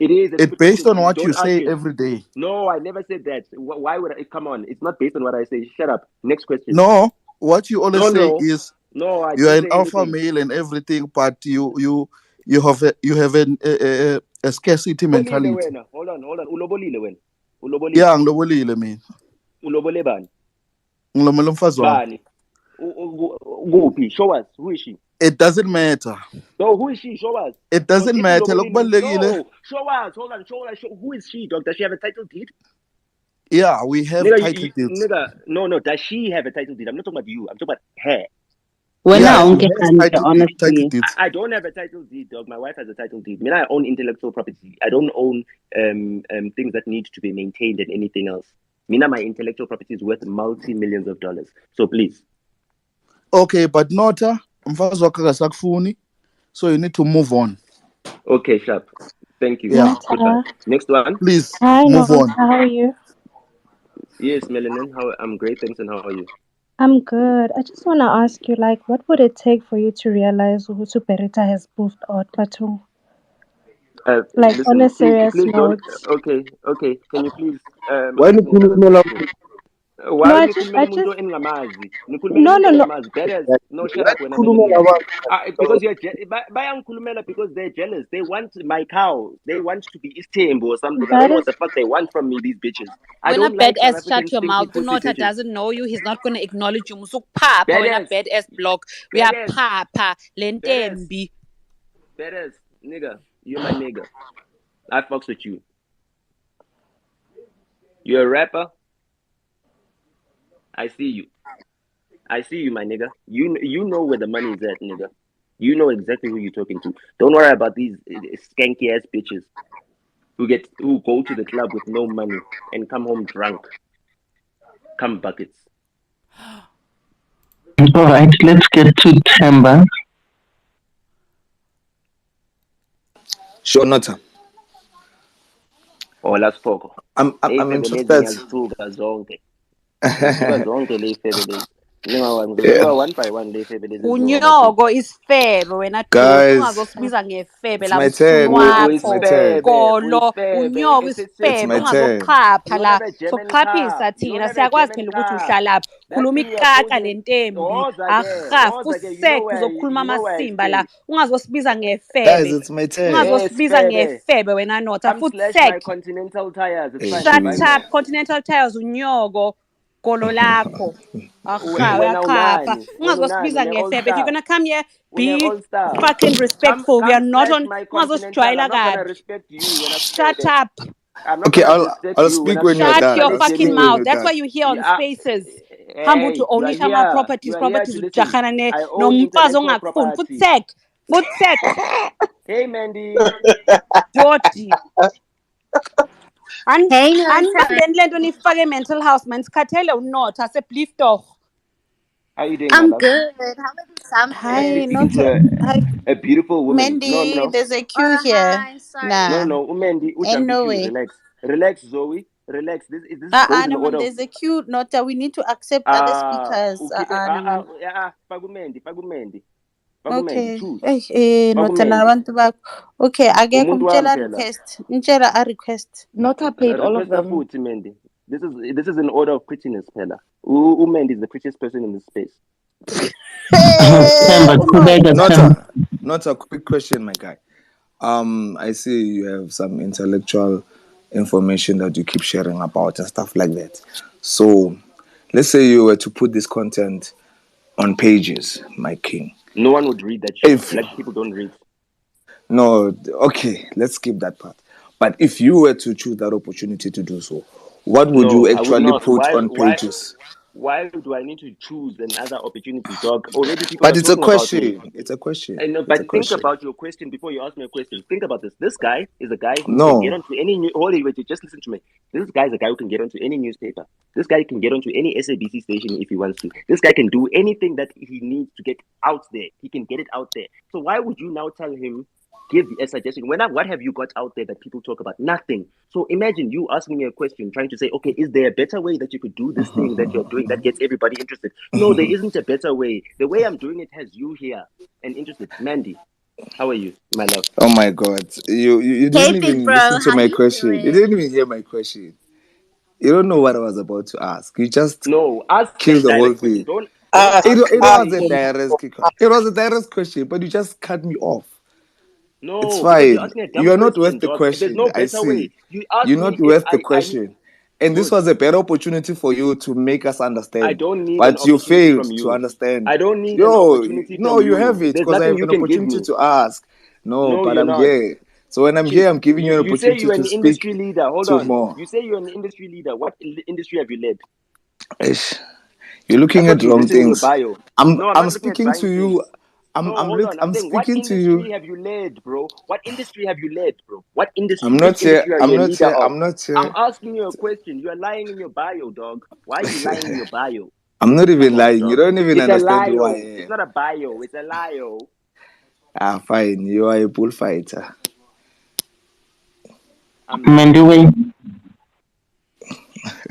Speaker 2: It is.
Speaker 22: It's based on what
Speaker 2: Don't
Speaker 22: you say
Speaker 2: argue.
Speaker 22: every day.
Speaker 2: No, I never said that. Why would I? Come on, it's not based on what I say. Shut up. Next question.
Speaker 22: No, what you always say is
Speaker 2: No, I
Speaker 22: you are
Speaker 2: didn't
Speaker 22: an
Speaker 2: say
Speaker 22: alpha
Speaker 2: anything.
Speaker 22: male and everything, but you have a scarcity mentality.
Speaker 2: Hold on. Ulobolile wena. Ulobolile.
Speaker 22: Yeah, ngilobolile mina.
Speaker 2: Ulobole bani?
Speaker 22: Ngilomela umfazi wami.
Speaker 2: Bani? Kuphi? Show us. Who is she?
Speaker 22: It doesn't matter.
Speaker 2: No, who is she? Show us.
Speaker 22: It doesn't matter.
Speaker 2: No, show us. Hold on. Show us. Who is she, dog? Does she have a title deed?
Speaker 22: Yeah, we have
Speaker 2: Nigga,
Speaker 22: title deeds.
Speaker 2: Nigga, no. Does she have a title deed? I'm not talking about you. I'm talking about her.
Speaker 14: When
Speaker 22: Yeah,
Speaker 14: I
Speaker 22: he
Speaker 14: don't get
Speaker 22: has title
Speaker 14: honestly.
Speaker 22: deeds.
Speaker 2: I don't have a title deed, dog. My wife has a title deed. I mean, I own intellectual property. I don't own things that need to be maintained and anything else. Mina, my intellectual property is worth multi-millions of dollars. So please.
Speaker 22: Okay, but Nota, mfazi wakho akasakufuni, so you need to move on.
Speaker 2: Okay, sharp. Thank you.
Speaker 22: Yeah.
Speaker 2: Goodbye. Next one.
Speaker 22: Please
Speaker 11: Hi,
Speaker 22: move
Speaker 11: Nota.
Speaker 22: on.
Speaker 11: How are you?
Speaker 2: Yes, Melanin. I'm great. Thanks. And how are you?
Speaker 11: I'm good. I just want to ask you, like, what would it take for you to realize who Superita has moved out, Batu? Like, on
Speaker 2: Listen,
Speaker 11: a serious
Speaker 2: please don't.
Speaker 11: note.
Speaker 2: Okay. Can you please
Speaker 8: Why
Speaker 2: ask me another
Speaker 8: nikhulumela
Speaker 2: question?
Speaker 11: No,
Speaker 2: Why
Speaker 11: I
Speaker 2: nikhulumela
Speaker 11: just,
Speaker 2: umuntu engingamazi? Nikhulumela
Speaker 11: no,
Speaker 2: umuntu
Speaker 11: no, no.
Speaker 2: engingamazi. Beres. No, shut
Speaker 8: why
Speaker 2: up when I'm
Speaker 8: nikhulumela
Speaker 2: Melanin.
Speaker 8: abantu
Speaker 2: Because bayangikhulumela because they're jealous. They want my cow. They want to be Istembu or something. I don't
Speaker 11: That
Speaker 2: know what
Speaker 11: is,
Speaker 2: the fuck they want from me, these bitches. I
Speaker 6: When a
Speaker 2: don't like South
Speaker 6: badass
Speaker 2: African
Speaker 6: shut your
Speaker 2: stinky
Speaker 6: mouth,
Speaker 2: pussy
Speaker 6: Nota
Speaker 2: bitches.
Speaker 6: doesn't know you, he's not gonna acknowledge you. Musuk papa when a
Speaker 2: Beres.
Speaker 6: badass block. We are
Speaker 2: Beres.
Speaker 6: papa,
Speaker 2: Beres.
Speaker 6: lentembi.
Speaker 2: Beres. Nigga. You're my nigga. I fucks with you. You're a rapper. I see you. I see you, my nigga. You know where the money is at, nigga. You know exactly who you're talking to. Don't worry about these skanky ass bitches who go to the club with no money and come home drunk. Come buckets.
Speaker 5: All right, let's get to Temba.
Speaker 18: Sure, Nota.
Speaker 2: Las poco.
Speaker 18: I'm
Speaker 2: Ley'febe
Speaker 18: interested.
Speaker 2: ngiyazithuka zonke. Ngiyazithuka zonke ley'febe lezi. Ngizothuka
Speaker 18: Yeah.
Speaker 2: one by one ley'febe lezi
Speaker 6: Unyogo isifebe wena dosi
Speaker 18: Guys,
Speaker 6: ungazosibiza ngefebe
Speaker 18: it's
Speaker 6: la
Speaker 18: my
Speaker 6: msulu
Speaker 18: turn. It's my
Speaker 6: wakho
Speaker 18: turn.
Speaker 6: golo unyogo
Speaker 18: It's
Speaker 6: isifebe
Speaker 18: my turn.
Speaker 6: ungazoxhapha
Speaker 2: You don't
Speaker 6: la
Speaker 2: have a German car.
Speaker 6: sokuxhaphisa
Speaker 2: You don't
Speaker 6: thina
Speaker 2: have a
Speaker 6: siyakwazi
Speaker 2: German
Speaker 6: phela ukuthi
Speaker 2: car.
Speaker 6: uhlalaphi
Speaker 2: That
Speaker 6: khuluma
Speaker 2: thing you're
Speaker 6: iqaqa
Speaker 2: posing.
Speaker 6: lentembi
Speaker 2: Woza
Speaker 6: futhi
Speaker 2: ke.
Speaker 6: uzokhuluma
Speaker 2: You know where I
Speaker 6: amasimba la
Speaker 2: stay.
Speaker 6: ungazosibiza
Speaker 18: Guys,
Speaker 6: ngefebe
Speaker 18: it's my turn.
Speaker 2: Yes,
Speaker 6: ungazosibiza
Speaker 2: Febe.
Speaker 6: ngefebe wena Nota
Speaker 2: Come
Speaker 6: futhi
Speaker 2: slash my
Speaker 6: sek
Speaker 2: Continental tires. It's
Speaker 18: Hey,
Speaker 2: fine. I'm
Speaker 6: shut
Speaker 2: buying
Speaker 6: up
Speaker 2: them.
Speaker 6: Continental Tires unyogo golo lakho
Speaker 2: Wena
Speaker 6: uyaqhapha
Speaker 2: unani? Wena unani?
Speaker 6: ungazosibiza
Speaker 2: All
Speaker 6: ngefebe if you're
Speaker 2: star.
Speaker 6: gonna come here be
Speaker 2: All star.
Speaker 6: fucking respectful we are
Speaker 2: Come
Speaker 6: not
Speaker 2: slash
Speaker 6: on
Speaker 2: my Continental.
Speaker 6: ungazosijwayela
Speaker 2: I'm not gonna
Speaker 6: kabi
Speaker 2: respect you when I'm
Speaker 6: shut
Speaker 2: Febe.
Speaker 6: up
Speaker 2: I'm not
Speaker 18: Okay,
Speaker 2: gonna
Speaker 18: I'll
Speaker 2: respect you when
Speaker 18: speak
Speaker 2: I'm
Speaker 18: when you're
Speaker 6: shut
Speaker 2: Febe.
Speaker 18: done.
Speaker 6: your
Speaker 18: I'll
Speaker 6: fucking
Speaker 18: speak when
Speaker 6: mouth
Speaker 18: you're
Speaker 6: that's why
Speaker 18: done.
Speaker 6: you're here on
Speaker 2: Yeah,
Speaker 6: spaces hamba uthi
Speaker 2: hey, you are
Speaker 6: ownisha
Speaker 2: here. You
Speaker 6: ama-properties
Speaker 2: are here
Speaker 6: properties
Speaker 2: to listen.
Speaker 6: ujahana
Speaker 2: I own
Speaker 6: nomfazi
Speaker 2: intellectual
Speaker 6: ongakufuni
Speaker 2: property.
Speaker 6: futhi sek
Speaker 2: Hey, Mandy.
Speaker 6: dodi
Speaker 23: Hey, Nota.
Speaker 6: anibambeni le nto nifake e-mental house man sikhathele unotha seblief torh
Speaker 2: How you doing, my
Speaker 23: I'm
Speaker 2: love?
Speaker 23: good. How are you,
Speaker 2: Am I
Speaker 23: Samson?
Speaker 6: hi
Speaker 2: speaking
Speaker 6: not
Speaker 2: to
Speaker 6: hi
Speaker 2: a beautiful woman? No,
Speaker 6: Mandy
Speaker 2: no.
Speaker 6: there's a queue
Speaker 23: Oh,
Speaker 6: here
Speaker 23: hi.
Speaker 6: nah
Speaker 23: Sorry.
Speaker 2: No. Umendi,
Speaker 6: ain't no
Speaker 2: Ujampishu.
Speaker 6: way
Speaker 2: Relax. Relax, Zoe. Relax. This goes in
Speaker 6: Naman,
Speaker 2: order of
Speaker 6: there's a queue. Not that we need to accept other speakers.
Speaker 2: okay.
Speaker 6: Naman.
Speaker 2: Pagumendi.
Speaker 6: Okay.
Speaker 2: Choose.
Speaker 6: Not na
Speaker 2: Pagumendi.
Speaker 6: abantu bakho. Okay, ake
Speaker 2: Umuntu wami
Speaker 6: kumtshela
Speaker 2: phela.
Speaker 6: request. Mtshela a request.
Speaker 16: Nota paid all of
Speaker 2: Request
Speaker 16: them.
Speaker 2: futhi, Mendi. This is an order of prettiness, phela. Umendi is the prettiest person in this space.
Speaker 5: Temba,
Speaker 18: Not a quick question, my guy. I see you have some intellectual information that you keep sharing about and stuff like that. So, let's say you were to put this content on pages, my king.
Speaker 2: No one would read that shit. Black people don't read.
Speaker 18: No, okay, let's skip that part. But if you were to choose that opportunity to do so, what would you
Speaker 2: I would
Speaker 18: actually
Speaker 2: not.
Speaker 18: put on pages?
Speaker 2: Why do I need to choose another opportunity, dog? Already people
Speaker 18: But
Speaker 2: are
Speaker 18: it's a
Speaker 2: talking about me.
Speaker 18: question. It's a question.
Speaker 2: I know,
Speaker 18: It's a
Speaker 2: but think
Speaker 18: question.
Speaker 2: about your question before you ask me a question. Think about this. This guy is a guy who can get
Speaker 18: No.
Speaker 2: onto any hold it, wait, just listen to me. This guy is a guy who can get onto any newspaper. This guy can get onto any SABC station if he wants to. This guy can do anything that he needs to get out there. He can get it out there. So why would you now tell him, give a suggestion? What have you got out there that people talk about? Nothing. So imagine you asking me a question, trying to say, okay, is there a better way that you could do this thing that you're doing that gets everybody interested? No, there isn't a better way. The way I'm doing it has you here and interested. Mandy, how are you, my love?
Speaker 18: Oh my God. You
Speaker 23: Hey,
Speaker 18: didn't
Speaker 23: big
Speaker 18: even
Speaker 23: bro.
Speaker 18: listen to
Speaker 23: How
Speaker 18: my
Speaker 23: you
Speaker 18: question. You
Speaker 23: doing?
Speaker 18: didn't even hear my question. You don't know what I was about to ask. You just
Speaker 2: Ask
Speaker 18: killed
Speaker 2: a
Speaker 18: the whole
Speaker 2: direct question.
Speaker 18: thing.
Speaker 2: Don't ask
Speaker 18: It
Speaker 2: me
Speaker 18: was a
Speaker 2: saying
Speaker 18: direct question, but you just cut me off. It's
Speaker 2: no, because you're
Speaker 18: fine.
Speaker 2: asking a dumb
Speaker 18: You are not
Speaker 2: question,
Speaker 18: worth the
Speaker 2: dog. There's
Speaker 18: question.
Speaker 2: no
Speaker 18: I
Speaker 2: better way.
Speaker 18: see.
Speaker 2: You ask
Speaker 18: You're
Speaker 2: me
Speaker 18: not
Speaker 2: if
Speaker 18: worth the
Speaker 2: I
Speaker 18: question. And this
Speaker 2: good.
Speaker 18: was a better opportunity for you to make us
Speaker 2: I
Speaker 18: understand.
Speaker 2: don't need an
Speaker 18: But you
Speaker 2: opportunity
Speaker 18: failed
Speaker 2: from
Speaker 18: to
Speaker 2: you.
Speaker 18: understand.
Speaker 2: I don't need an
Speaker 18: Yo,
Speaker 2: opportunity
Speaker 18: no,
Speaker 2: from
Speaker 18: you have
Speaker 2: you.
Speaker 18: it
Speaker 2: There's
Speaker 18: because I
Speaker 2: nothing
Speaker 18: have
Speaker 2: you
Speaker 18: an
Speaker 2: can give
Speaker 18: opportunity
Speaker 2: me.
Speaker 18: to ask. No,
Speaker 2: No,
Speaker 18: but
Speaker 2: you're
Speaker 18: I'm
Speaker 2: not.
Speaker 18: here. So when I'm here, I'm giving you an
Speaker 2: You say
Speaker 18: opportunity
Speaker 2: you're
Speaker 18: to
Speaker 2: an
Speaker 18: speak
Speaker 2: industry leader. Hold
Speaker 18: to
Speaker 2: on.
Speaker 18: more.
Speaker 2: You say you're an industry leader. What industry have you led?
Speaker 18: Ish. You're looking at wrong
Speaker 2: Written in your
Speaker 18: things.
Speaker 2: bio.
Speaker 18: I'm
Speaker 2: No, I'm not looking at
Speaker 18: speaking to
Speaker 2: buying things.
Speaker 18: you.
Speaker 2: No, hold on. I'm saying, what
Speaker 18: speaking to you.
Speaker 2: industry have you led, bro? What industry have you led, bro? What industry?
Speaker 18: I'm not
Speaker 2: Which
Speaker 18: here.
Speaker 2: industry are
Speaker 18: I'm
Speaker 2: you a
Speaker 18: not
Speaker 2: leader
Speaker 18: here.
Speaker 2: of?
Speaker 18: I'm not here.
Speaker 2: I'm asking you a question. You are lying in your bio, dog. Why are you lying in your bio?
Speaker 18: I'm not even
Speaker 2: Come on,
Speaker 18: lying. You
Speaker 2: dog.
Speaker 18: don't even
Speaker 2: It's a
Speaker 18: understand who I
Speaker 2: lie.
Speaker 18: am.
Speaker 2: It's not a bio. It's a lie.
Speaker 18: Ah, fine. You are a bullfighter.
Speaker 5: Manduwe.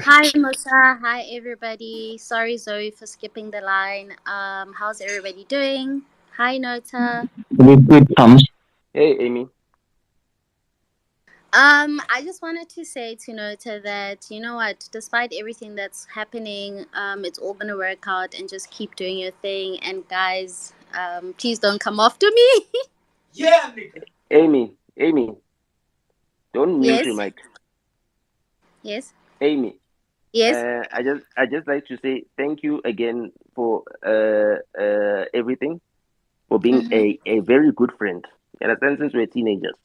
Speaker 23: Hi, Musa. Hi, everybody. Sorry, Zoe, for skipping the line. How's everybody doing? Hi, Nota.
Speaker 5: With good thumbs.
Speaker 2: Hey, Amy.
Speaker 23: I just wanted to say to Nota that, you know what, despite everything that's happening, it's all gonna work out, and just keep doing your thing. And guys, please don't come after me.
Speaker 2: Yeah, Amy, don't mute your
Speaker 23: Yes.
Speaker 2: mic.
Speaker 23: Yes.
Speaker 2: Amy,
Speaker 23: Yes.
Speaker 2: I just like to say thank you again for everything, for being a very good friend. You understand? Since we're teenagers.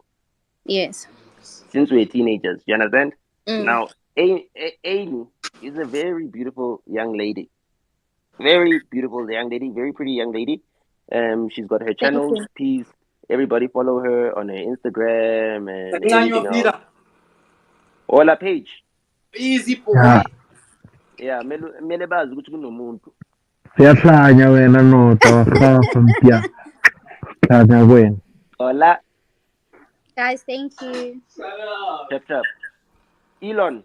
Speaker 23: Yes.
Speaker 2: Since we're teenagers, you understand?
Speaker 23: Mm.
Speaker 2: Now, Amy is a very beautiful young lady. Very beautiful young lady, very pretty young lady. She's got her
Speaker 23: Thank
Speaker 2: channels.
Speaker 23: you.
Speaker 2: Please, everybody follow her on her Instagram and everything else. Or her page.
Speaker 21: Easy boy.
Speaker 2: Yeah, mele bazi ukuthi kunomuntu.
Speaker 9: Siyahlanya wena Nota wahafa mpya. Hlanya kwena.
Speaker 2: Hola.
Speaker 23: Guys, thank you.
Speaker 2: Chap. Elon.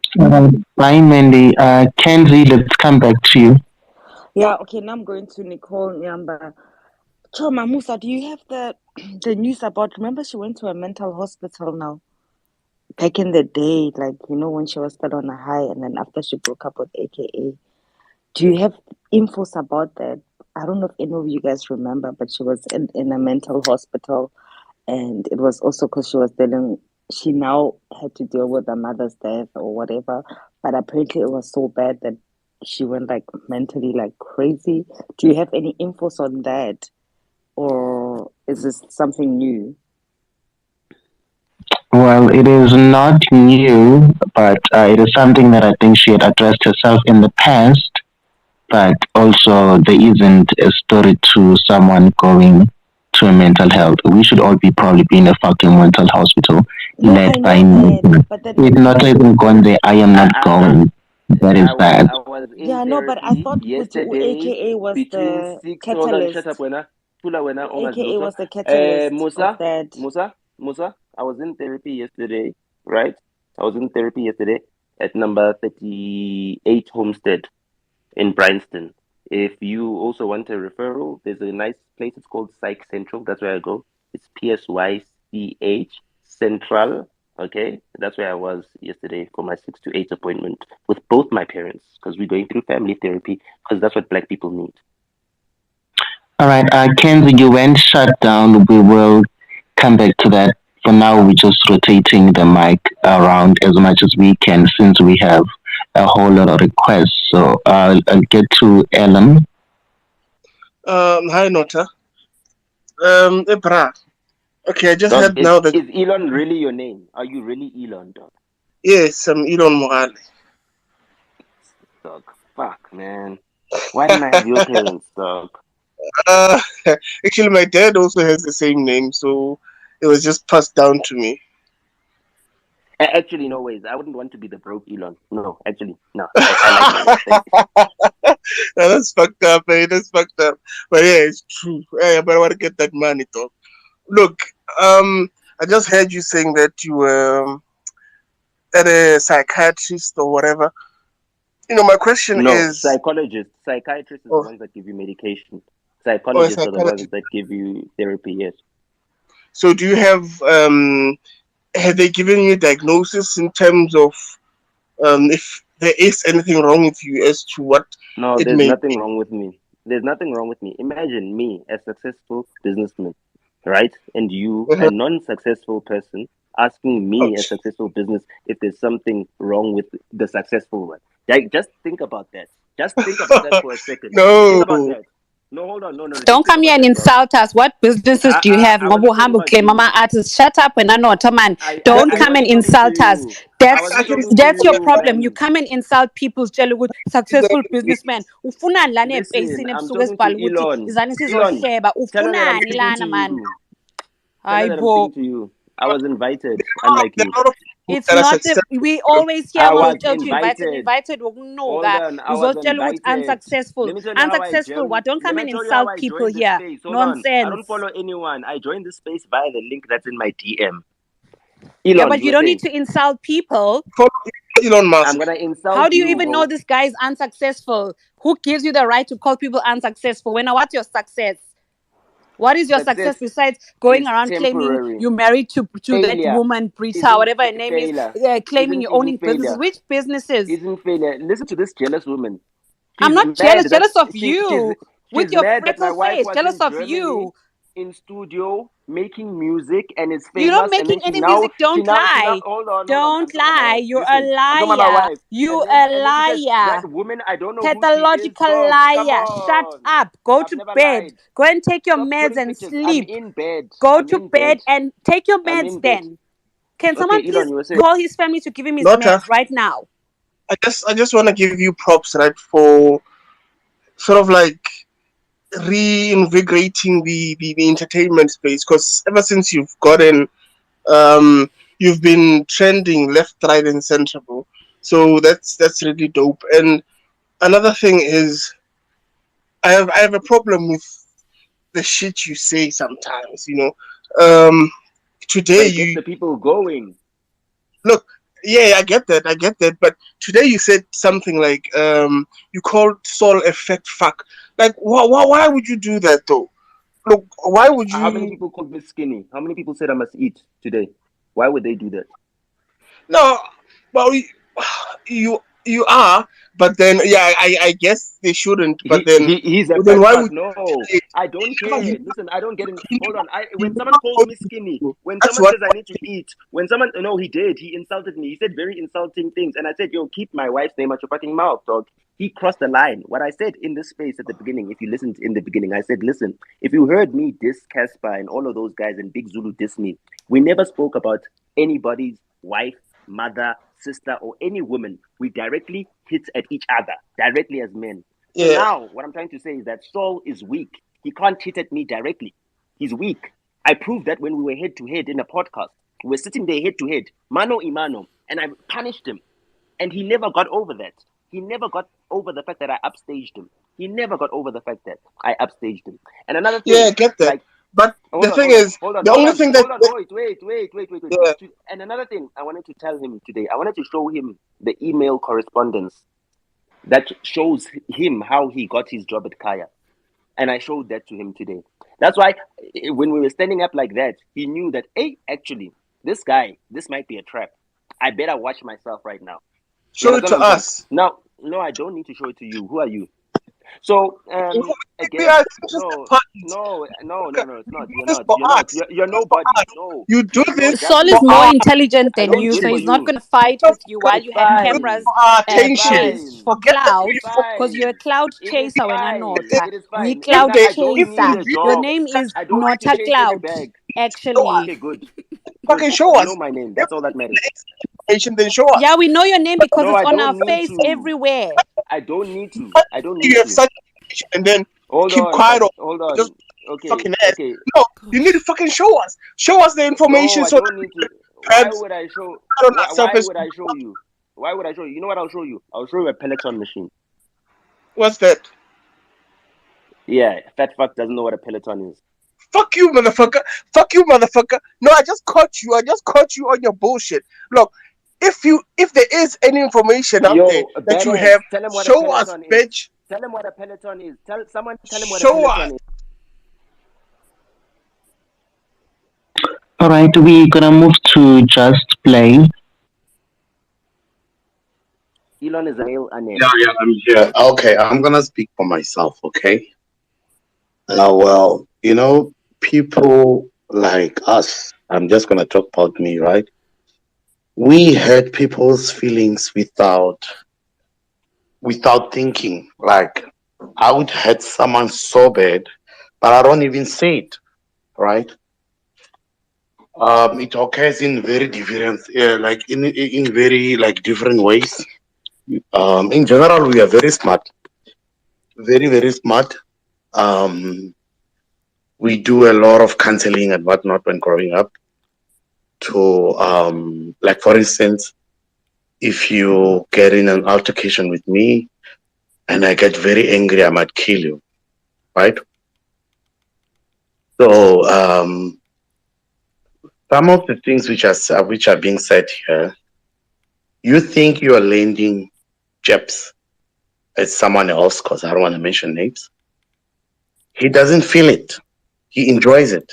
Speaker 5: Bye, Mandy. Kenzie, let's come back to you.
Speaker 16: Yeah, okay, now I'm going to Nicole Nyamba. Choma Musa, do you have the news about, remember she went to a mental hospital now? Back in the day, like, you know, when she was still on a high and then after she broke up with AKA. Do you have infos about that? I don't know if any of you guys remember, but she was in a mental hospital, and it was also because she now had to deal with her mother's death or whatever, but apparently it was so bad that she went like mentally like crazy. Do you have any infos on that, or is this something new?
Speaker 5: Well, it is not new, but it is something that I think she had addressed herself in the past. But also, there isn't a story to someone going to a mental health. We should all be probably in a fucking mental hospital led by me. If not even gone there, I am not going. That is bad.
Speaker 2: I was in
Speaker 16: Yeah, no, but I thought
Speaker 2: yesterday
Speaker 16: AKA was
Speaker 2: between
Speaker 16: the
Speaker 2: 6.
Speaker 16: catalyst.
Speaker 2: Hold on, shut up, Wena. Pula Wena,
Speaker 16: AKA was the catalyst of that.
Speaker 2: Musa, I was in therapy yesterday, right? I was in therapy yesterday at number 38 Homestead in Bryanston. If you also want a referral, there's a nice place. It's called Psych Central. That's where I go. It's PSYCH Central. Okay, that's where I was yesterday for my 6 to 8 appointment with both my parents, because we're going through family therapy, because that's what Black people need.
Speaker 5: All right, Kenzie, you went shut down. We will come back to that. For now, we're just rotating the mic around as much as we can since we have a whole lot of requests. So I'll get to Ellen.
Speaker 8: Hi, Nota. Ebra. Okay, I just
Speaker 2: Dog,
Speaker 8: heard now that.
Speaker 2: Is Elon really your name? Are you really Elon, dog?
Speaker 8: Yes, I'm Elon Morale.
Speaker 2: Dog, fuck, man. Why didn't I have your parents, dog?
Speaker 8: Actually, my dad also has the same name, so it was just passed down to me.
Speaker 2: Actually, no ways. I wouldn't want to be the broke Elon. No, actually, no. I like my name.
Speaker 8: No, that's fucked up, man. That's fucked up. But yeah, it's true. Yeah, but I want to get that money, dog. Look, I just heard you saying that you were at a psychiatrist or whatever. You know, my question is...
Speaker 2: psychologists. Psychiatrists are the ones that give you medication. Psychologists are the ones that give you therapy, yes.
Speaker 8: So do you have they given you a diagnosis in terms of if there is anything wrong with you as to what
Speaker 2: No,
Speaker 8: it
Speaker 2: there's
Speaker 8: may
Speaker 2: nothing
Speaker 8: be?
Speaker 2: wrong with me. There's nothing wrong with me. Imagine me, a successful businessman, right? And you, a non-successful person, asking me, a successful business, if there's something wrong with the successful one. Like, just think about that. Just think about that for a second.
Speaker 8: No.
Speaker 2: Think about that. No, hold on. No.
Speaker 6: Don't come here and insult us. What businesses do you have?
Speaker 2: I wasn't talking about
Speaker 6: Claim
Speaker 2: you.
Speaker 6: mama artists. Shut up when I know man.
Speaker 2: I
Speaker 6: Don't come and
Speaker 2: wasn't talking
Speaker 6: insult
Speaker 2: to
Speaker 6: us.
Speaker 2: you. I wasn't talking to
Speaker 6: That's your
Speaker 2: you,
Speaker 6: problem.
Speaker 2: man.
Speaker 6: You come and insult people's good successful businessmen. Ufuna lana
Speaker 2: Listen,
Speaker 6: ebhekisini
Speaker 2: I'm
Speaker 6: ebusuku
Speaker 2: talking to
Speaker 6: esibhala ukuthi
Speaker 2: Elon.
Speaker 6: izani
Speaker 2: Elon,
Speaker 6: sizohleba.
Speaker 2: tell her that I'm
Speaker 6: Ufunani
Speaker 2: speaking
Speaker 6: lana
Speaker 2: to
Speaker 6: man.
Speaker 2: you. Tell her that I'm speaking to you. I was invited, unlike you.
Speaker 6: It's not we always hear
Speaker 2: I was
Speaker 6: about you invited.
Speaker 2: Hold on, I was invited.
Speaker 6: Unsuccessful.
Speaker 2: Let me tell you
Speaker 6: Unsuccessful. What? Don't come and insult people
Speaker 2: joined this
Speaker 6: here.
Speaker 2: space. Hold
Speaker 6: Nonsense.
Speaker 2: on. I don't follow anyone. I joined this space via the link that's in my DM.
Speaker 6: Elon, yeah, but you don't need to insult people.
Speaker 8: Elon Musk.
Speaker 2: I'm gonna insult.
Speaker 6: How do you even know this guy is unsuccessful? Who gives you the right to call people unsuccessful? What's your success? What is your success besides going around claiming you married to that woman, Brita, whatever her name is, claiming you're owning businesses? Which businesses?
Speaker 2: Isn't failure. Listen to this jealous woman.
Speaker 6: I'm not jealous. Jealous of you. With your freckle face. Jealous of you.
Speaker 2: In studio making music and it's famous.
Speaker 6: You're not making any music. Don't lie. Don't lie. You're a liar. You a liar.
Speaker 2: That woman, I don't know
Speaker 6: pathological
Speaker 2: who she is,
Speaker 6: liar. Shut up. Go to bed.
Speaker 2: Lied.
Speaker 6: Go and take your
Speaker 2: Stop
Speaker 6: meds and
Speaker 2: pictures.
Speaker 6: sleep.
Speaker 2: I'm in bed.
Speaker 6: Go to bed and take your meds then. Can someone please call his family to give him his meds right now?
Speaker 8: I just want to give you props, right, for sort of like reinvigorating the entertainment space, because ever since you've gotten you've been trending left, right, and center, bro. So that's really dope. And another thing is, I have a problem with the shit you say sometimes. Today
Speaker 2: but get the people going.
Speaker 8: Look, yeah, I get that. But today you said something like you called Saul a fat fuck. Like, why would you do that though? Look, why would you?
Speaker 2: How many people called me skinny? How many people said I must eat today? Why would they do that?
Speaker 8: No, well, you are, but then I guess they shouldn't. But
Speaker 2: he's a
Speaker 8: then why
Speaker 2: would?
Speaker 8: Would
Speaker 2: no, I don't care. Listen, I don't get in. Hold on. When someone calls me skinny, when someone says I need to eat, when someone he did. He insulted me. He said very insulting things, and I said, "Yo, keep my wife's name out your fucking mouth, dog." He crossed the line. What I said in this space at the beginning, if you listened in the beginning, I said, listen, if you heard me diss Casper and all of those guys and Big Zulu diss me, we never spoke about anybody's wife, mother, sister, or any woman. We directly hit at each other, directly as men. So now, what I'm trying to say is that Saul is weak. He can't hit at me directly. He's weak. I proved that when we were head-to-head in a podcast. We were sitting there head-to-head, mano a mano, and I punished him. And he never got over that. He never got over the fact that I upstaged him. He never got over the fact that I upstaged him. And another thing...
Speaker 8: Yeah, I get that. But the thing is, the only thing that...
Speaker 2: Wait. Yeah. And another thing I wanted to tell him today, I wanted to show him the email correspondence that shows him how he got his job at Kaya. And I showed that to him today. That's why when we were standing up like that, he knew that, hey, actually, this might be a trap. I better watch myself right now.
Speaker 8: Show it to us.
Speaker 2: No, I don't need to show it to you. Who are you? So again, no, it's not. You're nobody. No,
Speaker 8: you do this.
Speaker 6: Saul is more intelligent than you, so he's not going to fight with you while you have cameras for clout, because you're a cloud chaser. When I know we cloud chaser. Your name is Nota Cloud. Actually,
Speaker 2: okay, good.
Speaker 8: Fucking show us.
Speaker 2: You know my name. That's all that matters.
Speaker 8: Then show us.
Speaker 6: Yeah, we know your name because it's on our face everywhere.
Speaker 2: I don't need to.
Speaker 8: You have such and then keep quiet.
Speaker 2: Hold on.
Speaker 8: Just
Speaker 2: okay.
Speaker 8: Fucking ass. Okay. No, you need to fucking show us. Show us the information.
Speaker 2: No, I don't need to. Why would I show? Why would I show you? Why would I show you? You know what I'll show you? I'll show you a Peloton machine.
Speaker 8: What's that?
Speaker 2: Yeah, fat fuck doesn't know what a Peloton is.
Speaker 8: Fuck you, motherfucker. No, I just caught you on your bullshit. Look, if there is any information out there that you have, show us, bitch.
Speaker 2: Tell him what a Peloton is. Tell him what a Peloton is.
Speaker 5: All right, we're gonna move to Just Play.
Speaker 2: Elon is a male unnamed.
Speaker 10: Yeah, I'm here. Okay, I'm gonna speak for myself, okay? Well, people like us, I'm just gonna talk about me, right? We hurt people's feelings without thinking. Like, I would hurt someone so bad, but I don't even say it, right? It occurs in very different, like in very like different ways. In general, we are very smart, very very smart. Um, we do a lot of counseling and whatnot when growing up. To like for instance, if you get in an altercation with me and I get very angry, I might kill you, right? So some of the things which are being said here, you think you are lending jabs at someone else because I don't want to mention names. He doesn't feel it. He enjoys it.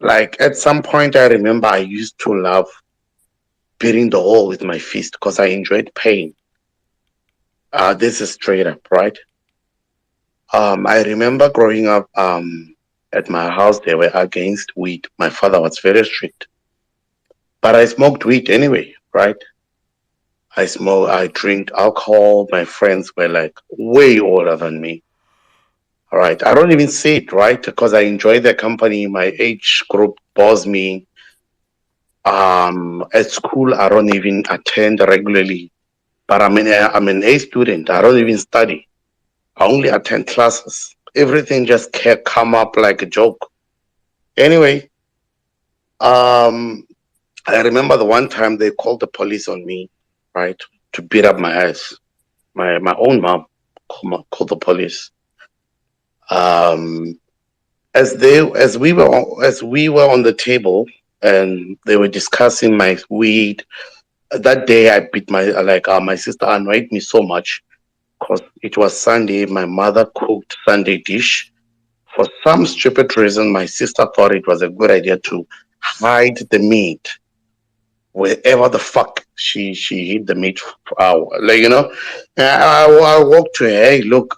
Speaker 10: Like at some point, I remember I used to love beating the wall with my fist because I enjoyed pain. This is straight up, right? I remember growing up at my house, they were against weed. My father was very strict, but I smoked weed anyway, right? I drink alcohol. My friends were like way older than me. All right. I don't even say it, right? Because I enjoy their company. My age group bores me. At school, I don't even attend regularly, but I'm an A student. I don't even study. I only attend classes. Everything just can come up like a joke. Anyway, um, I remember the one time they called the police on me, right, to beat up my ass. My own mom called the police. Um, as we were on the table and they were discussing my weed. That day, I beat my sister annoyed me so much because it was Sunday. My mother cooked Sunday dish. For some stupid reason, my sister thought it was a good idea to hide the meat wherever the fuck she hid the meat. Like I walked to her. Hey, look,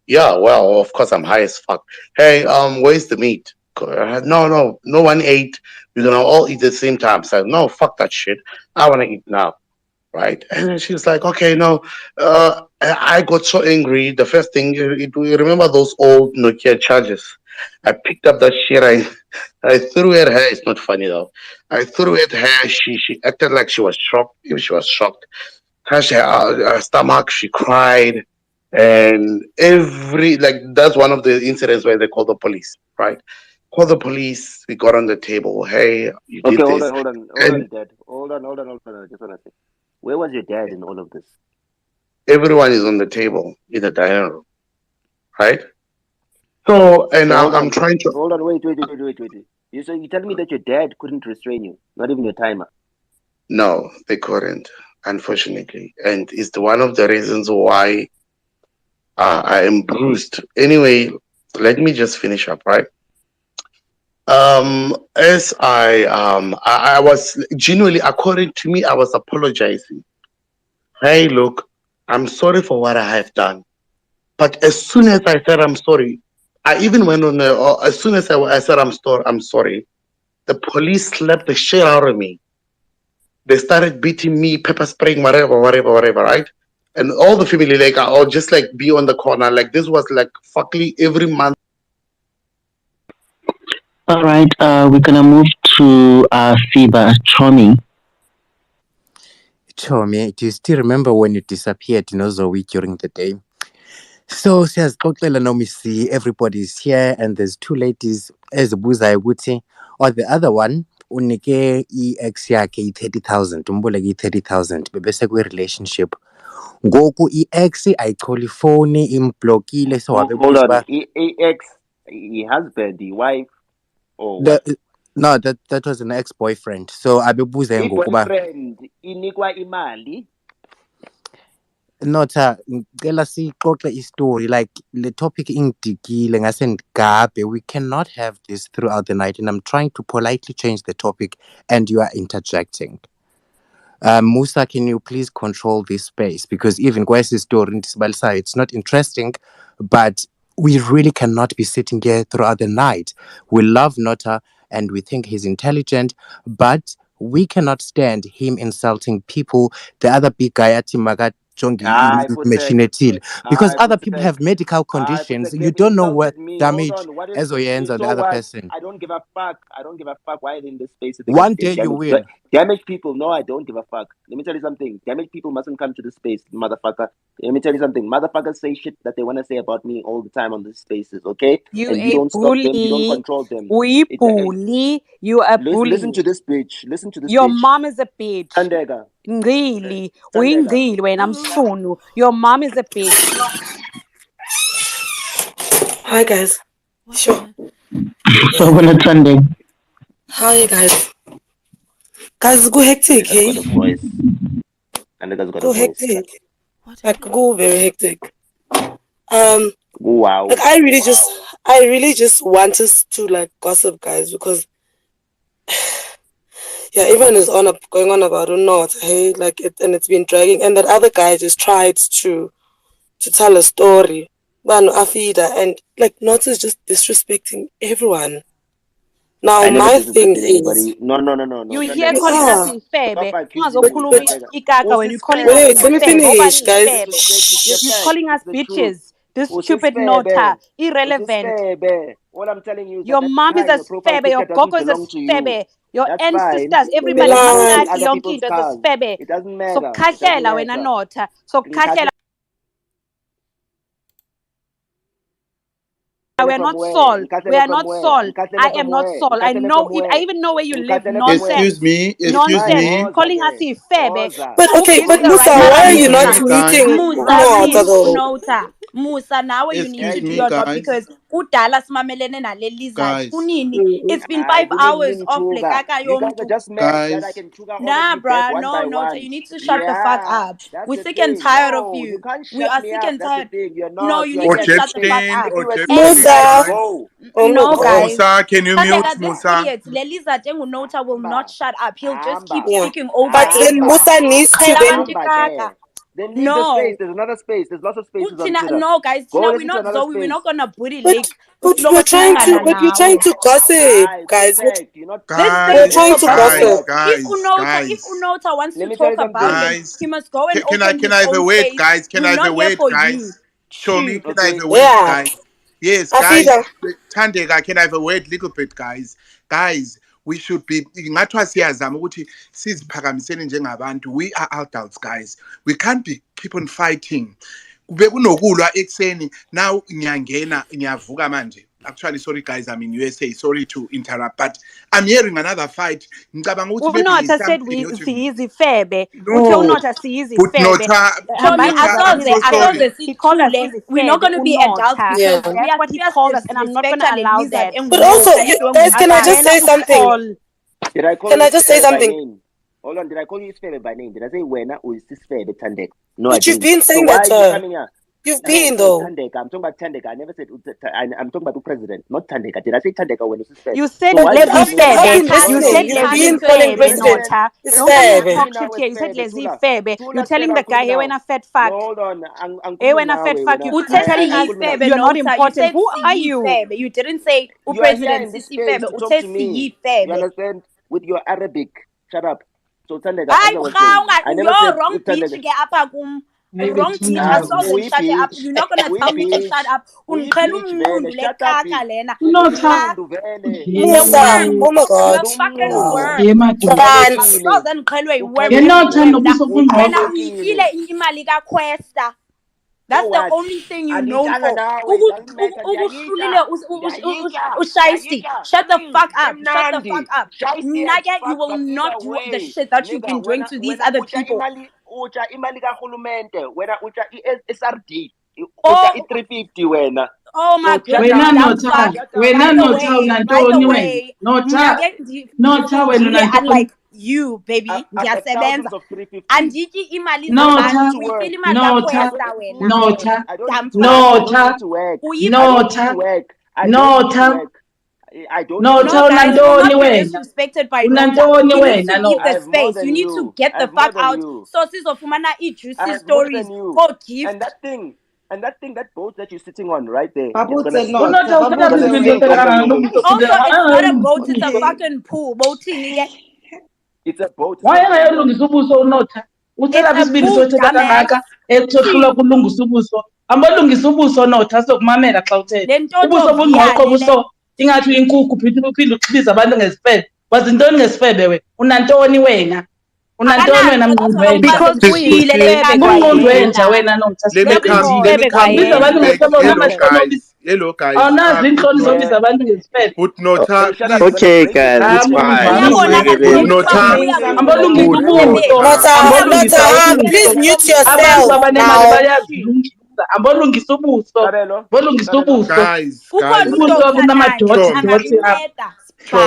Speaker 10: yeah, well, of course I'm high as fuck. Hey, where's the meat? No one ate. We're gonna all eat at the same time. So no, fuck that shit. I wanna eat now, right? And then she was like, okay, no. I got so angry. The first thing, you remember those old Nokia chargers? I picked up that shit. I threw it at her. It's not funny though. I threw it at her. She acted like she was shocked. She was shocked. Touched her stomach. She cried, and that's one of the incidents where they called the police. Right? Called the police. We got on the table. Hey, you
Speaker 2: Okay,
Speaker 10: did
Speaker 2: hold
Speaker 10: this,
Speaker 2: on, hold on, hold on,
Speaker 10: and
Speaker 2: Dad. Hold on. I just wanna say, where was your dad in all of this?
Speaker 10: everyone is on the table in the dining room. Right? So, and
Speaker 2: So
Speaker 10: I'm trying to.
Speaker 2: hold on, wait. You tell me that your dad couldn't restrain you, not even your timer.
Speaker 10: No, they couldn't, unfortunately, and it's one of the reasons why I am bruised. Anyway, let me just finish up, right? As I was genuinely, according to me, I was apologizing. Hey, look, I'm sorry for what I have done. But as soon as I said I'm sorry, I even went on the. As soon as I said I'm sorry, the police slapped the shit out of me. They started beating me, pepper spraying, whatever, right? And all the family, like, I'll just like be on the corner. Like, this was like fucking every month.
Speaker 5: All right, we're gonna move to Fiba Chomi.
Speaker 3: Chomi, do you still remember when you disappeared in Zoe during the day? So siyazixoxela noma see everybody's here and there's two ladies ezibuzayo ukuthi or the other one unike i-ex yakhe i-30,000 umboleke i-30,000 bebese kwi-relationship ngoku i-ex ayicholi ifoni imblokile so
Speaker 2: Hold
Speaker 3: wabebuza
Speaker 2: on,
Speaker 3: uba
Speaker 2: ex, husband, wife, or
Speaker 3: the,
Speaker 2: what?
Speaker 3: no that was an ex-boyfriend so abebuza ngoku uba
Speaker 2: I-boyfriend inikwa imali.
Speaker 3: Nota ngicela sixoxe istory like le topic ingidikile ngase ndigabe we cannot have this throughout the night and I'm trying to politely change the topic and you are interjecting. Musa, can you please control this space because even kwesi story it's not interesting but we really cannot be sitting here throughout the night. We love Nota and we think he's intelligent but we cannot stand him insulting people. The other big guy at machine ethile, because other people have medical conditions. You don't know what damage as on the other person.
Speaker 2: I don't give a fuck. Why are they in this space?
Speaker 3: One day you will.
Speaker 2: Damage people. No, I don't give a fuck. Let me tell you something. Damage people mustn't come to this space, motherfucker. Let me tell you something. Motherfuckers say shit that they want to say about me all the time on these spaces, okay?
Speaker 6: You
Speaker 2: and you don't stop them. You don't control them.
Speaker 6: We bully. You a bully.
Speaker 2: Listen to this bitch.
Speaker 6: Your mom is a bitch.
Speaker 2: Tandega.
Speaker 6: Really? When I'm sonu. Your mom is a bitch.
Speaker 4: Hi guys. Sure.
Speaker 5: So Sunday.
Speaker 4: How are you guys? Guys, go hectic, hey?
Speaker 2: Go
Speaker 4: hectic. Like go very hectic.
Speaker 2: Wow.
Speaker 4: Like I really just want us to like gossip, guys, because yeah, everyone is going on about not, hey, like it, and it's been dragging, and that other guy just tried to tell a story, Afida, and like not is just disrespecting everyone. Now my thing is,
Speaker 2: no.
Speaker 6: You hear calling us ifebe. When you calling
Speaker 4: wait,
Speaker 6: us
Speaker 4: let me finish, guys.
Speaker 6: You're calling us bitches. This stupid Nota, irrelevant.
Speaker 2: All I'm telling you is
Speaker 6: your mom is a febe, your gogo is a febe, your ancestors, everybody yonke is a febe.
Speaker 2: It doesn't matter.
Speaker 6: So kahlela when a Nota. So kahlela. We're not Saul. We are not Saul. I am not Saul. I know. I even know where you live. Nonsense.
Speaker 22: Excuse me.
Speaker 6: Calling us ifebe.
Speaker 4: But okay, but Musa, why are you not muting
Speaker 6: Nota? Musa, now you need to do your job because udala simamelene nale lizard. Kunini? It's been 5 hours of lekaka yomtu. Nah, bruh, no, Nota, you need to shut the fuck up. We're sick and tired of you. We are sick and tired. No, you need to shut the fuck up.
Speaker 4: Musa.
Speaker 6: No, guys.
Speaker 22: Musa, can you mute Musa?
Speaker 6: Leliza Nota will not shut up. He'll just keep speaking over.
Speaker 4: But then Musa needs to
Speaker 2: then leave the space. There's another space. There's lots of spaces on Twitter.
Speaker 6: No, guys, we're not Zoe. We're not gonna bully Lake.
Speaker 4: But we're trying to gossip, guys. We're trying to gossip.
Speaker 6: If Unota wants to talk about him, he must go and open his own
Speaker 22: wait,
Speaker 6: space.
Speaker 22: guys? Can I have a wait, guys? Show me. Can I have a wait, guys? Yes, guys. Tandega, can I have a wait, little bit, guys? Guys, we should be ngathiwa siyazama ukuthi siziphakamiseni njengabantu. We are adults, guys. We can't keep on fighting. Kube kunokulwa ekseni, now ngiyavuka manje. Actually, sorry guys, I'm in USA. Sorry to interrupt, but I'm hearing another fight.
Speaker 6: Unota said siyizi febe. Unota siyizi febe. We're not going to be adults because that's what he called us, and I'm not going to allow that.
Speaker 4: But also, guys, can I just say something? Can I just say something?
Speaker 2: Hold on, did I call you Isfebe by name? Did I say Wena or is this Febe Tandek? No,
Speaker 4: but you've been saying that. You've been though.
Speaker 2: Tandeka. I'm talking about Tandeka. I never said. I'm talking about the president, not Tandeka. Did I say Tandeka when it's Febe?
Speaker 6: You said
Speaker 4: Lezi Febe. You said you've been calling president. It's Febe.
Speaker 6: You said Lezi Febe. You're telling the guy, hey, when I fed fuck.
Speaker 2: Hold on.
Speaker 6: Hey, when I fed fuck, you're telling us you're not important. Who are you?
Speaker 7: You didn't say president Sisi Febe.
Speaker 2: You understand? With your Arabic. Shut up. So Tandeka.
Speaker 7: I never said wrong bitch. Get up. Wrong team has also shut it up. You're not gonna tell me to shut up.
Speaker 4: Oh my god.
Speaker 6: That's the only thing you know for. Shut the fuck up. Shut the fuck up. Naga, you will not do the shit that you've been doing to these other people. Oh my goodness. Unlike you, baby. And Gigi imali
Speaker 2: I don't
Speaker 6: know. No, guys, you're not disrespected by Nota. You need to leave the space. You need to get the fuck out. Sources of Umana eat juicy stories. Go give.
Speaker 2: And that boat that you're sitting on right there.
Speaker 6: Also, it's not a boat, it's a fucking pool.
Speaker 2: It's a boat.
Speaker 19: Why are you looking so Nota?
Speaker 6: It's a pool, dumbass.
Speaker 13: etohlulwa kulungisa ubuso ambolungisa ubuso Nota sokumamela xa uthetha ubuso bungqoqo buso ingathi uyinkukhu phinde uxibiza abantu ngesifebe wazi intoni ngesifebe wena unantoni wena unantoni wena mngqondweni bungqondwenja wena Nota biza abantu ngesifebe unamahloni
Speaker 22: hello guys
Speaker 13: awunazi inhloni zobiza abantu ngesifebe
Speaker 22: but Nota please
Speaker 3: okay guys it's fine
Speaker 22: Nota
Speaker 13: ambolungisa ubuso
Speaker 4: Nota, please mute yourself
Speaker 13: abantu abanemali
Speaker 4: now.
Speaker 13: bayazilungisa ambolungisa ubuso bolungisa ubuso ubuso bunamadothi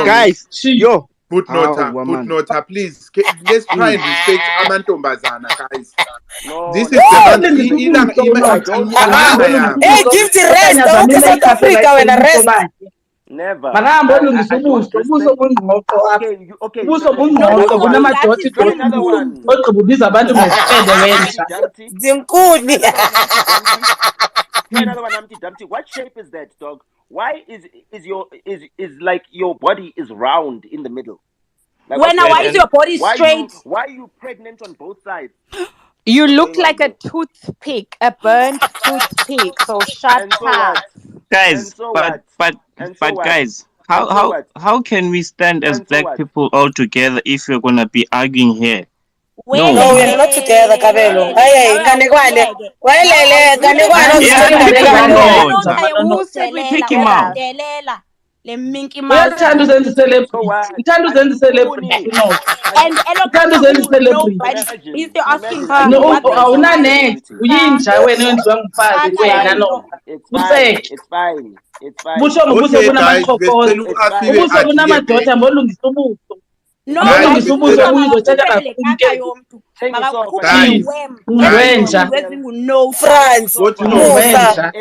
Speaker 3: guys yo
Speaker 22: put Nota please let's try and respect amantombazana guys this is
Speaker 4: hey give the rest okay South Africa when rest
Speaker 2: never
Speaker 13: makambolungisa ubuso bungqoqo apha ubuso bungqoqo bunamadothi ogqiba ubiza abantu ngesifebe wenja
Speaker 4: zinkuni
Speaker 2: another one Humpty Dumpty. What shape is that, dog? Why is like your body is round in the middle? Like,
Speaker 6: why is your body straight?
Speaker 2: Why are you pregnant on both sides?
Speaker 6: You look like a toothpick, a burnt toothpick. So shut up,
Speaker 19: guys. But guys, how can we stand as black people all together if we're gonna be arguing here?
Speaker 4: No, we're not together, Kabelo. Hey, Ganegwane.
Speaker 6: Who said we pick him out?
Speaker 13: uyathanda uzenza celebrity awunanet uyinja wena wenziwa ngumfazi wena Nota useke busho ngobuso bunamaqhoqoza ubuso bunamadoda ambolungisa ubuso ambolungisa ubuso buyizothatha kakhulu ngwenja
Speaker 4: France Musa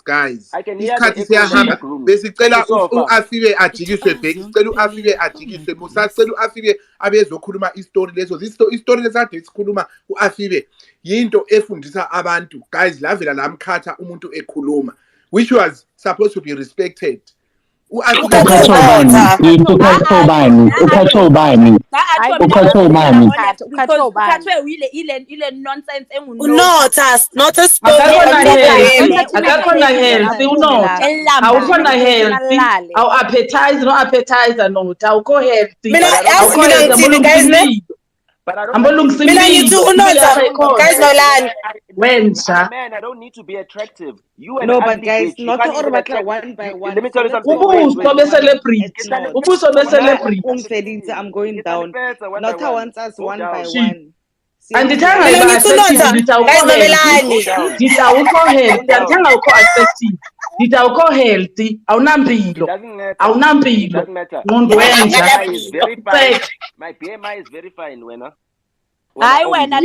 Speaker 22: guys isikhathi siyahamba besicela uAfiwe ajikiswe back sicela uAfiwe ajikiswe Musa sicela uAfiwe abezokhuluma istory lezo istory lesade sikhuluma uAfiwe yinto efundisa abantu guys lavela lamkhatha umuntu ekhuluma which was supposed to be respected
Speaker 13: akakhona healthy uNota awukhona healthy awu-appetize no-appetizer Nota awukho healthy ambolungisa wenja
Speaker 2: man, I don't need to be attractive. You and
Speaker 16: no, but guys, not all about one by one.
Speaker 2: Let me tell you something.
Speaker 13: Ubuso be-celebrity.
Speaker 16: I'm going down. Not wants us one by one.
Speaker 13: Andithanga iba-acceptive ndithi awukho healthy andithanga awukho acceptive ndithi awukho healthy awunampilo ngqondo wenja
Speaker 2: my BMI is very fine wena
Speaker 6: hayi wena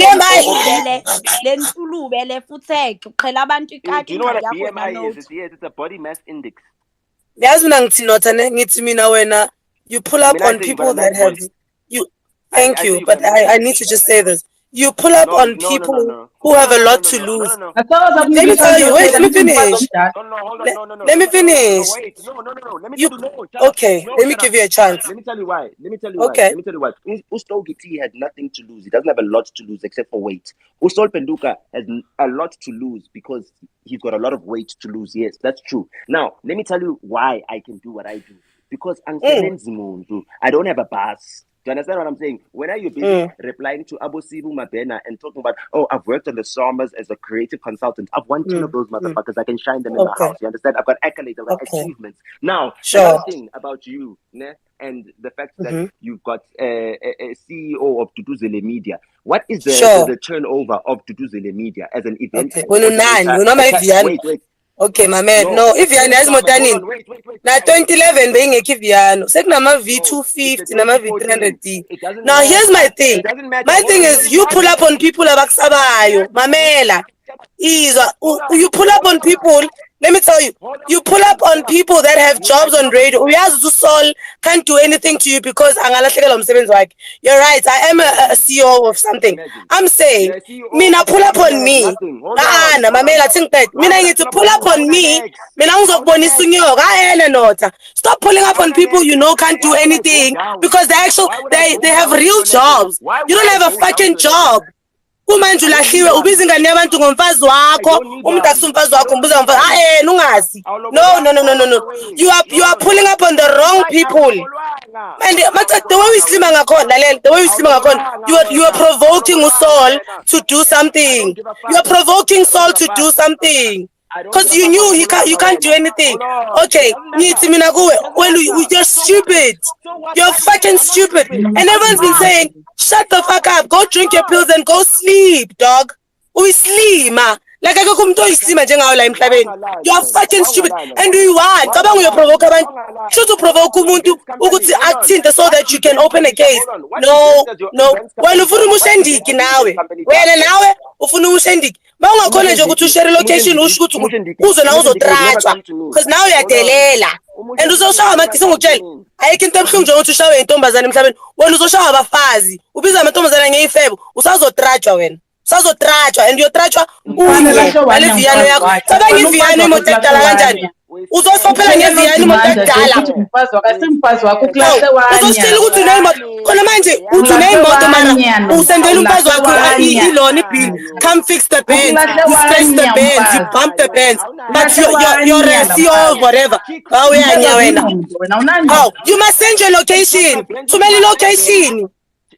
Speaker 6: le ntulube le futheke uqhela abantu ikati
Speaker 2: yakho BMI is it's a body mass index
Speaker 4: yazi mina ngithi Nota ngithi mina wena you pull up on people that have you thank you but I need to just say this. You pull up on people who have a lot to lose. Let me tell you. Wait, let me finish. Let me finish. Okay, let me give you a chance.
Speaker 2: Let me tell you why. Let me tell you why. Ustol Giti had nothing to lose. He doesn't have a lot to lose except for weight. Ustol Penduka has a lot to lose because he's got a lot of weight to lose. Yes, that's true. Now, let me tell you why I can do what I do. Because I don't have a bus. Do you understand what I'm saying? When are you busy replying to Abosibu Mabena and talking about, oh, I've worked on the Summers as a creative consultant. I've won 10 of those motherfuckers. I can shine them in my house. You understand? I've got accolades, I've got achievements. Now, the thing about you, and the fact that you've got a CEO of Duduzile Media. What is the turnover of Duduzile Media as an event?
Speaker 4: Wait. Okay, my man. No, if you are more than in now 2011 being a Kiviano, second nama V250, nama V300D. Now here's my thing. My thing is you pull up on people like Sabayo, Mamela. You pull up on people. Let me tell you, you pull up on people that have jobs on radio. We as Zusol can't do anything to you because you're right. I am a CEO of something. I'm saying, Mina pull up on me. Mamela think that Mina need to pull up on me. Stop pulling up on people you know can't do anything because they have real jobs. You don't have a fucking job. kumanje ulahliwe ubiza ingane yabantu ngomfazi wakho umuntu akusumfazi wakho umbuza ngomfazi ungazi no you are pulling up on the wrong people and the way we slima ngakhona le the way we slima ngakhona you are provoking uSaul to do something. You are provoking Saul to do something because you knew you can't do anything. Okay, you're stupid. You're fucking stupid. And everyone's been saying, shut the fuck up, go drink your pills and go sleep, dog. We sleep, like I go come to sleep you are fucking stupid. And we want you provoke abantu. Should to provoke umuntu ukuthi act so that you can open a case. No. Wena ufuna umushendiki nawe. Wena nawe ufuna umushendiki. Bawungakhona nje ukuthi ushare location usho ukuthi uzwe na uzotrajwa because now uyadelela. And uzoshawa amatisi ngokutshela ayikho into ebhlungu nje ukuthi ushawe intombazana emhlabeni. Wena uzoshawa abafazi. Ubiza amantombazana ngeyifebo usazotrajwa wena. Sazotrajwa and uyotrajwa unye ngale viyano yakho. Cabanga iviyano imoto edala kanjani? Uzosophela ngeviyano imoto edala.
Speaker 13: Umfazi wakho ukulahle wanya.
Speaker 4: Uzositshela ukuthi unemoto. Khona manje uthi unemoto mara usendela umfazi wakho ilona ibill. Come fix the Benz. You scratch the Benz. You bump the Benz. But you're a CEO or whatever. Uyanya wena. Oh, you must send your location. Tumeli location.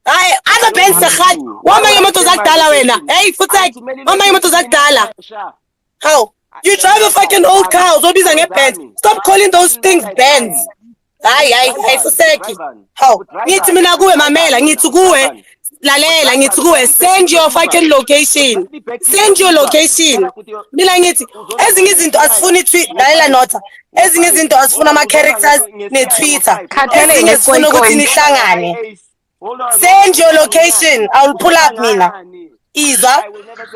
Speaker 4: Other bands sekhaya wama imoto zakudala wena hey futhi wama imoto zakudala how you drive a fucking old car uzobiza ngeBenz stop calling those things Benz hayi fuseki how ngithi mina kuwe mamela ngithi kuwe lalela ngithi kuwe send your fucking location send your location mina ngithi ezinye izinto asifuni tweet lalela Nota ezinye izinto asifuna ama characters ne Twitter ezinye sifuna ukuthi nihlangane. Send your location. I'll pull up mina. Iza.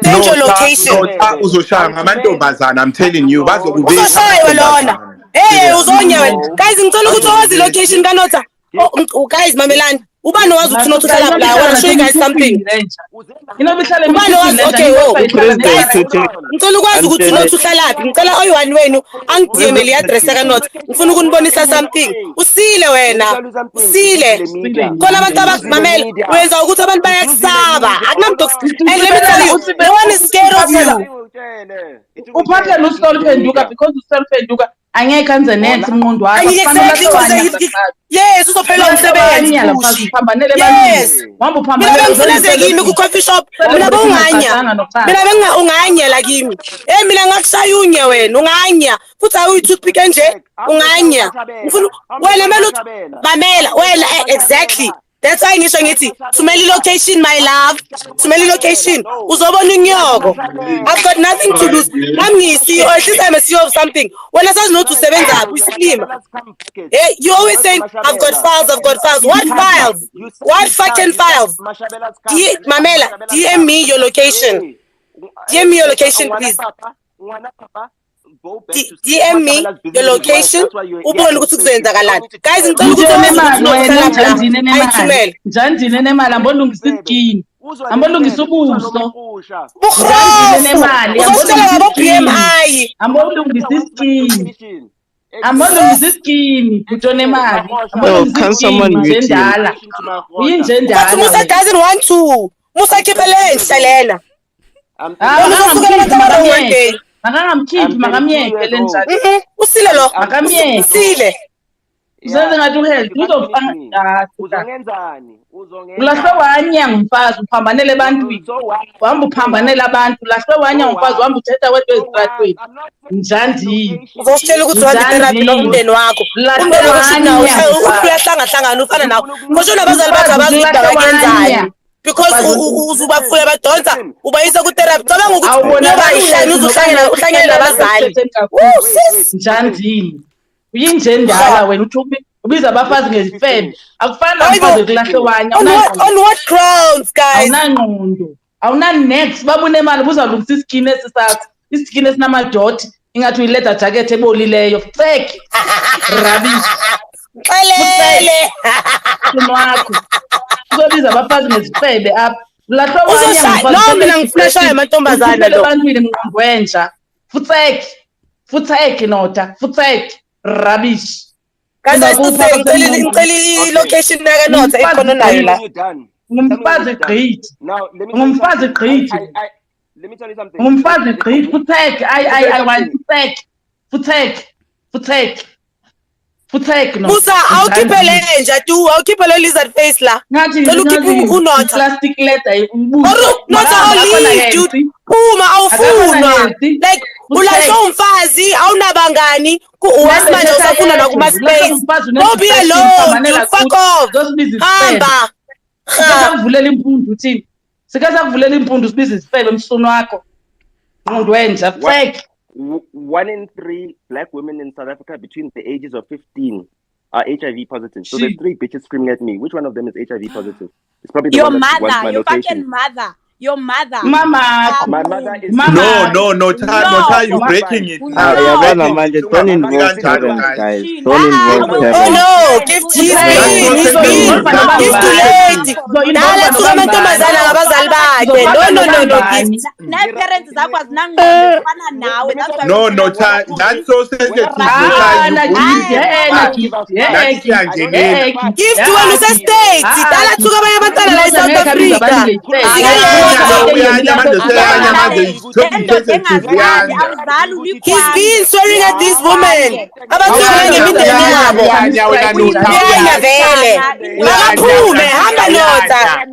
Speaker 4: Send your location.
Speaker 22: Uzoshaya ngamantombazana I'm telling you bazokubeka.
Speaker 4: Uzoshaya lona. Hey uzonya wena. Guys ngicela ukuthi wazi location kaNota. Guys mamelani. Ubani wazi ukuthi Nota uhlala la. I want to show you guys something. Ubani wazi okay ngicela ukwazi ukuthi Nota uhlalaphi. Ngicela oyi1 wenu angidiyemele i-address kaNota. Ngifuna ukunibonisa something. Usile wena. Usile. Khona abantu abamamela wenza ukuthi abantu bayakusaba. Akunamntu and let me tell you no one is scared of you.
Speaker 13: Uphathe lo self-educa because self-educa angeke anze nethi umuntu wakho
Speaker 4: yes uzophela umsebenzi yes wamba uphambanele ngifuna ku coffee shop mina bengunganya unganya la kimi mina ngakushaya unye wena unganya futhi awuyitoothpick nje unganya ngifuna wena mamela wena exactly. That's why ngisho ngithi Tumeli location my love. Tumeli location. Uzobona unyoko. I've got nothing to lose. Nami CEO, at least I'm a CEO of something. When I say no to sebenza usilima. Hey, you always saying I've got files. What files? What fucking files? Mamela, DM me your location. DM me your location please. DM me your location ubone ukuthi kuzenzakalani guys ngicela ukuthi
Speaker 13: njandile nemali ambonungisa iskini ambonungisa ubuso njandile nemali ambonungisa iskini ambonungisa iskini kuto nemali ambonungisa iskini njendala uyinjendala
Speaker 4: Musa doesn't want to Musa kipele shalela
Speaker 13: makangamkhiphi makamyeke le njalo
Speaker 4: usile lo
Speaker 13: usile uzenze ngathi uhealth
Speaker 2: uzongenzani
Speaker 13: ulahle wanya ngumfazi uphambanele ebantwini wahamba uphambanele abantu ulahle wanya ngumfazi wahamba uthetha wedwa ezitratweni njandile
Speaker 4: uzositshela ukuthi wenza therapy nomndeni wakho umndeni wakho uyahlangana ufana nawe manje nabazali bakho abazi bakenzani because uzubafuna badonsa ubayisa ku therapy cabanga ukuthi uyobayihlanya uhlangene nabazali
Speaker 13: njandile uyinjendala wena uthi ubiza abafazi ngezifebe akufani nabafazi kulahle wanya
Speaker 4: on what grounds guys
Speaker 13: awuna next babune imali buzalungisa iskini esisakho iskini esinamadoti ingathi uyileather jacket ebolileyo fake rubbish
Speaker 4: xelele
Speaker 13: wakho uzobiza abafazi ngezifebe apha kulahle
Speaker 4: wanya no mina ngifuna shaya amantombazana lo
Speaker 13: ebantwini mngqwenja futheke Nota futheke rubbish
Speaker 4: guys ngicela location naka Nota ekhona nayo la
Speaker 13: Ngumfazi gqithi.
Speaker 2: Now, let me
Speaker 13: Ngumfazi gqithi.
Speaker 2: Let me tell you something.
Speaker 13: Ngumfazi gqithi futheke. I want futheke no.
Speaker 4: Musa, awukhiphe lenja tu, awukhiphe lo lizard face la. Cela ukhiphe uNota.
Speaker 13: Plastic leather.
Speaker 4: Nota leave dude. Phuma awufunwa. Like ulahlwa umfazi awunabangani uwasimanje usafuna nakuma space. Go be alone, dude. Fuck off. Hamba.
Speaker 13: Sikasakuvulela impundu uthini? Sikasakuvulela impundu sibiza isifebe emsunu wakho. Umuntu wenja fake.
Speaker 2: 1 in 3 black women in South Africa between the ages of 15 are HIV positive. So there's 3 bitches screaming at me. Which one of them is HIV positive? It's probably the
Speaker 6: your
Speaker 2: one that wants
Speaker 6: mother,
Speaker 2: my
Speaker 6: your
Speaker 2: location.
Speaker 6: fucking mother. Your mother.
Speaker 13: Mama.
Speaker 2: My mother is
Speaker 22: Nota, you're breaking it.
Speaker 3: Don't involve parents, guys. Don't involve parents.
Speaker 4: Oh no, he's been too late. Dala tukamantombazana ngabazali bakhe. No.
Speaker 6: Parents zakho azinangqondo fana nawe. That's why
Speaker 22: No, Nota, that's so sensitive.
Speaker 4: Gift wena usestate. Dala tuka abanye abantwana la eSouth Africa. He's been swearing at this woman. Abantwana ngemindeni yabo. Uyanya vele. Makaphume hamba Nota.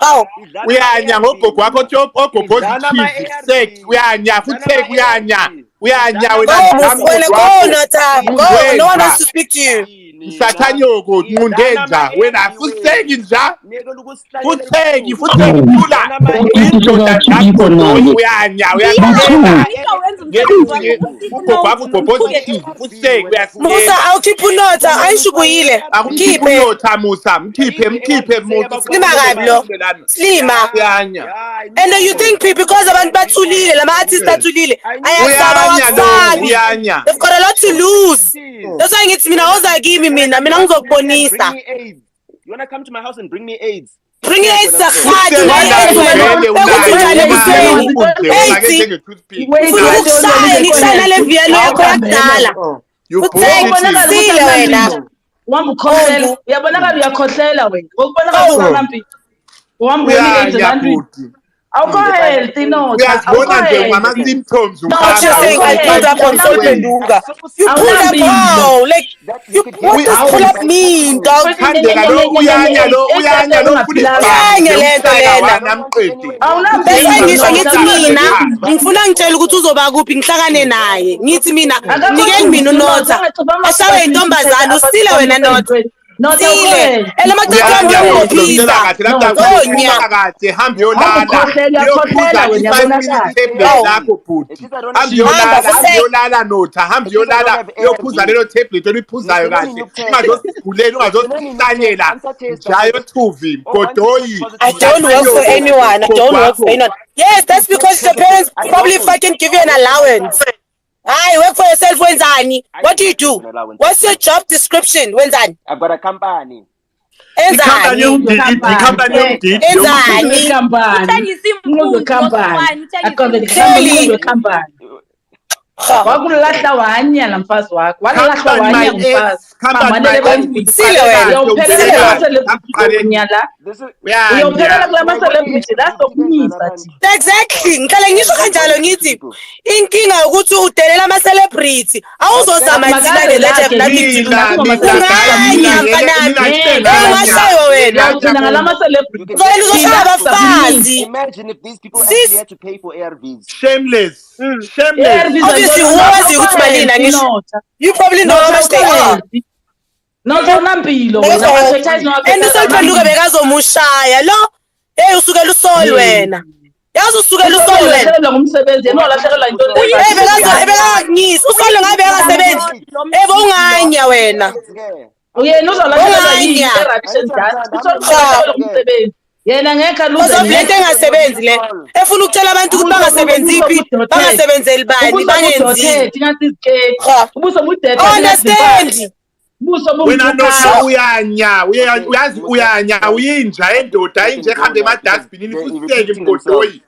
Speaker 22: Oh, uyanya ngogogo wakho ogogo chief sek uyanya futhi uyanya
Speaker 4: wena go Nota. Go, no one wants to speak to you.
Speaker 22: Msathanyoko nqundenza wena futhi nja futhi lula indoda yakho uyanya
Speaker 4: Musa awukhipha uNota ayishubuyile
Speaker 22: khiphe uNota Musa mkhiphe umuntu
Speaker 4: Slima kabi lo Slima and you think because abantu bathulile lama artists bathulile ayasaba wakusabi they've got a lot to lose that's why ngithi mina oza kimi mina ngizokubonisa
Speaker 2: you want to come to my house and bring me AIDS
Speaker 4: Bring it sakhathi bekuthinjani ebusweni ukusaya ngikushayela le viano yakho yakudala uthekile wena
Speaker 13: wamukhohlela uyabonakala uyakhohlela wena ngokubonakala ungamampi wambona AIDS ebantwini awukho healthy Nota
Speaker 22: uyazibona nje ngama symptoms
Speaker 4: you pulled up how like what does pull up mean dog
Speaker 22: uyanya lo
Speaker 4: ngisho ngithi mina ngifuna ngitshela ukuthi uzoba kuphi ngihlakane naye ngithi mina ngike ngimina uNota ashawe intombazana usile wena Nota Sile elamacathi ambiyophisa
Speaker 22: kahle hamba yolala Nota hamba yolala yophuza lelo tablet oliphuzayo kahle ungazosigulela ungazosihlanyela jayo thuvi godoyi
Speaker 4: I don't work for anyone. Yes, that's because your parents probably fucking give you an allowance. Hi, work for yourself, wenzani. What do you do? What's your job description, wenzani?
Speaker 2: I've got a company.
Speaker 22: Enzani.
Speaker 13: wakulahla wanya la mfazi wakho walahla wanya mfazi
Speaker 4: sile wena
Speaker 13: uyophelela kula ma-celebrity lasokumisa
Speaker 4: exactly ngikhala ngisho kanjalo ngithi inkinga ukuthi udelela ama-celebrity awuzozama thina unganya mfanami engashayo wena
Speaker 13: ngala ma-celebrity
Speaker 4: uzolela uzoshaya abafazi
Speaker 2: Imagine if these people actually had to pay for ARVs.
Speaker 22: Shameless.
Speaker 4: Obviously, who was you? You probably know how much they are.
Speaker 13: Nonampilo
Speaker 4: and usoliphenduka bekazomushaya lo hey usukela usoli wena yazi usukela usoli wena
Speaker 13: ngumsebenzi yena olahlekelwa into
Speaker 4: ebekangisa usoli ngabe akasebenzi ebo unganya wena
Speaker 13: uyena uzolahlekelwa yini erabishen dust usolahlekelwa ngumsebenzi yena ngeke
Speaker 4: lento engasebenzi le efuna ukutshela abantu ukuthi bangasebenziphi bangasebenzeli bani bangenzi
Speaker 13: ubuso budede
Speaker 4: understand
Speaker 22: wena Nota uyanya uyazi uyanya uyinja endoda inje ehambe emadustbinini kuseke mgodoyi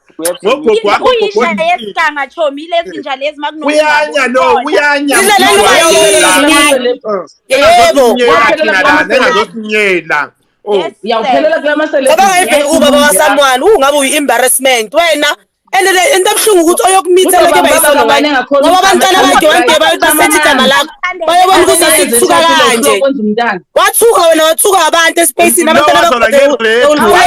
Speaker 22: ngogogo wakho
Speaker 6: uyinja yesihanga chomi lezi nja lezi makuno
Speaker 22: uyanya no uyanya
Speaker 4: yebo
Speaker 22: ngazosinyela
Speaker 13: Yes, uyawuphelela kula
Speaker 4: Cabanga ubaba wasomeone ungabe uyi-embarrassment wena and into ebuhlungu ukuthi oyokumithela ke bayisono ngayo ngoba abantwana bakhe one day basethi igama lakho bayobona ukuthi asithuka kanje wathuka wena wathuka abantu espacini abantwana bakho useless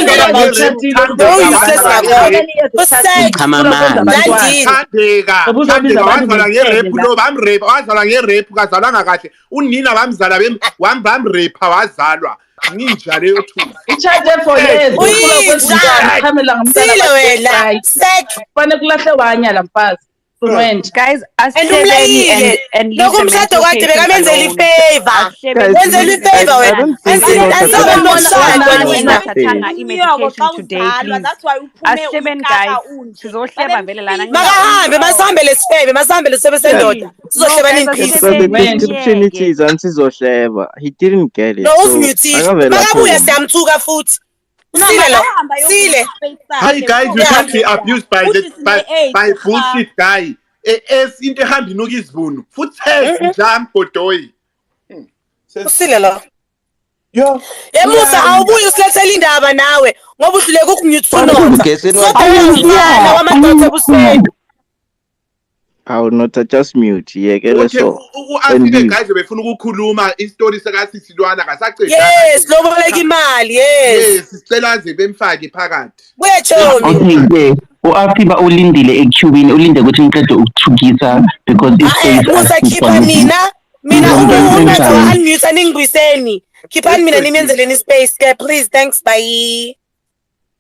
Speaker 22: wazalwa ngerephu lo bamrepha wazalwa ngerephu kazalwanga kahle unina bamzala bamrepha wazalwa ninja leyo thusi
Speaker 13: ichate for years ukhamela ngomntana wena kufanele kulahle wanya la mfazi
Speaker 6: guys asebeni and leave the mental patients alone. Medication today, please. Asebeni guys, sizohleba vele lana.
Speaker 1: masihambele sebe sendoda. Sizohleba in description ithi izansi sizohleba. He didn't get it.
Speaker 4: No, makabuya siyamthuka futhi. Sile.
Speaker 22: Hi guys, you can't be abused by bullshit guy. Into ehamba inuka izibunu futhi njam bodoyi.
Speaker 4: Usile la. Yo. Musa awubuye usilethela indaba nawe ngoba uhluleka ukumute Nota. Sodwa wamadoda ebusweni.
Speaker 1: Awu Nota just mute yekele so.
Speaker 22: Afike guys befuna ukukhuluma istory sakaSisilwana kasaceda.
Speaker 4: Yes, loboleka imali, yes.
Speaker 22: Sicela nje bemfake phakathi.
Speaker 4: Kuyechomi.
Speaker 5: Okay, uAfiba ulindile equeue ulinde ukuthi ngiqede ukuthukisa because
Speaker 4: Musa khipha mina uma unmute ningibuyiseni. Khiphani mina nimenzeleni space ke please, thanks, bye.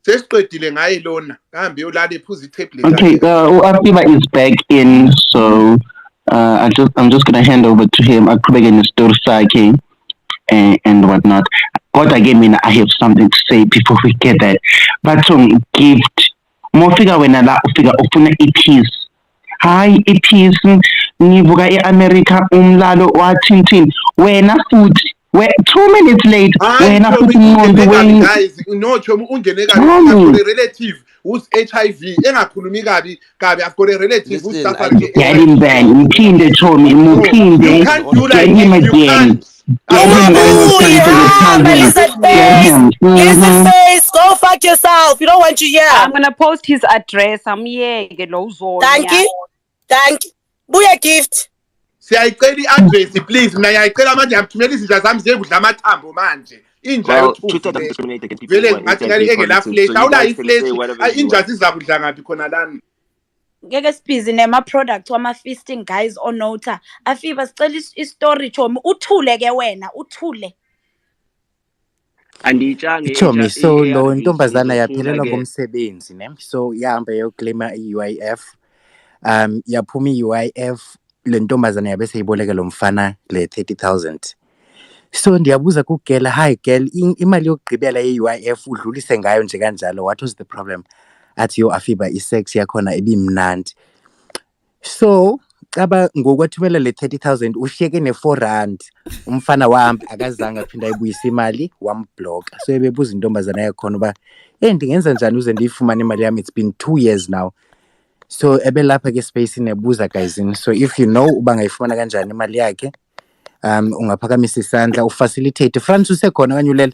Speaker 22: Sesiqedile ngaye lona kambe yolala ephuza itablet.
Speaker 5: Okay, uAfiba is back in, so I'm just gonna hand over to him. Aqhubeke nestory sakhe and whatnot. But again, I have something to say before we get that. But gift. Mofika wena la ufika ufuna ipeace. Hi ipeace ngivuka eAmerica umlalo wa Tintin. Wena futhi 2 minutes late wena futhi ngondo wena.
Speaker 22: Guys, no chomu ungene kabi relative who's HIV engakhulumi kabi I've got a relative who's suffering.
Speaker 5: Get him back. Mphinde chomi mphinde.
Speaker 22: You can't do like
Speaker 5: him again.
Speaker 4: Go fuck yourself. You don't want you here.
Speaker 6: I'm gonna post his address.
Speaker 4: Thank you. Buya gift.
Speaker 22: Siyayicela i-address please. Mina ngiyayicela manje ngithumela izinja zami ziyekudla amathambo manje. Inja yothusi. Vele ngathi ngale engela flash. Awula i-flash. Inja zizakudla ngaphi khona lana.
Speaker 6: Ngeke sibhizi nema-product wama-feasting guys onota. Afiba sicela i-story chomi uthule ke wena uthule.
Speaker 3: Chomi, so lo ntombazana yaphelelwa ngomsebenzi ne, so yahamba yoclaima i-UIF, yaphuma i-UIF, le ntombazana yabe seyiboleka lo mfana le 30,000. So ndiyabuza kugela, hi girl, imali yokugqibela ye-UIF udlulise ngayo nje kanjalo, what was the problem? Athi yo Afiba isex yakhona ebimnandi. So caba ngokwathumela le 30,000 ushiyeke ne-R4 umfana wahamba akazange aphinda ayibuyisa imali wambloka. So ebebuza intombazana yakhona uba ndingenza njani uze ndiyifumane imali yami, it's been 2 years now. So ebelapha ke space nebuza guys, so if you know uba ngayifumana kanjani imali yakhe ungaphakamisa isandla ufacilitate. France usekhona kanye ulela?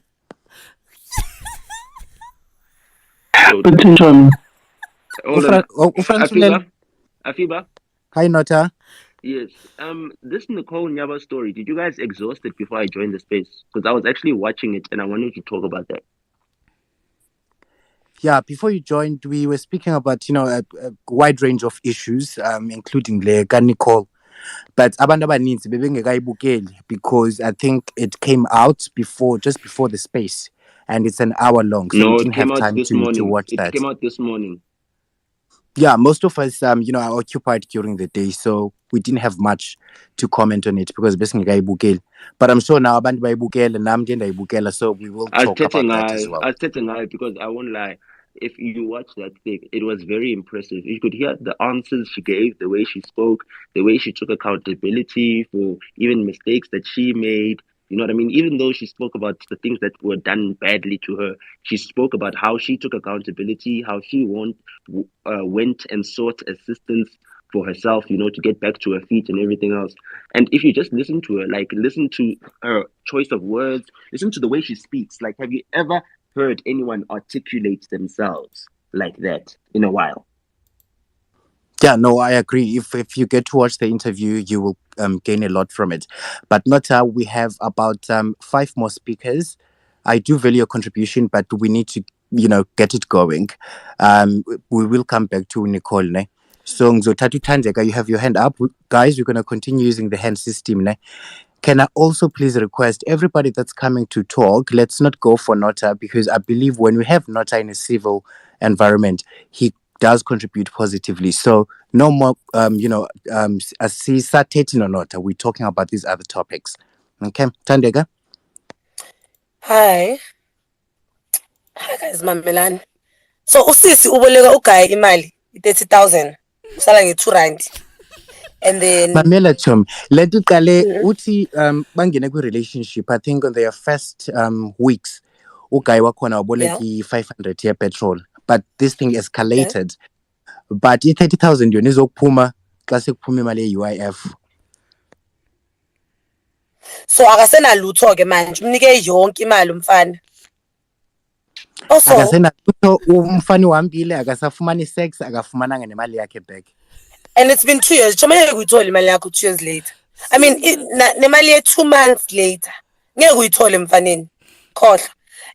Speaker 2: Afiba.
Speaker 3: Hi Nota.
Speaker 2: Yes. This Nicole Nyaba story, did you guys exhaust it before I joined the space? Because I was actually watching it and I wanted to talk about that.
Speaker 3: Yeah, before you joined, we were speaking about, a wide range of issues, including the Nicole. But abantu abaninzi bebengekayibukeli because I think it came out just before the space, and it's an hour long, so we didn't have time to watch that.
Speaker 2: It came out this morning.
Speaker 3: Yeah, most of us, are occupied during the day, so we didn't have much to comment on it because besingekayibukeli. But I'm sure now abantu bayibukela nami ke ndayibukela, so we will talk about that as well.
Speaker 2: I was telling because I won't lie. If you watch that thing, it was very impressive. You could hear the answers she gave, the way she spoke, the way she took accountability for even mistakes that she made. You know what I mean? Even though she spoke about the things that were done badly to her, she spoke about how she took accountability, how she went and sought assistance for herself, to get back to her feet and everything else. And if you just listen to her, like listen to her choice of words, listen to the way she speaks. Like, have you ever heard anyone articulate themselves like that in a while?
Speaker 3: Yeah, no, I agree. If you get to watch the interview, you will gain a lot from it. But Nota, we have about 5 more speakers. I do value your contribution, but we need to, get it going. We will come back to Nicole, ne? So Ngzothathu Thandeka, you have your hand up. Guys, we're gonna continue using the hand system, ne? Can I also please request everybody that's coming to talk, let's not go for Nota, because I believe when we have Nota in a civil environment, he does contribute positively. So no more, asisathethe Nota. We're talking about these other topics. Okay, Thandeka.
Speaker 4: Hi guys, mamelani. So usisi uboleka uGayi imali 30,000 usala nge2 rand. And then
Speaker 3: Mamela Chom, let uqale uthi bangene kwi-relationship. I think on their first weeks uGayi wakhona waboleka 500 ye petrol, but this thing escalated. But i-30,000 yona izokuphuma xa sekuphuma imali ye-UIF.
Speaker 4: So akasenalutho ke manje umnike yonke imali umfana. Also
Speaker 3: akasenalutho umfana uhambile, akasafumani sex, akafumananga nemali yakhe back.
Speaker 4: And it's been 2 years. Chomele kuyithola imali yakho 2 years later. I mean, nemali ye 2 months later. Ngeke uyithole mfaneni. Khohla.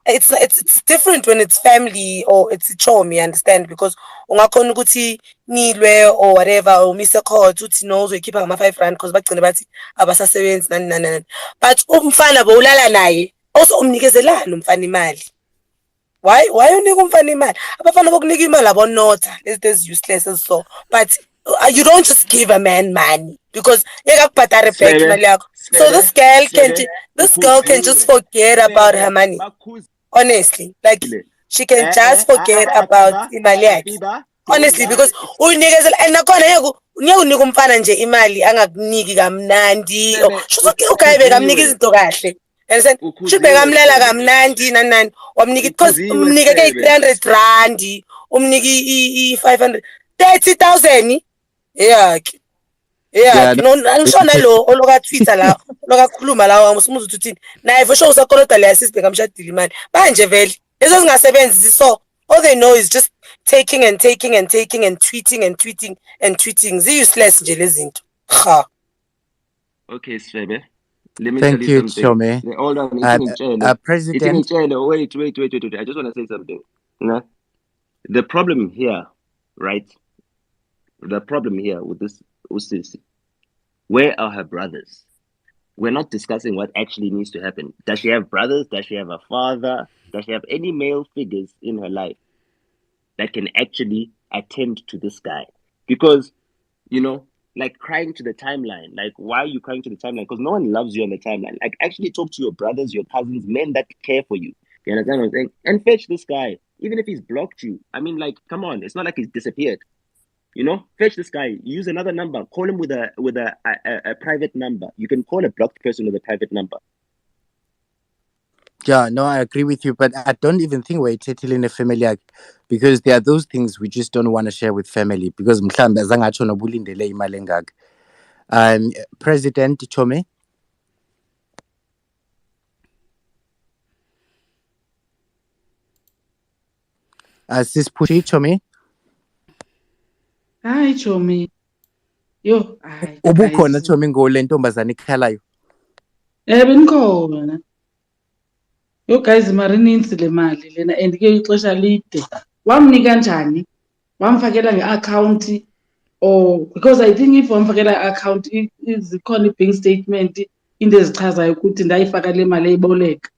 Speaker 4: It's different when it's family or it's a chomi, you understand? Because ungakhona ukuthi nilwe or whatever or mise court uthi no uzoyikhipha ngama 5 rand because bagcina bathi abasasebenzi nani. But umfana bowulala naye also umnikezelana umfana imali. Why unika umfana imali? Abafana bokunika imali abonota. It's useless as so. But you don't just give a man money because yekakubhadare back imali yakho. So this girl can just forget about her money. Honestly, like she can just forget about imali yakhe. Honestly, because unikezela and nakhona yeke unika umfana nje imali angakuniki kamnandi. Shuthi uGayi bekamnika izinto kahle. Understand? Shuthi bekamlela kamnandi nani wamnika because umnika ke 300 rand, umnika i500 30,000. Yeah no angishona lo oloka Twitter la lokakhuluma la umusimuza uthini naye for sure usakoloda le assist bekamshadile imali manje vele lezo zingasebenzi so all they know is just taking and tweeting useless nje lezi zinto ha.
Speaker 2: Okay, Svebe, let me
Speaker 3: Thank
Speaker 2: tell you something.
Speaker 3: Chome.
Speaker 2: Hold on,
Speaker 3: President.
Speaker 2: Wait. I just want to say something. The problem here, right? The problem here with this Usisi, where are her brothers? We're not discussing what actually needs to happen. Does she have brothers? Does she have a father? Does she have any male figures in her life that can actually attend to this guy? Because, like crying to the timeline. Like, why are you crying to the timeline? Because no one loves you on the timeline. Like, actually talk to your brothers, your cousins, men that care for you. You understand what I'm saying? And fetch this guy. Even if he's blocked you. I mean, like, come on. It's not like he's disappeared. Fetch this guy. Use another number. Call him with a private number. You can call a blocked person with a private number.
Speaker 3: Yeah, no, I agree with you, but I don't even think we're in a family because there are those things we just don't want to share with family because mhlambe azange atsho nobulindele imali engaka. President Chome. Sis Pushi Chome.
Speaker 13: Hi Chomi. Yo,
Speaker 3: ubukhona Chomi ngole ntombazana ikhalayo.
Speaker 13: Benikhona. Yo guys marininzi le mali lena and ke ixesha lide. Wamnika kanjani? Wamfakela ngeaccount or because I think if wamfakela account izikhona ibank statement into ezichazayo ukuthi ndayifaka le mali eyiboleka.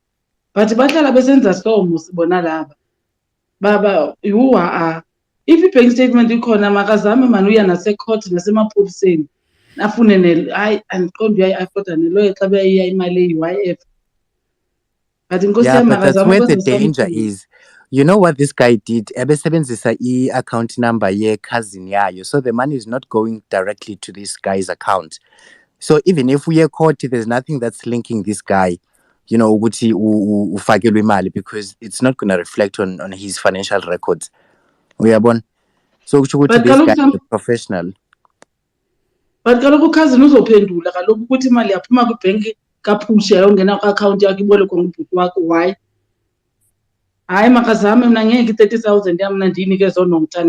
Speaker 13: But bahlala besenza somo sibona laba. Baba if i-bank statement ikhona makazame mani uya nase-court nasemapoliseni afune hayi andiqondi uyayi-afforda neloya xa beyiya imali eyi-UIF. But inkosi yami
Speaker 3: but that's
Speaker 13: makazame
Speaker 3: where the danger is. You know what this guy did? Ebesebenzisa i-account number ye-cousin yayo. So the money is not going directly to this guy's account. So even if we are caught, there's nothing that's linking this guy, ukuthi ufakelwe imali because it's not going to reflect on his financial records. Uyabona? So this guy is a professional.
Speaker 13: but kaloku cousin uzophendula kaloku ukuthi imali yaphuma kwibhenki kaphusha yayongena kwi-akhawunti yakho ibolekwa ngubhuti wakho. Why? Hayi makazame mna ngeke i-30,000 yam mna ndiyinikeze oNota,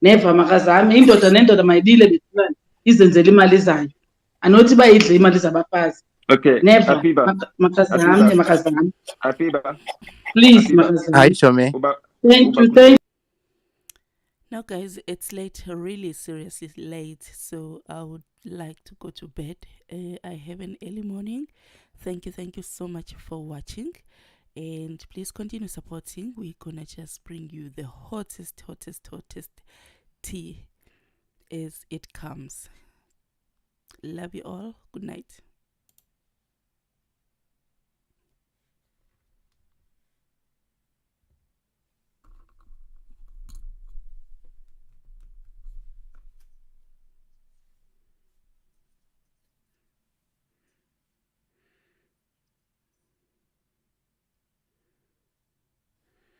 Speaker 13: neva makazame. Indoda nendoda mayibile ngesilwane izenzele imali zayo, anothi bayidle imali zabafazi.
Speaker 2: Okay,
Speaker 13: Never.
Speaker 2: Afiba.
Speaker 13: Makazame.
Speaker 2: Afiba.
Speaker 13: Please,
Speaker 2: Afiba.
Speaker 13: makazame.
Speaker 3: Hi, Shome.
Speaker 13: Thank you.
Speaker 12: Now, guys, it's late, really seriously late, so I would like to go to bed. I have an early morning. Thank you so much for watching, and please continue supporting. We're gonna just bring you the hottest tea as it comes. Love you all. Good night.